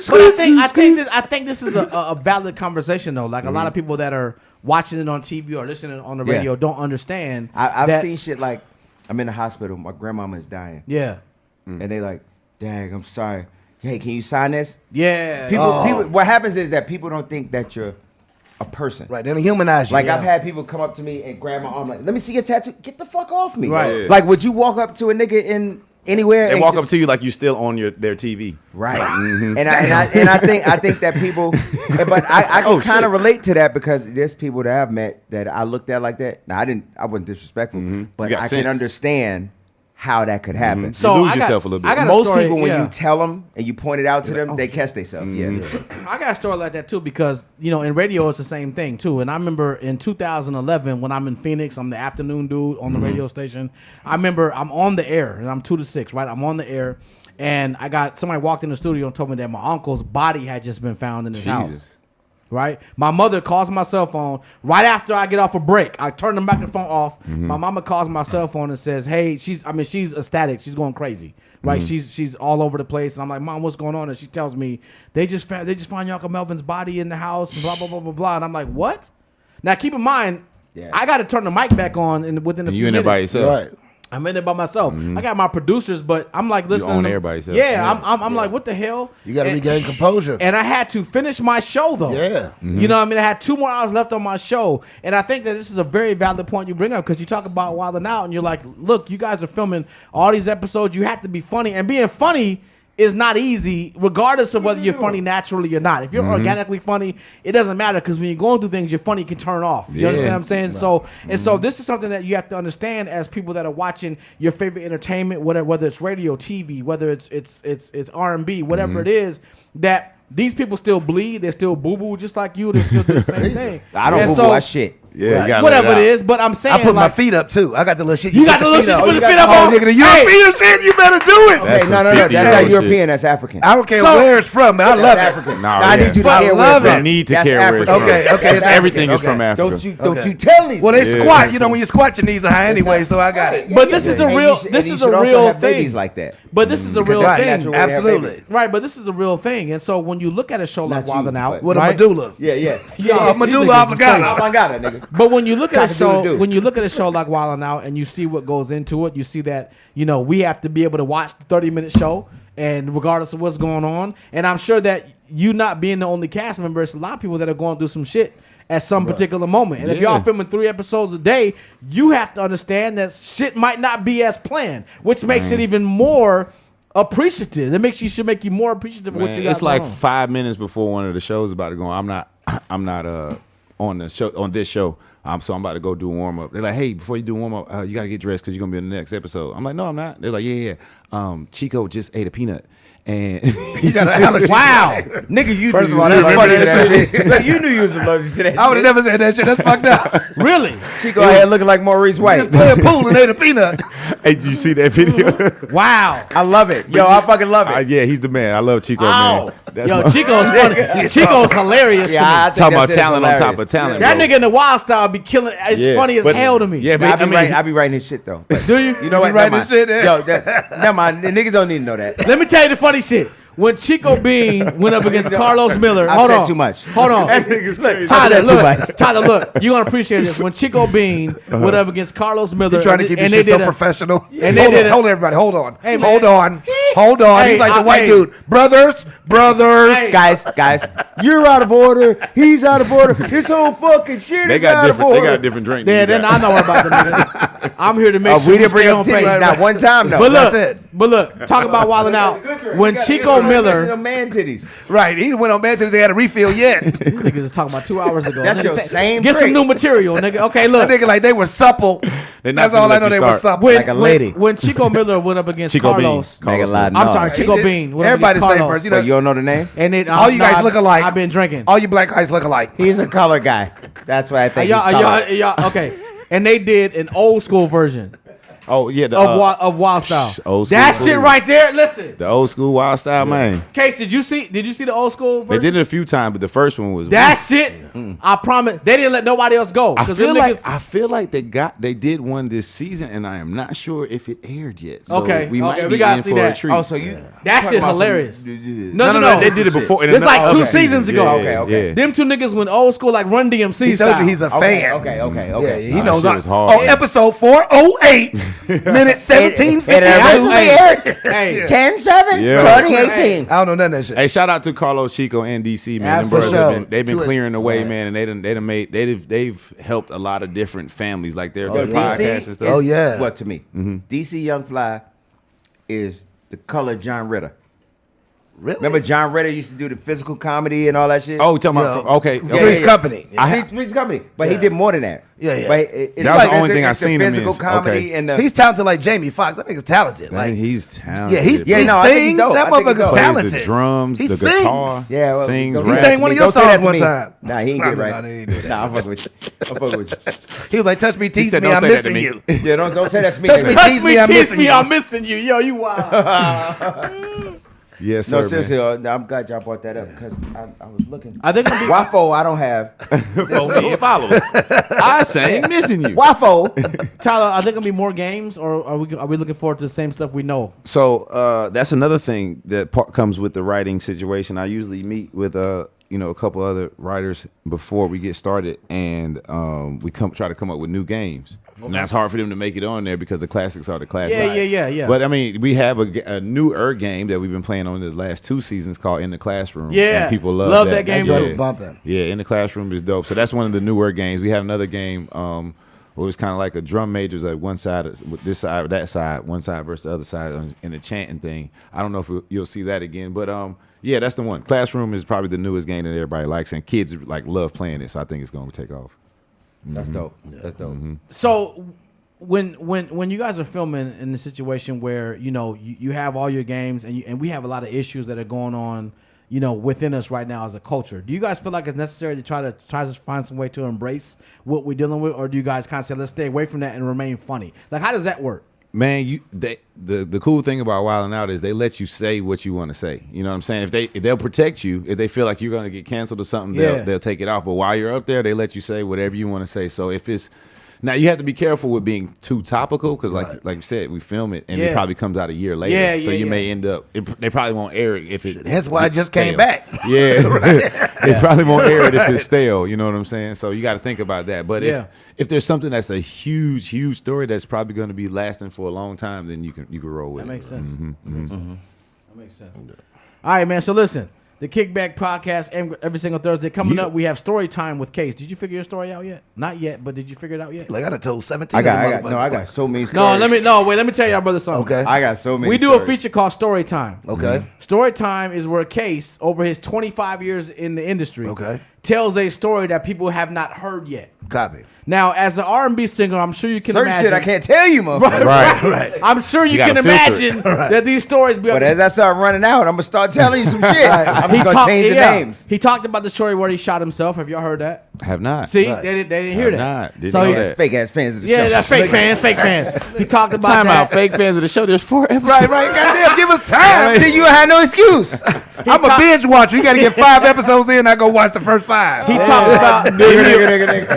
But I think this is a valid conversation though. Like a lot of people that are watching it on TV or listening on the Yeah. radio don't understand. I've that- seen shit like I'm in the hospital, my grandmama is dying, Yeah. and they like, dang, I'm sorry. Hey, can you sign this? Yeah. People. What happens is that people don't think that you're a person. Right, then humanize you. Like Yeah. I've had people come up to me and grab my arm, like, let me see your tattoo. Get the fuck off me. Right. Yeah. Like, would you walk up to a nigga in anywhere? They and walk just- up to you like you still on their TV. Right. And I think that people, but I can kind of relate to that because there's people that I've met that I looked at like that. Now I wasn't disrespectful, but You got I sense. can understand how that could happen. So You lose I got- yourself a little bit. I got a Most story, people, when yeah. you tell them and you point it out to them, they catch themselves. Yeah. I got a story like that too because in radio it's the same thing too. And I remember in 2011 when I'm in Phoenix, I'm the afternoon dude on the radio station. I remember I'm on the air and I'm 2 to 6, right? I'm on the air, and I got somebody walked in the studio and told me that my uncle's body had just been found in his house. Jesus. Right, my mother calls my cell phone right after I get off a break. I turn the microphone off. My mama calls my cell phone and says, "Hey, she's ecstatic. She's going crazy. Right? She's all over the place." And I'm like, "Mom, what's going on?" And she tells me they just found your Uncle Melvin's body in the house. And blah blah blah blah blah. And I'm like, "What?" Now keep in mind, Yeah. I got to turn the mic back on within a And few you in there minutes. by yourself. Right. I'm in there by myself. I got my producers, but I'm like, listen, on air by yourself. Yeah, I'm like, what the hell? You got to And- regain composure. and I had to finish my show though. Yeah. You know what I mean? I had 2 more hours left on my show. And I think that this is a very valid point you bring up because you talk about Wildin' Out and you're like, look, you guys are filming all these episodes. You have to be funny. And being funny is not easy regardless of whether you're funny naturally or not. If you're organically funny, it doesn't matter because when you're going through things, your funny can turn off. You Yeah. understand what I'm saying? So so this is something that you have to understand as people that are watching your favorite entertainment, whether it's radio, TV, whether it's R&B, whatever it is, that these people still bleed, they're still boo-boo just like you, they still do the same thing. I don't And boo-boo, I shit. Yeah, you gotta whatever let it out. is, but I'm saying I put my like, feet up too. I got the little shit. You got the little shit you put your feet up on? Nigga, the Hey. European shit, you better do it. That's Hey, some no, 50 that's year not old European, shit. that's African. I don't care So- where it's from, man. I love That's it. African. Nah, I need you to But care love where it. it's They need to That's care where it's African. from. Okay, okay, That's Everything African. is from Africa. Don't you tell me. Well, they Yeah. squat. You know, when you squat, your knees are high anyway, so I got it. But this is a And real you should- this and you is should a also real have babies thing. like that. But this is a real Right, thing. natural way to have absolutely. babies. Right, but this is a real thing. And so when you look at a show like Not you, Wildin' Out, but- With right? a medulla. Yeah. Yo, A these medulla niggas is oblongata. Oh my God, nigga. But when you look at a show, Cock-a-doodle-doo. when you look at a show like Wild 'N Out and you see what goes into it, you see that we have to be able to watch the 30-minute show, and regardless of what's going on. And I'm sure that you not being the only cast member, it's a lot of people that are going through some shit at some particular moment. And if y'all filming 3 episodes a day, you have to understand that shit might not be as planned, which makes it even more appreciative. It should make you more appreciative of what you got. It's like going on. 5 minutes before one of the shows about to go on. I'm not on the show on this show. So I'm about to go do a warm up. They're like, hey, before you do a warm up, you gotta get dressed because you're gonna be in the next episode. I'm like, no, I'm not. They're like, yeah. Chico just ate a peanut. And Wow, nigga, you First knew of all, you was that's allergic funny to as that shit. Look, you knew you was allergic to that. I would have never said that shit. That's fucked up. Really? Chico out here looking like Maurice White. Play a pool and ate a peanut. hey, did you see that video? Wow. I love it, yo. I fucking love it. Yeah, he's the man. I love Chico, Ow. man. That's Yo, my- Chico's funny. Chico's hilarious Yeah, to me. I think talking that about shit is talent on top hilarious. of talent. That bro. nigga in the Wild Style be killing. It's Yeah, funny as but- hell to me. Yeah, But but I be writing his shit though. Do you? You know what? writing Never his shit, mind. yeah. Yo, never mind. The niggas don't need to know that. Let me tell you the funny shit. When Chico Bean went up against Carlos Miller, I've hold said on, too much. Hold on, I've Tyler, said too look, much. Tyler, look, you gonna appreciate this. When Chico Bean went up against Carlos Miller, You trying to keep this shit so professional? and they did Hold on, everybody. Hold on. Hey, man. Hold on. Hey, He's like the I- white hey. dude. Brothers. Hey. Guys, you're out of order. He's out of order. This whole fucking shit They is got out different. of They order. got different drinks. Yeah, then I know about the niggas. I'm here to make sure We we didn't bring stay up on titties pace. not one time though. But look, That's it. but look, talk about wilding out. When Chico Miller, man titties. Right. He went on bad till they had a refill yet. that these niggas is talking about 2 hours ago. That's Nigga, your same Get some trick. new material, nigga. Okay, look. nigga like they were supple. They're not That's all finna I let know. you They were start. supple. When, Like a lady. When Chico Miller went up against Chico Bean. Carlos. Nigga lied. I'm No. sorry, Chico Bean. went up Everybody against the same Carlos. person. So you don't know the name? And it, All you guys look alike. I've been drinking. All you black guys look alike. He's a color guy. That's why I think he's color. Okay. And they did an old school version Oh yeah, the of Wild Style. old school That version. shit right there. Listen, the old school Wild Style man. Case, did you see the old school They version? did it a few times, but the first one was That shit, I promise, they didn't let nobody else go. I 'Cause feel them like niggas- they did one this season, and I am not sure if it aired yet. So Okay, we might okay, be we gotta in see for that. a treat. Oh, so you That talking shit about some- hilarious. No, No. They did it before. It's like two Okay. seasons ago. Okay. Yeah. Them two niggas went old school like Run DMC He style. told you he's a fan. Okay. Yeah, he Nah, knows. that shit was hard. Oh, episode 408, minute 1750. Hey, 10-7, Yeah. 2018. I don't know none of that shit. Hey, shout out to Carlos, Chico, and DC, man. Them Absolutely. brothers they've been To it. clearing the way, man, and they've helped a lot of different families, like their yeah. podcasts and stuff. Oh, yeah. What to me? DC Young Fly is the color John Ritter. Really? Remember John Ritter used to do the physical comedy and all that shit? Oh, you talking Yeah. about okay? Yeah, Three's Company. Three's Company. But he Yeah. did more than that. Yeah. But it's That was the like only thing I it's the seen him physical in. comedy Okay. and the He's talented like Jamie Foxx. That nigga's talented. Man, Like, he's talented. yeah, he Yeah, no, I think he's sings. dope. That I think he's motherfucker's dope. plays talented. the drums, He the sings. guitar, Yeah, well, sings, don't He say raps. sang one of Don't your say that songs to one me. time. Nah, he ain't Nah, get nah, right. nah, he ain't do that. Nah, I'm fucking with you. I'm fucking with He was like, touch me, tease said, me, "Don't I'm say that to missing me." you. you. Yeah, don't say that to me. Touch nigga. me, touch tease me, me, I'm tease missing me, you. I'm missing you. Yo, you wild. Yes, sir. No, man. seriously, I'm glad y'all brought that up because I was looking. I think I'm Waffle, I don't have. Follow me and follow us. I sang missing you. Waffle. Tyler, are there gonna be more games, or are we looking forward to the same stuff we know? So that's another thing that comes with the writing situation. I usually meet with a couple other writers before we get started, and we try to come up with new games. And that's hard for them to make it on there because the classics are the classics. Yeah. But I mean, we have a newer game that we've been playing on the last 2 seasons called In the Classroom. Yeah. and people Love that game That joint too. was bumping. Yeah, In the Classroom is dope. So that's one of the newer games. We had another game where it was kind of like a drum majors, like one side, this side, that side, one side versus the other side, in a chanting thing. I don't know if you'll see that again, but yeah, that's the one. Classroom is probably the newest game that everybody likes, and kids like love playing it. So I think it's going to take off. That's dope. That's dope. So when you guys are filming in the situation where you have all your games and we have a lot of issues that are going on within us right now as a culture, do you guys feel like it's necessary to try to find some way to embrace what we're dealing with, or do you guys kind of say let's stay away from that and remain funny? Like, how does that work? Man, the cool thing about Wild 'N Out is they let you say what you want to say. You know what I'm saying? If they'll protect you, if they feel like you're gonna get canceled or something, Yeah. they'll take it off. But while you're up there, they let you say whatever you want to say. So if it's Now you have to be careful with being too topical because, like you said, we film it and it probably comes out a year later. Yeah, so yeah, you yeah. may end up. They probably won't air it if it. Hence why I gets just came stale. back. Yeah, they probably won't air it if it's stale. You know what I'm saying? So you got to think about that. But if there's something that's a huge story that's probably going to be lasting for a long time, then you can roll with it. That makes sense. That makes sense. All right, man. So listen. The Kickback podcast every single Thursday. Coming up, we have story time with Case. Did you figure your story out yet? Not yet, but did you figure it out yet? Like I done told 17. I got so many stories. Let me tell y'all brother something. Okay. I got so many We do stories. a feature called Story Time. Okay. Story Time is where Case, over his 25 years in the industry, Okay. tells a story that people have not heard yet. Copy. Now, as an R&B singer, I'm sure you can Certain imagine. shit I can't tell you, motherfucker. Right. I'm sure you can gotta filter imagine that these stories be. But as I start running out, I'm gonna start telling you some shit. I'm just gonna change the names. He talked about the story where he shot himself. Have y'all heard that? Have not. See, Right. they didn't hear that. not. Didn't So know he- that. Fake ass fans of the Yeah, show. that's fake fans. He talked about Time that. out. Fake fans of the show. There's 4 episodes. Right. Goddamn, give us time. Then you had no excuse. I'm a binge watcher. You got to get 5 episodes in. I go watch the first 5. He talked about.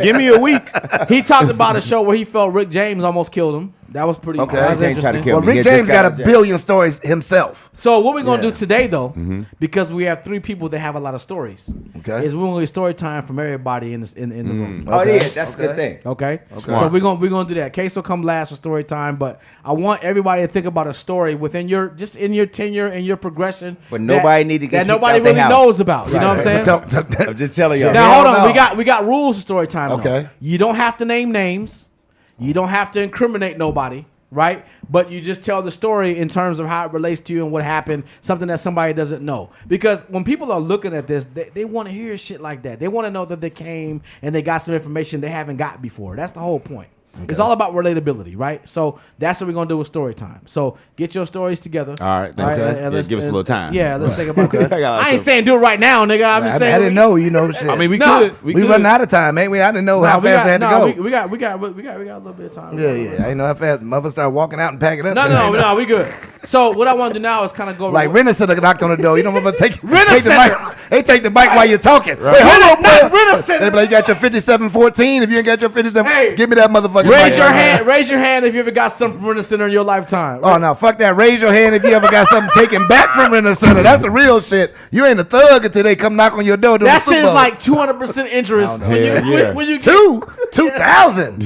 Give me a week. He talked about a show where he felt Rick James almost killed him. That was pretty. Okay. That was Rick James tried to interesting. kill Well, me. Rick Yeah, James just got a got- billion stories himself. So what we're gonna Yeah. do today, though, because we have 3 people that have a lot of stories, Okay. is we're gonna get story time from everybody in the room. Oh Okay. yeah, that's a good thing. Okay, so we're gonna do that. Case will come last for story time, but I want everybody to think about a story within your tenure and your progression, But nobody need to get that kicked nobody out their really house. knows about. You know what I'm saying? I'm just telling y'all. Now Hell hold on, no. we got rules for story time. though. Okay. You don't have to name names. You don't have to incriminate nobody, right? But you just tell the story in terms of how it relates to you and what happened, something that somebody doesn't know. Because when people are looking at this, they want to hear shit like that. They want to know that they came and they got some information they haven't got before. That's the whole point. It's all about relatability, right? So that's what we're gonna do with story time. So get your stories together. All right, thank you. and Yeah, let's- give us a little time. Yeah, let's think about that. I got I ain't saying do it right now, nigga. I'm just saying I didn't know, shit. I mean, we No. could. we could. running out of time, ain't we? I didn't know how fast I had to go. We got a little bit of time. Yeah. I didn't know how fast motherfuckers start walking out and packing up. No, we good. So what I want to do now is kind of go Like Renner knocked on the door. You know, motherfucker take the Rent-A-Center. mic. They take the mic while you're talking. Wait, Hold hold on, on, not boy. Rent-A-Center. They be like, you got your 5714. If you ain't got your 57, Hey, give me that motherfucker. Raise your hand. Raise your hand if you ever got something from Rent-A-Center in your lifetime. Oh no, fuck that. Raise your hand if you ever got something taken back from Renner. That's the real shit. You ain't a thug until they come knock on your door. That shit is like 200% interest when you 2,000.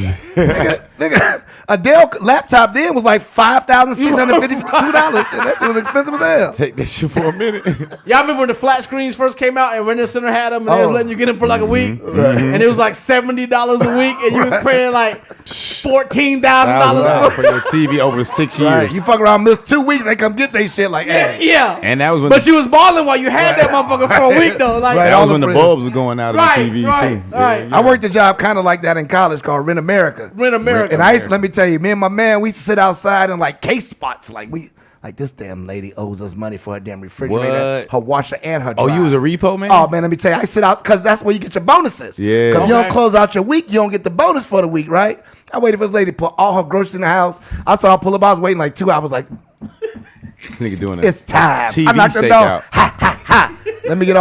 nigga, a Dell laptop then was like $5,652. That shit was expensive as hell. Take that shit for a minute. Y'all remember when the flat screens first came out and Rent-A-Center had them and they was Oh. letting you get them for like a week, and it was like $70 a week, and you was paying like $14,000 for your TV over 6 years. Right. You fuck around, miss 2 weeks, they come get they shit like, hey. Yeah, And that was when but you was balling while you had that motherfucker for a week though. Like, Right. that all was the when the friends. bulbs were going out of Right, the TV right, too. right. I worked a job kind of like that in college called Rent America. Rent America. And I used to, let me tell you, me and my man, we used to sit outside in like case spots. Like this damn lady owes us money for her damn refrigerator, What? her washer, and her Oh, dryer. you was a repo man? Oh man, let me tell you, I sit out because that's where you get your bonuses. Yeah. Because if you Okay. don't close out your week, you don't get the bonus for the week, right? I waited for this lady to put all her groceries in the house. I saw her pull up. I was waiting like 2 hours. Like, This nigga doing it. it's time. TV I knocked the door. stakeout. Ha ha ha. Let me get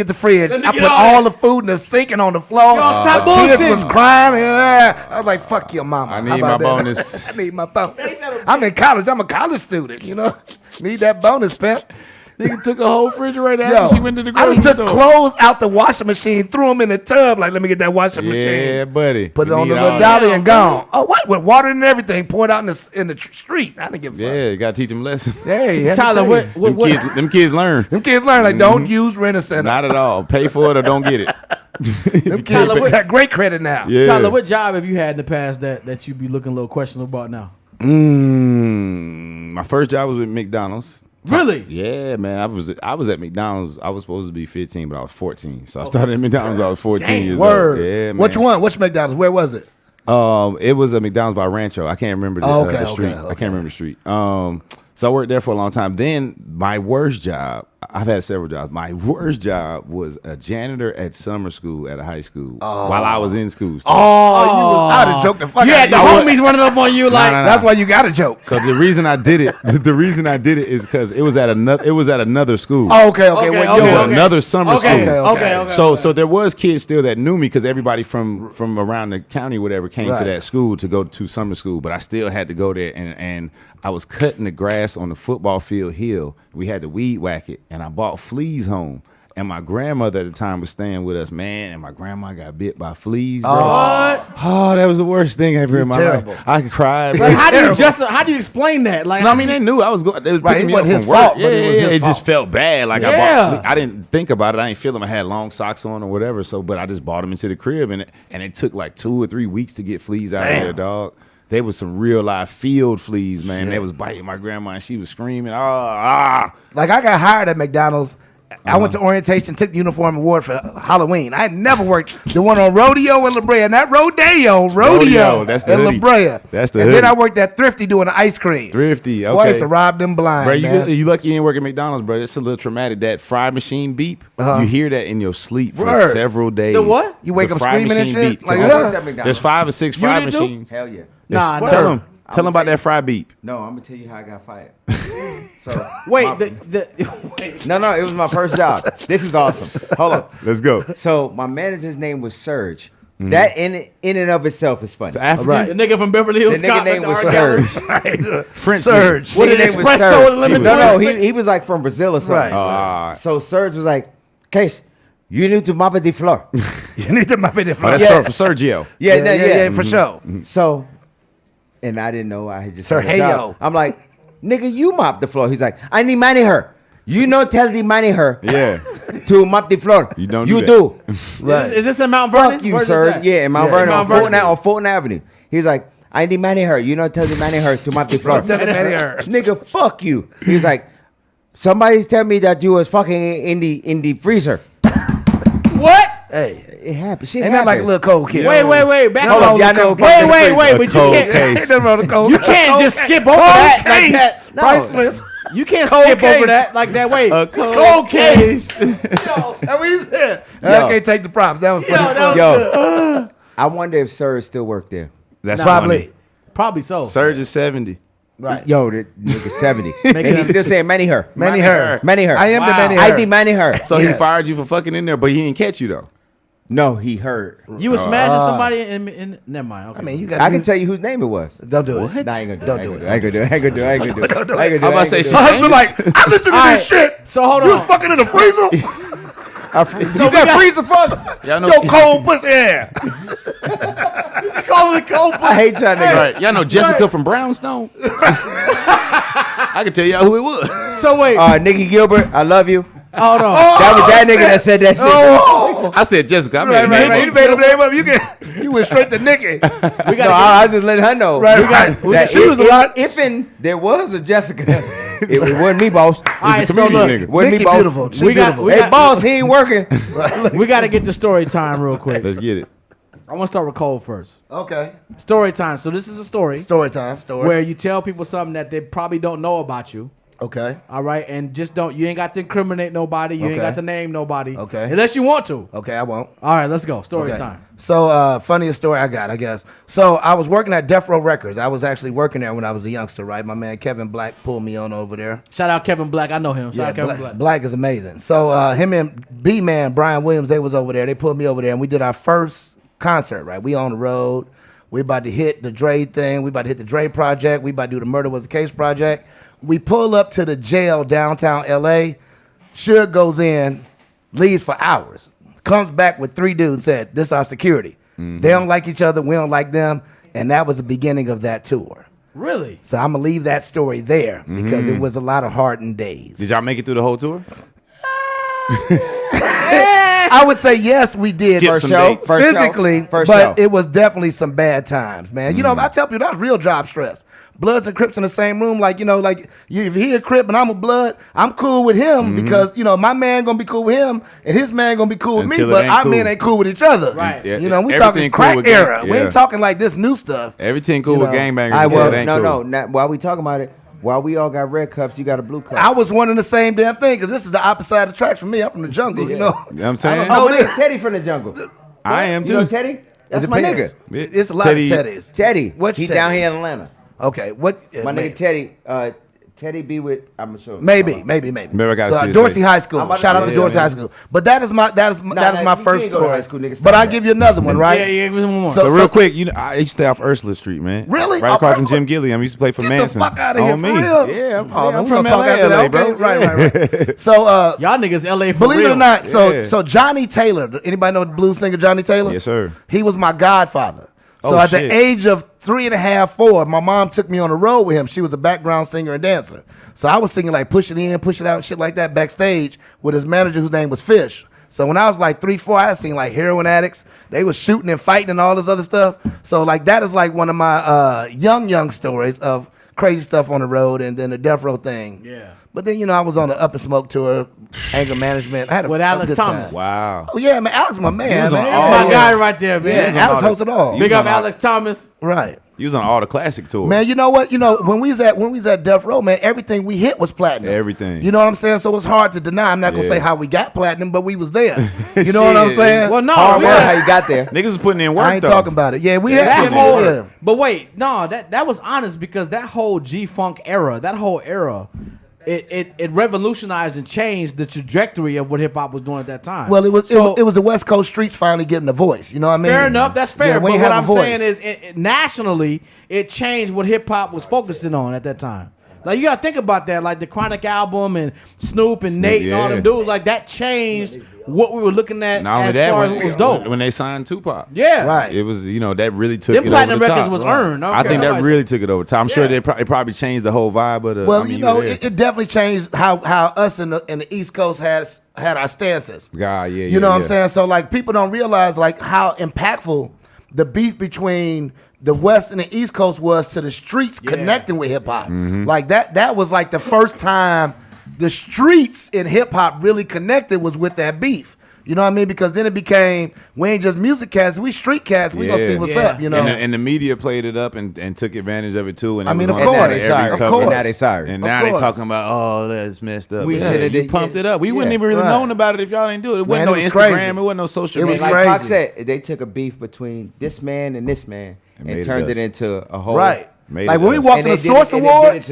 the fridge. Let me I get put all all the food in the sink and on the floor. Yo, stop The kids bullshitting. was crying. Yeah. I was like, fuck your mama. I How need about my that? bonus. I need my bonus. I'm in college. I'm a college student, you know. Need that bonus, pimp. Nigga took a whole refrigerator Yo, after she went to the I grocery done took store. clothes out the washing machine, threw them in the tub. Like, let me get that washing Yeah, machine. buddy. Put it You on the need little all dolly that. and gone. Oh, what? With water and everything poured out in the street. I didn't give a fuck. Yeah, you gotta teach them lessons. Hey, had to Tyler, tell you. Them kids learn. Them kids learn, like, don't use Rent-A-Center. Not at all. Pay for it or don't get it. Them Tyler, kids what- got great credit now. Yeah. Tyler, what job have you had in the past that you be looking a little questionable about now? My first job was with McDonald's. Really? Yeah, man. I was at McDonald's. I was supposed to be 15, but I was 14. So I started at McDonald's when I was 14 Dang, years Word. old. Yeah, man. Which one? Which McDonald's? Where was it? It was a McDonald's by Rancho. I can't remember the street. I can't remember the street. So I worked there for a long time. Then my worst job I've had several jobs. My worst job was a janitor at summer school at a high school while I was in school. Still. I would have joked the fuck You out had of the you. homies running up on you like. nah. That's why you got to joke. So the reason I did it, is because it was at another school. Oh, okay. Okay, Well, okay, It was okay. another summer Okay, school. okay. So there was kids still that knew me because everybody from around the county, whatever, came to Right. that school to go to summer school. But I still had to go there, and I was cutting the grass on the football field hill. We had to weed whack it, and I bought fleas home. And my grandmother at the time was staying with us, man. And my grandma got bit by fleas, bro. What? Oh, that was the worst thing ever in my terrible. life. I cried, bro. Like, how do you explain that? Like, No, I mean they knew I was going. They was Right, picking it me up wasn't from his work. fault, but it was his It fault. just felt bad. Like I Yeah. bought. I didn't think about it. I didn't feel them. I had long socks on or whatever. So, but I just bought them into the crib, and it took like 2 or 3 weeks to get fleas out of there, dog. They was some real live field fleas, man. They was biting my grandma, and she was screaming, ah. Like I got hired at McDonald's. I went to orientation, took the uniform award for Halloween. I had never worked the one on Rodeo in La Brea, not Rodeo. That's the in La hoodie. Brea. That's the And then hoodie. I worked at Thrifty doing the ice cream. Thrifty, Boy, I used okay. to rob them blind, Bro, man. you lucky you didn't work at McDonald's, bro. It's a little traumatic. That fry machine beep, you hear that in your sleep for Word. several days. The what? You wake The up fry screaming and machine shit? beep. Like, 'Cause yeah. I worked at McDonald's. There's 5 or 6 fry did too? machines. Hell yeah. Nah, Tell nah. them. Tell them about that fry beep. No, I'm gonna tell you how I got fired. So Wait, my- wait. no, it was my first job. This is awesome. Hold on. Let's go. So my manager's name was Serge. That in and of itself is funny. It's African. The nigga from Beverly Hills. The nigga Scotland, name was R. Kelly. Serge. French Surge. What Nigga did name was espresso Serge. and lemon No, twist? he was like from Brazil or something. Right. So Serge was like, Case, you need to mop the floor. You need to mop it in Oh, front. that's Yeah. for Sergio. Yeah, for sure. So, and I didn't know I had just Sir, had a job. hey-yo. I'm like, nigga, you mop the floor. He's like, I need money her. You know, tell the money her Yeah. to mop the floor. You don't You do do. Is this in Mount Vernon? Fuck you, Where's sir. this at? Yeah, in Mount Yeah, Vernon, in on Mount Fulton, on Fulton Avenue. He was like, I need money her. You know, tell the money her to mop the floor. Tell the money her. Nigga, fuck you. He was like, somebody's telling me that you was fucking in the freezer. What? Hey, It happened. Shit ain't that like a happened. little cold kid? Wait. Back Hold up. up, y'all never Wait, fucked in the wait, freezer. but you cold can't. case. Ain't nothing wrong with the cold. You can't just skip over Cold that like case. that. No. Priceless. You can't Cold skip over case. that like that. Wait, cold case. That's what you said. I Yo. can't take the props. That was funny. Yo, that was Yo, I wonder if Serge still worked there. That's Probably. funny. Probably so. Serge is 70. Right. Yo, the nigga 70. and he's still saying money her. Manny her. Money her. I am the Wow. Manny her. I did money her. So he Yeah. fired you for fucking in there, but he didn't catch you though. No, he heard. You was smashing somebody in never mind. Okay. I mean, you got. I can tell you whose name it was. Don't do it. Nah, I ain't gonna do Don't it. do it. I ain't gonna do it. I ain't gonna do it. I ain't gonna do it. I ain't gonna do it. I'm about to say I ain't she My gonna do husband famous. like, I listen to All this right. shit. So hold You on. was fucking in the freezer. it. So You we got got- freezer fuck? Y'all know, Yo, cold pussy. Yeah. Call it cold. I hate y'all niggas. right. Y'all know Jessica from Brownstone? I can tell y'all who it was. So wait, Nikki Gilbert, I love you. hold on. That was that nigga that said that shit. I said Jessica. I made Right, a right, name right. up. You made him name up. You went straight to Nikki. We No, got. I was just letting her know. Right, that right. that She was a lot. If there was a Jessica, it wasn't me, boss. All right, a so comedian look, nigga. Wasn't Nikki me, boss. beautiful. She We got- beautiful. we Hey, got- boss, he ain't working. we got to get the story time real quick. Let's get it. I want to start with Cole first. Okay. Story time. So this is a story Story time. Story. where you tell people something that they probably don't know about you. Okay. All right, and just don't. You ain't got to incriminate nobody. You ain't Okay. got to name nobody. Okay. Unless you want to. Okay, I won't. All right, let's go. Story Okay. time. So, funniest story I got, I guess. So, I was working at Death Row Records. I was actually working there when I was a youngster, right? My man Kevin Black pulled me on over there. Shout out Kevin Black. I know him. Shout out Kevin Black, Black. Black is amazing. So, him and B-Man, Brian Williams, they was over there. They pulled me over there, and we did our first concert, right? We on the road. We about to hit the Dre thing. We about to hit the Dre project. We about to do the Murder Was a Case project. We pull up to the jail downtown L.A. Suge goes in, leaves for hours. Comes back with 3 dudes, said, this our security. They don't like each other. We don't like them. And that was the beginning of that tour. Really? So I'm going to leave that story there because it was a lot of hardened days. Did y'all make it through the whole tour? I would say yes, we did. Skip First some show, dates. First show. physically, First but show. it was definitely some bad times, man. You know, I tell people that's real job stress. Bloods and Crips in the same room, like if he a Crip and I'm a Blood, I'm cool with him because my man gonna be cool with him and his man gonna be cool with Until me, it but ain't our cool. men ain't cool with each other. Right. Yeah, We everything talking cool crack with gang- era. We yeah. ain't talking like this new stuff. Everything cool You with know. gangbangers. I until will. it ain't No, cool. no. Not, while we talking about it, While we all got red cups, you got a blue cup. I was wanting the same damn thing because this is the opposite side of the tracks for me. I'm from the jungle, you know. You know what I'm saying? Oh, my nigga Teddy from the jungle. I am too. You know Teddy? That's my nigga. It's a lot Teddy- of Teddies. Teddy. What's He's Teddy? down here in Atlanta. Okay, what? My nigga Teddy. Teddy be with. I'm sure. Maybe. Maybe I gotta see his Dorsey face. High School. Shout out to Dorsey High School. But that is my you first ain't go to story. high school, nigga. But Stop I'll that. give you another one, right? Yeah, give me one more. So- So real quick, you know, I used to stay off Ursula Street, man. Really? Right Off across from Ursula? Jim Gilliam. I used to play for Get Manson. the fuck out of here, On for me. real? Yeah, I'm I'm from talk LA, after that. bro. Okay, right. So, Y'all niggas LA for believe real. it or not, Yeah. so Johnny Taylor. Anybody know the blues singer Johnny Taylor? Yes, sir. He was my godfather. So Oh, at shit. the age of 3.5, 4, my mom took me on the road with him. She was a background singer and dancer. So I was singing like Push It In, Push It Out, and shit like that backstage with his manager whose name was Fish. So when I was like 3, 4, I had seen like heroin addicts. They was shooting and fighting and all this other stuff. So like that is like one of my young stories of crazy stuff on the road and then the death row thing. Yeah. But then, you know, I was on the Up and Smoke tour, anger management. I had a With a Alex good Thomas. time. Wow. Oh yeah, man, Alex my man. was on man. all My Yeah. guy right there, man. Yeah, was on Alex all the- hosts it all. Big up on all- Alex Thomas. Right. You was on all the classic tours. Man, you know what? You know, when we was at Death Row, man, everything we hit was platinum. Everything. You know what I'm saying? So it's hard to deny. I'm not gonna Yeah. say how we got platinum, but we was there. You know what I'm Shit. saying? Well, no, Hard we work got- how you got there. Niggas was putting in work, I ain't though. talking about it. Yeah, we that had whole, yeah. but wait, no, that was honest because that whole G-Funk era, that whole era, it revolutionized and changed the trajectory of what hip hop was doing at that time. Well, it was So- it was the West Coast streets finally getting a voice. You know what I mean? Fair enough, that's fair. Yeah, we but ain't what have a I'm voice. saying is, nationally, it changed what hip hop was focusing on at that time. Like you gotta think about that, like the Chronic album and Snoop and Nate and all them yeah. dudes. Like that changed what we were looking at Not only as that, far as what was dope. when they signed Tupac. Yeah, Right. It was, you know, that really took Them it platinum over the records top. was earned. I don't I care think what that nobody really says. took it over top. I'm sure Yeah. it probably changed the whole vibe of the. Well, I mean, you know, were there. it definitely changed how us in the East Coast had our stances. God, yeah, You know what I'm yeah. saying? So like people don't realize like how impactful the beef between the West and the East Coast was to the streets connecting with hip hop. Mm-hmm. Like that was like the first time the streets in hip hop really connected was with that beef. You know what I mean? Because then it became, we ain't just music cats, we street cats. We gonna see what's Yeah. up, you know? And the media played it up and took advantage of it too. And I it mean, was of on course. every Of cover. course. And now they sorry. And Of now they course. talking about, oh, that's messed up. We Yeah, shoulda you did- pumped yeah. it up. We wouldn't Yeah. even really Right. known about it if y'all didn't do it. It Man, wasn't no it was Instagram. crazy. It wasn't no social It was media. Like Pac crazy. said, they took a beef between this man and this man And and made it turned us. it into a whole Right. Made Like it when we us. walked And to they the did it- Source and they did it Awards,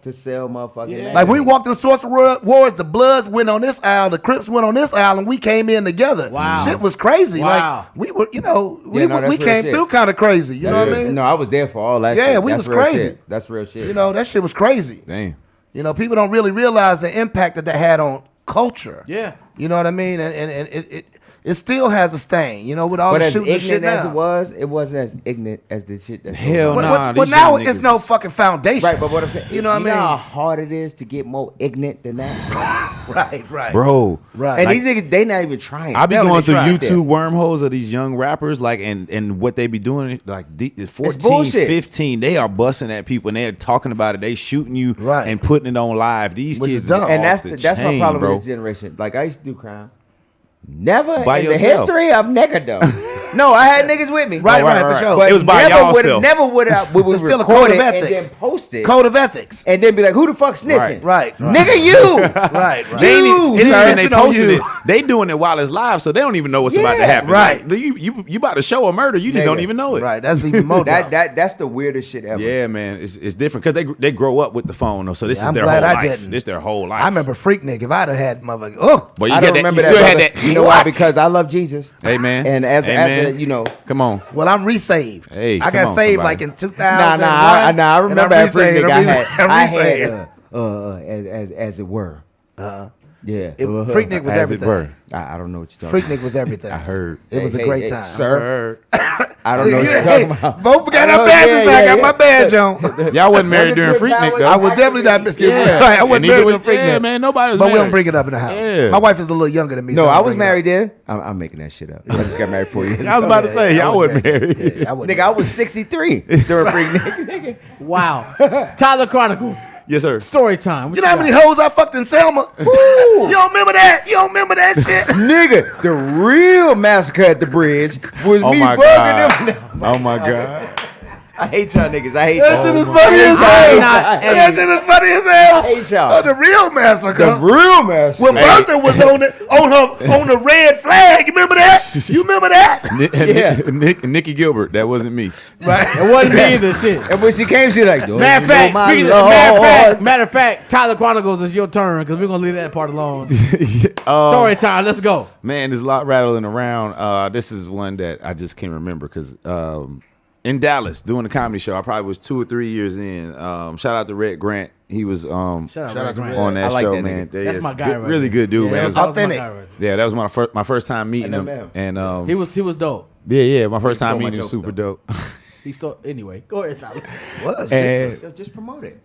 to sell motherfucking. Yeah. like when we walked to the Source Awards, the Bloods went on this aisle, the Crips went on this aisle, and we came in together. Wow. Shit was crazy. Wow. Like we were, you know, Yeah, no, that's we real came shit. through kind of crazy. You know what I mean? No, I was there for all that. Yeah, shit. we That's was real crazy. shit. That's real shit. You know, that shit was crazy. Damn. You know, people don't really realize the impact that had on culture. Yeah. You know what I mean? And it still has a stain. You know, with all but the as shooting and shit ignorant as now. it wasn't as ignorant as the shit. That's Hell going on. nah. But these now young it's niggas no is- fucking foundation. Right, but what I'm saying, You know what I mean? know how hard it is to get more ignorant than that? Right. Bro. Right. And Like- these niggas, they not even trying. I be Hell, going they through tried YouTube wormholes of these young rappers, like, and what they be doing, like, 14, bullshit. 15, they are busting at people, and they are talking about it. They shooting you Right. and putting it on live. These Which kids is dumb. is And off that's my chain, problem bro. with this generation. Like I used to do crime. Never By in yourself. the history of nigga though. No, I had niggas with me. Right, for sure. But It was by never y'all would self. never would have we would It's still a record code of it and ethics. then post it Code of ethics. and then be like, who the fuck snitching? Right. Nigga, you. Right. They ain't You, even, sir. they Snitching on posted you. it. They doing it while it's live, so they don't even know what's about to Yeah, happen. right. Like, you about to show a murder, you just Nigga. don't even know it. Right. That's even more dumb. That's the weirdest shit ever. Yeah, man, it's different because they grow up with the phone, though. So this Yeah, is I'm their glad whole I life. didn't. This their whole life. I remember Freaknik. If I'd have had motherfucker, oh, But you I got don't that. remember You that. still had brother. that. You know why? Because I love Jesus. Hey, man. And as a, Amen. you know, Come on. well, I'm resaved. Hey, I come got on, saved somebody. like in 2000. I remember that freak nigga I had resaved. as it were. Yeah. Freaknik was As it everything. were. I don't know what you're talking Freaknik was everything. I heard. It was a Hey, great hey, time. sir. Heard. I don't know what you're Hey, talking about. both got Oh, our badges. yeah, I got yeah. my badge on. Y'all wasn't married during Wasn't it Freaknik, Power? though. I was definitely not Biscuit. Yeah. Right, I And wasn't neither married was- to Freaknik. yeah, man, nobody was But we don't married. bring it up in the house. Yeah. My wife is a little younger than me. No, so I don't was bring it up. married then. I'm making that shit up. I just got married 4 years I was ago. about to say, y'all wasn't married. Yeah, I wasn't Nigga, I was 63 during Freaknik. Wow. Tyler Chronicles. Yes, sir. Story time. What You know how many got? hoes I fucked in Selma? You don't remember that? You don't remember that shit? Nigga, the real massacre at the bridge was Oh me my fucking God. them. Oh my God. I hate y'all niggas. I hate That y'all. shit is funny as hell. not- That shit is funny as hell. I hate y'all. The real massacre. The real massacre. When Bertha was on the red flag, you remember that? You remember that? Yeah. Nikki Gilbert, that wasn't me. It wasn't me either. Shit. And when she came, she like, Matter of fact, matter of fact, Tyler Chronicles is your turn because we're gonna leave that part alone. Story time. Let's go. Man, there's a lot rattling around. This is one that I just can't remember because in Dallas doing the comedy show, I probably was 2 or 3 years in. Shout out to Red Grant. He was Shout out out to Grant. on that I like show, that man. nigga. That's my guy. Right Really there. good dude, Yeah, man. that was my Authentic. guy right Yeah, that was my first time meeting him, NMM. and there. He was dope. yeah, my first stole time my meeting him was jokes, super dope. He still anyway. Go ahead, Tyler. What? And Just promote it.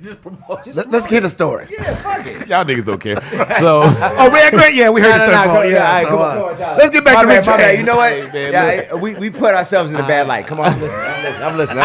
Just promote. Let's get a story. Yeah, fuck it. y'all niggas don't care. So Oh, Red Grant, yeah, we heard the story. Come on, Yeah, come on, Tyler. let's get back My to bad, Rick my bad. James. You know what? Hey, man, Yeah, we put ourselves in a bad light. Come on, I'm listening.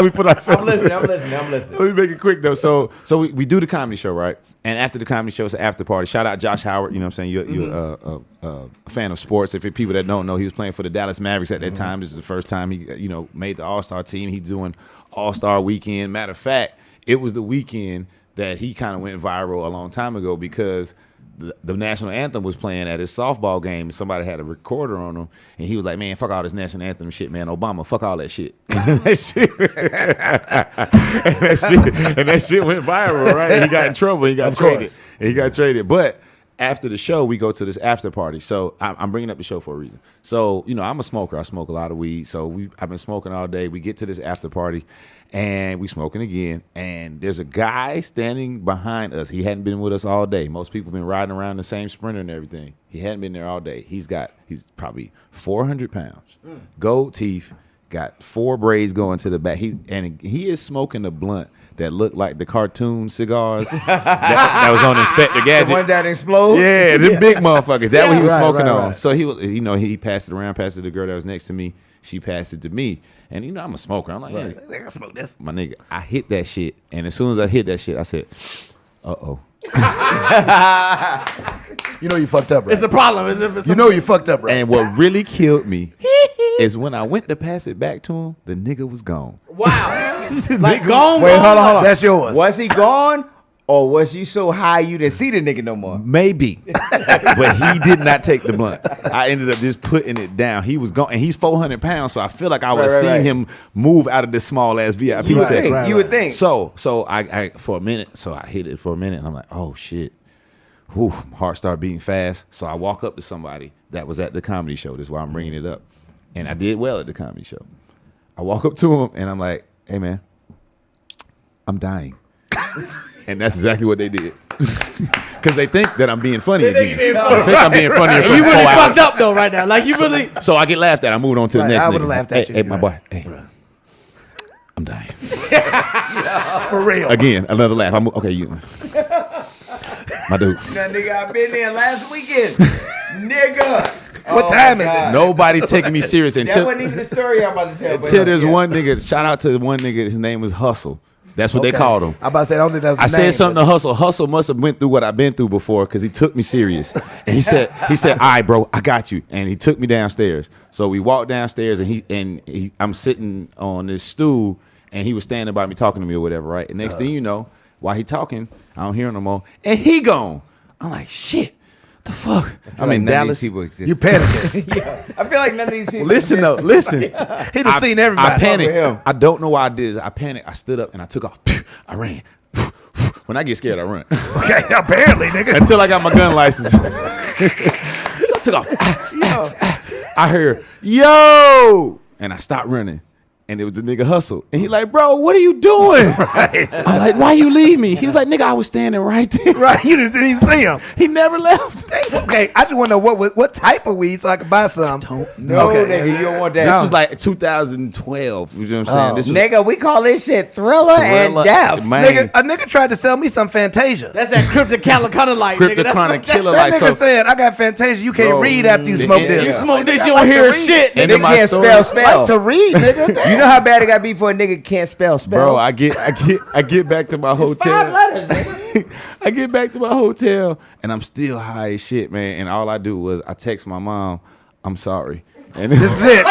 we put ourselves. I'm listening. Let me make it quick though. So we do the comedy show, right? And after the comedy show, it's an after party. Shout out Josh Howard. You know what I'm saying? You're a fan of sports. If people that don't know, he was playing for the Dallas Mavericks at that time. This is the first time he made the All-Star team. He's doing All-Star weekend. Matter of fact, it was the weekend that he kind of went viral a long time ago because the national anthem was playing at his softball game, and somebody had a recorder on him, and he was like, "Man, fuck all this national anthem shit, man. Obama, fuck all that shit." And that shit went viral, right? He got in trouble. He got traded. But after the show, we go to this after party. So I'm bringing up the show for a reason. So I'm a smoker. I smoke a lot of weed. So I've been smoking all day. We get to this after party, and we smoking again. And there's a guy standing behind us. He hadn't been with us all day. Most people been riding around the same Sprinter and everything. He hadn't been there all day. He's probably 400 pounds, gold teeth, got 4 braids going to the back. He is smoking a blunt that looked like the cartoon cigars that was on Inspector Gadget. The one that explode? Yeah, the big motherfucker. That's what he was Right, smoking right, on. right. So he was, he passed it around, passed it to the girl that was next to me. She passed it to me. And I'm a smoker. I'm like, hey, I smoke this. my nigga, I hit that shit. And as soon as I hit that shit, I said, uh-oh. You know you fucked up, right? It's a problem. You know you fucked up, right? And what really killed me is when I went to pass it back to him, the nigga was gone. Wow. Like gone. Wait, hold on. That's yours. Was he gone, or was you so high you didn't see the nigga no more? Maybe. But he did not take the blunt. I ended up just putting it down. He was gone. And he's 400 pounds, so I feel like I would have Right, seen right. him move out of this small ass VIP You would section. think. You would think. So I for a minute, so I hit it for a minute, and I'm like, oh shit. Whew, my heart started beating fast. So I walk up to somebody that was at the comedy show. That's why I'm bringing it up. And I did well at the comedy show. I walk up to him, and I'm like, hey, man, I'm dying. And that's exactly what they did. Because they think that I'm being funny again. They think I'm being funny. You really fucked up though right now. Like you really. So I get laughed at. I moved on to the Right, next I nigga. would've laughed at you. Hey, my Right. boy. Hey, I'm dying. For real. Again, another laugh. Okay, you. My dude. That nigga, I been there last weekend. Nigga. What time is it? Nobody's taking me serious That until wasn't even the story I'm about to tell. but until there's yeah. one nigga. Shout out to one nigga. His name was Hustle. That's what they Okay. called him. I'm about to say, I don't think that's I said something to Hustle. Hustle must have went through what I've been through before because he took me serious. And he said, all right, bro, I got you. And he took me downstairs. So we walked downstairs, and I'm sitting on this stool, and he was standing by me talking to me or whatever, right? And next thing you know, while he talking, I don't hear him no more, and he gone. I'm like, shit, the fuck? I'm in Dallas. People exist. You panicking. Yeah. I feel like none of these people. Listen though, listen. He done seen everybody. I panicked. Over him. I don't know why I did this. I panicked. I stood up and I took off. I ran. When I get scared, I run. Okay, apparently, nigga. Until I got my gun license. So I took off. I heard, yo! And I stopped running. And it was the nigga Hustle. And he like, bro, what are you doing? Right. I'm like, why you leave me? He was like, nigga, I was standing right there. Right, you just didn't even see him. He never left. Okay, I just want to know what type of weed so I can buy some. No, Okay. nigga, you don't want that. This was like 2012. You know what I'm saying? This was Nigga, we call this shit Thriller and Thriller. Death. Man. A nigga tried to sell me some Fantasia. That's that cryptochronic light. nigga. That's Cryptochronic like- killer That like nigga so. said, I got Fantasia. You can't Bro, read after you the smoke end- this. You smoke this, I you like don't to hear read. shit. And Nigga then my can't story- spell I spell. like to read, nigga. You know how bad it got to be for a nigga can't spell spell? Bro, I get back to my hotel. 5 letters, nigga. I get back to my hotel and I'm still high as shit, man. And all I do was I text my mom, I'm sorry. And This is it.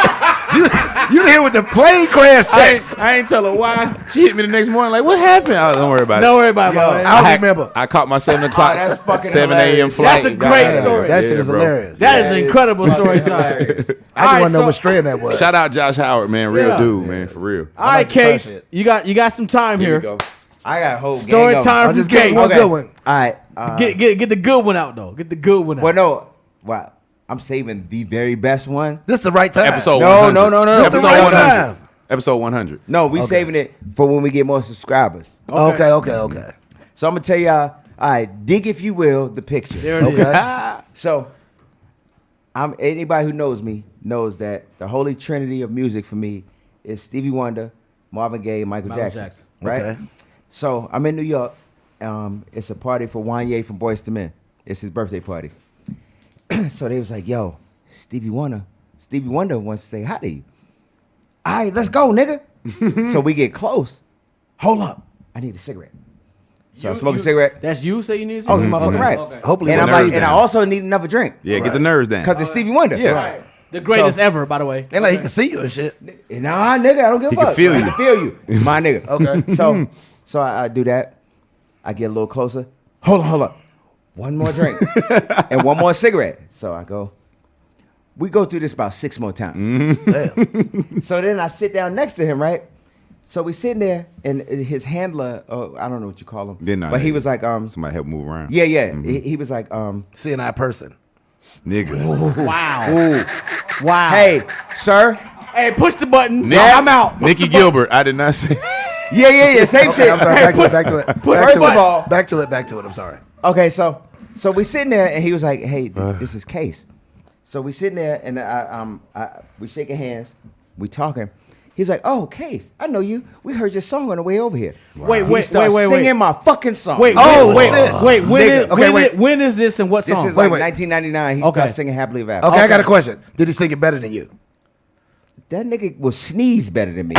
You hear with the plane crash text. I ain't tell her why. She hit me the next morning like, what happened? Oh, don't worry about it. Don't worry about it. I don't remember. I caught my 7 o'clock, that's fucking 7 a.m. hilarious. flight. That's a great story. That shit is bro. hilarious. That is an incredible story time. I just Alright, want to know so- what strand that was. Shout out Josh Howard, man. Real Yeah. dude, man. For real. All right, like to touch Case, it. you got some time Here here. we go. I got a whole Story gang of time I'll from just give Case. you one Okay. good one. All right. Get the good one out though. Get the good one out. Well, no. Well, I'm saving the very best one. This is the right time. Episode No, 100. no, no, no, no. Episode Right 100. time. Episode 100. No, we saving it for when we get more subscribers. Okay. So I'm gonna tell y'all. All right, dig if you will the picture. There it is. Okay. So, anybody who knows me knows that the holy trinity of music for me is Stevie Wonder, Marvin Gaye, Michael Jackson. Right. Okay. So I'm in New York. It's a party for Wanye from Boyz II Men. It's his birthday party. So they was like, "Yo, Stevie Wonder wants to say hi to you." All right, let's go, nigga. So we get close. Hold up, I need a cigarette. So I smoke a cigarette. That's you say you need Oh, some? you motherfucking right. Okay. Hopefully, And the I'm like, nerves and I down. also need another drink Yeah, get the nerves down. because it's Stevie Wonder. Yeah. Right. The greatest So- ever, by the way. And like he can see you and shit. Nah, nigga, I don't give a He fuck. can feel I you. can feel you, my nigga. Okay. So I do that. I get a little closer. Hold up. One more drink and one more cigarette. So I go. We go through this about 6 more times. Damn. So then I sit down next to him, right? So we sitting there, and his handler, I don't know what you call him, Didn't I? but he was like, Somebody help move around. yeah. He was like, Seeing eye person. Nigga. Wow. ooh, Wow. hey, sir. Hey, push the button. Nick- I'm out. Push Nikki the button. Gilbert. I did not say. Yeah, same Okay, shit. I'm sorry. Hey, Back to push- it. Back to it. First of all, Back to it. I'm sorry. okay, so we sitting there, and he was like, "Hey, this is Case." So we sitting there, and we shaking hands, we talking. He's like, "Oh, Case, I know you. We heard your song on the way over here." Wait, He starts singing my fucking song. Wait, Oh, wait. shit. When is this and what This song? is like Wait. 1999. He Okay. starts singing "Happily Ever After." Okay, I got a question. Did he sing it better than you? That nigga will sneeze better than me.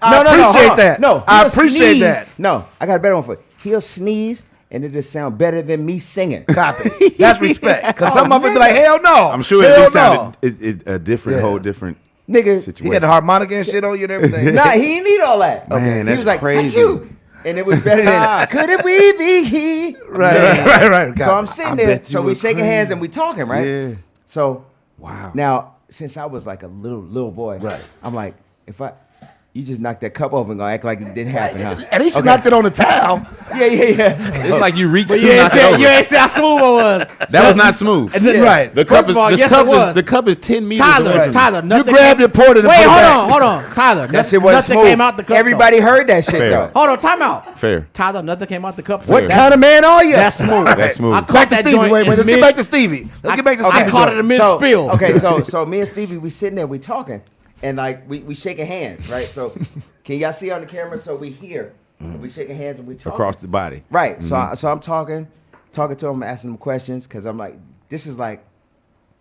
I appreciate hold on. that. No, I he'll appreciate sneeze. that. No, I got a better one for you. He'll sneeze, and it'll sound better than me singing. Copy. That's respect. Because some of them be like, hell no. I'm sure hell it sounded a different, Yeah. whole different Nigga, He situation. got the harmonica and shit on you and everything. nah, he didn't need all that. Man, he that's was like, crazy. "Achoo." And it was better than could it we be he? Right. So I'm sitting I there. bet you So we were shaking crazy. hands and we talking, right? Yeah. So Wow. now, since I was like a little boy, Right. I'm like, you just knocked that cup over and gonna act like it didn't happen, huh? At least you Okay. knocked it on the towel. Yeah. It's like you reached But to you ain't knock it say over. you ain't say how smooth I was. That was not smooth. And then, Yeah. right. The cup First of all, is yes, the cup it was. the cup is 10 meters away Tyler, from Tyler, nothing grabbed came- it, poured it, and Wait, put it hold back. on, Tyler. That shit wasn't nothing smooth. came out the cup. Everybody heard that shit Fair. though. Hold on, time out. Fair. Tyler, nothing came out the cup. What Fair. kind of man are you? That's smooth. That's smooth. I Back caught to that Stevie. joint. Wait, in let's mid- get back to Stevie. Let's get back to I Stevie. caught it in mid So- spill. Okay, so me and Stevie, we sitting there, we talking, and like we shaking hands, right? So can y'all see on the camera? So we here, and we shaking hands and we talking Across the body. right? So I'm talking to him, asking him questions because I'm like, this is like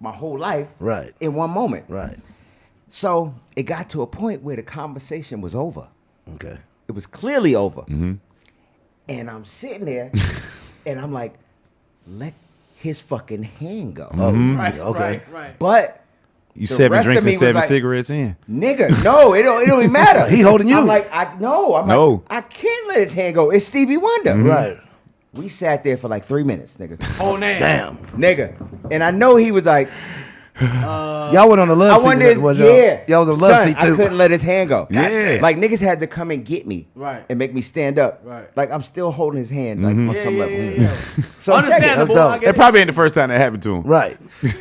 my whole life, Right. in one moment, Right. So it got to a point where the conversation was over. Okay. It was clearly over, and I'm sitting there, and I'm like, let his fucking hand go. Right, Okay. right. But You the 7 rest of drinks me and was 7 like- cigarettes in. nigga, no, it don't even matter. He holding you. I'm like, no. No. I can't let his hand go. It's Stevie Wonder. Right. We sat there for like 3 minutes, nigga. Oh, damn. Nigga. And I know he was like, Y'all went on the love I seat. wondered, was yeah. Y'all was on the love Son, seat too. I couldn't let his hand go. Yeah. Like niggas had to come and get me. Right. And make me stand up. Right. Like I'm still holding his hand like on some level. Yeah. So check it. Understandable. That's dope. I get It probably ain't the first time that happened to him. Right.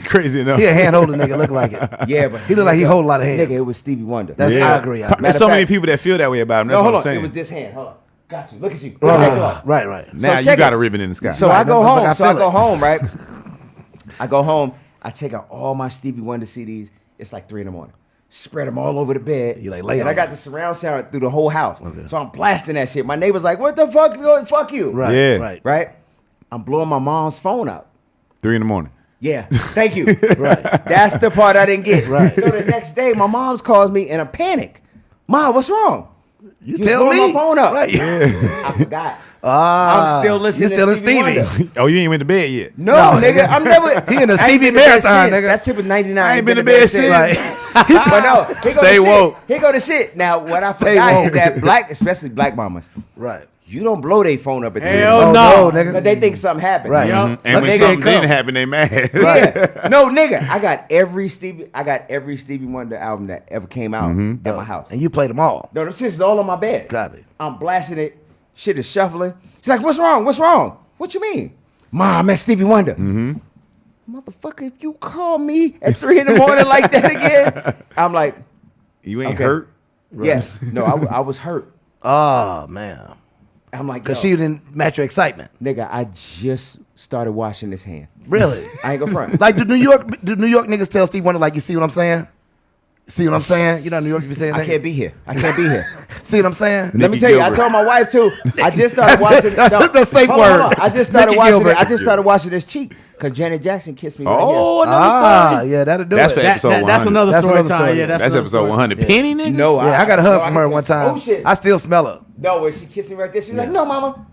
Crazy enough. He a hand holding nigga look like it. Yeah, but He look like he hold a lot of hands. Nigga, it was Stevie Wonder. That's Yeah. I agree. There's Matter so of many fact- people that feel that way about him. That's no, what hold I'm on. saying. It was this hand. Hold on. Got you. Look at you. Look at that glove. Right. Now you check got it. a ribbon in the sky. So Right, I go motherfucker, home. I So I feel go it. home, right? I go home. I take out all my Stevie Wonder CDs. It's like 3 a.m. Spread them all over the bed. You like, lay and on I got it. the surround sound through the whole house. So I'm blasting that shit. My neighbor's like, "What the fuck? Fuck you!" Right. Yeah. Right. Right. I'm blowing my mom's phone out. 3 a.m. Yeah, thank you. Right. That's the part I didn't get. Right. So the next day, my mom's calls me in a panic. "Mom, what's wrong?" You You tell blowing me. my phone up. Right. I forgot. Ah, I'm still listening You still to in Stevie Stevie. Wonder. Oh, you ain't went to bed yet. No, No, nigga, I'm never. He in a I ain't Stevie been to bed marathon, since. nigga. That shit was 99. I ain't been to bed since. Right. But no, here go Stay the woke. Shit. Here go the shit. Now, what I Stay forgot woke. is that black, especially black mamas, Right. you don't blow their phone up at 3 in the Hell morning. no. nigga. Because they think something happened. Right. Yup. And Let when nigga something come. didn't happen, they mad. Yeah. No, nigga. I got every Stevie Wonder album that ever came out at my house. And you played them all. No, them shits is all on my bed. Copy. I'm blasting it. Shit is shuffling. She's like, what's wrong? What's wrong? What you mean? Mom, that's Stevie Wonder. Motherfucker, if you call me at 3 in the morning like that again, I'm like, You ain't Okay. hurt. yeah. No, I was hurt. Oh, man. I'm like, Because yo, she didn't match your excitement. nigga, I just started washing this hand. Really? I ain't gonna front. Like, do New York niggas tell Steve Wonder, like, you see what I'm saying? See what I'm saying? You know, New York, you be saying that? I can't be here. I can't be here. See what I'm saying? Let me Nikki tell you, I Gilbert. told my wife too. I just started watching. that's the safe hold on, word. hold on. I just started Nikki watching. Gilbert. I just started watching this cheek because Janet Jackson kissed me. Oh, Right another story. Yeah, that'll do That's it. for episode 100. That's another That's story another time. story. Yeah, That's another episode story. 100. Penny, nigga? here. No, Yeah, I got a hug from her can one tell you. time. Oh shit! I still smell her. No, when she kissed me right there, she's like, "No, mama."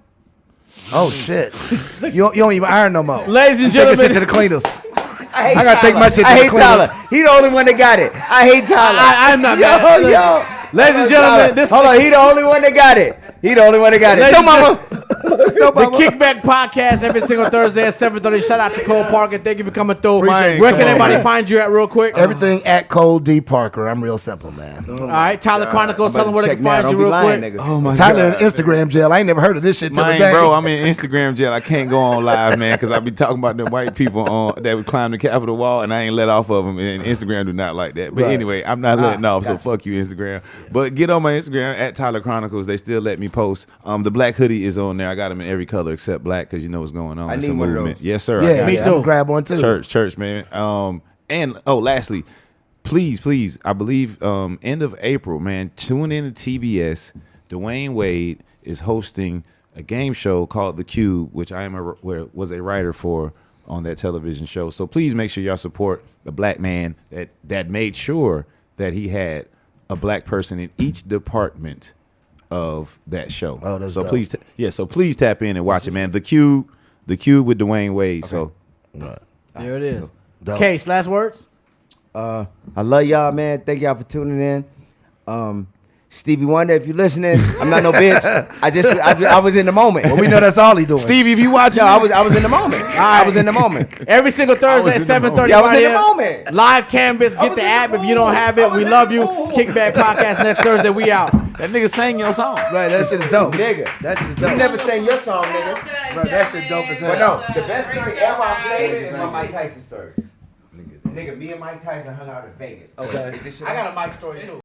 Oh, shit. You don't even iron no more. Ladies and You take your shit gentlemen, to the cleaners. I I gotta take my shit to I the hate cleaners. Tyler. He the only one that got it. I hate Tyler. I'm not yo, mad. yo. Ladies and Hold on, gentlemen, Tyler. this hold on. He the only one that got it. He the only one that got it. Ladies No, and mama. the Kickback Podcast every single Thursday at 7:30. Shout out to Cole Parker. Thank you for coming through. Appreciate Where it. can Come on, everybody man. find you at real quick? Everything at Cole D. Parker. I'm real simple, man. All right, Tyler Chronicles. Tell them where they Check can now. find Don't you be real lying, quick. nigga. Oh my Tyler in God. Instagram jail. I ain't never heard of this shit till Man, today. bro, I'm in Instagram jail. I can't go on live, man, because I be talking about them white people that would climb the Capitol wall, and I ain't let off of them. And Instagram do not like that. But Right. anyway, I'm not letting off, so gotcha. fuck you, Instagram. But get on my Instagram at Tyler Chronicles. They still let me post. The black hoodie is on there. I got them in every color except black because you know what's going on. I It's need a one of movement. those. Yes, sir. I Yeah, got Me it. I'm too. gonna grab one too. Church, man. Lastly, please, I believe end of April, man, tune in to TBS. Dwayne Wade is hosting a game show called The Cube, which I was a writer for on that television show. So please make sure y'all support the black man that made sure that he had a black person in each department of that show. Oh, that's so dope. please tap in and watch it, man. The Cube with Dwayne Wade. So There it is. Dope. Case, last words? I love y'all, man. Thank y'all for tuning in. Stevie Wonder, if you're listening, I'm not no bitch. I was in the moment. Well, we know that's all he doing. Stevie, if you watching, No, I was in the moment. I was in the moment. Every single Thursday at 7:30. Yeah, I was right in the here. moment. Live Canvas. Get was the in the app if you don't mood. have I it. was We in love the you. mood. Kickback Podcast next Thursday. We out. that nigga sang your song. Right, that shit is dope. Nigga. That shit is You dope. never sang your song, nigga. Bro, that shit dope as hell. But no, the best story ever I'm saying is my Mike Tyson story. Nigga, me and Mike Tyson hung out in Vegas. Okay. Is this shit I got a mic story too.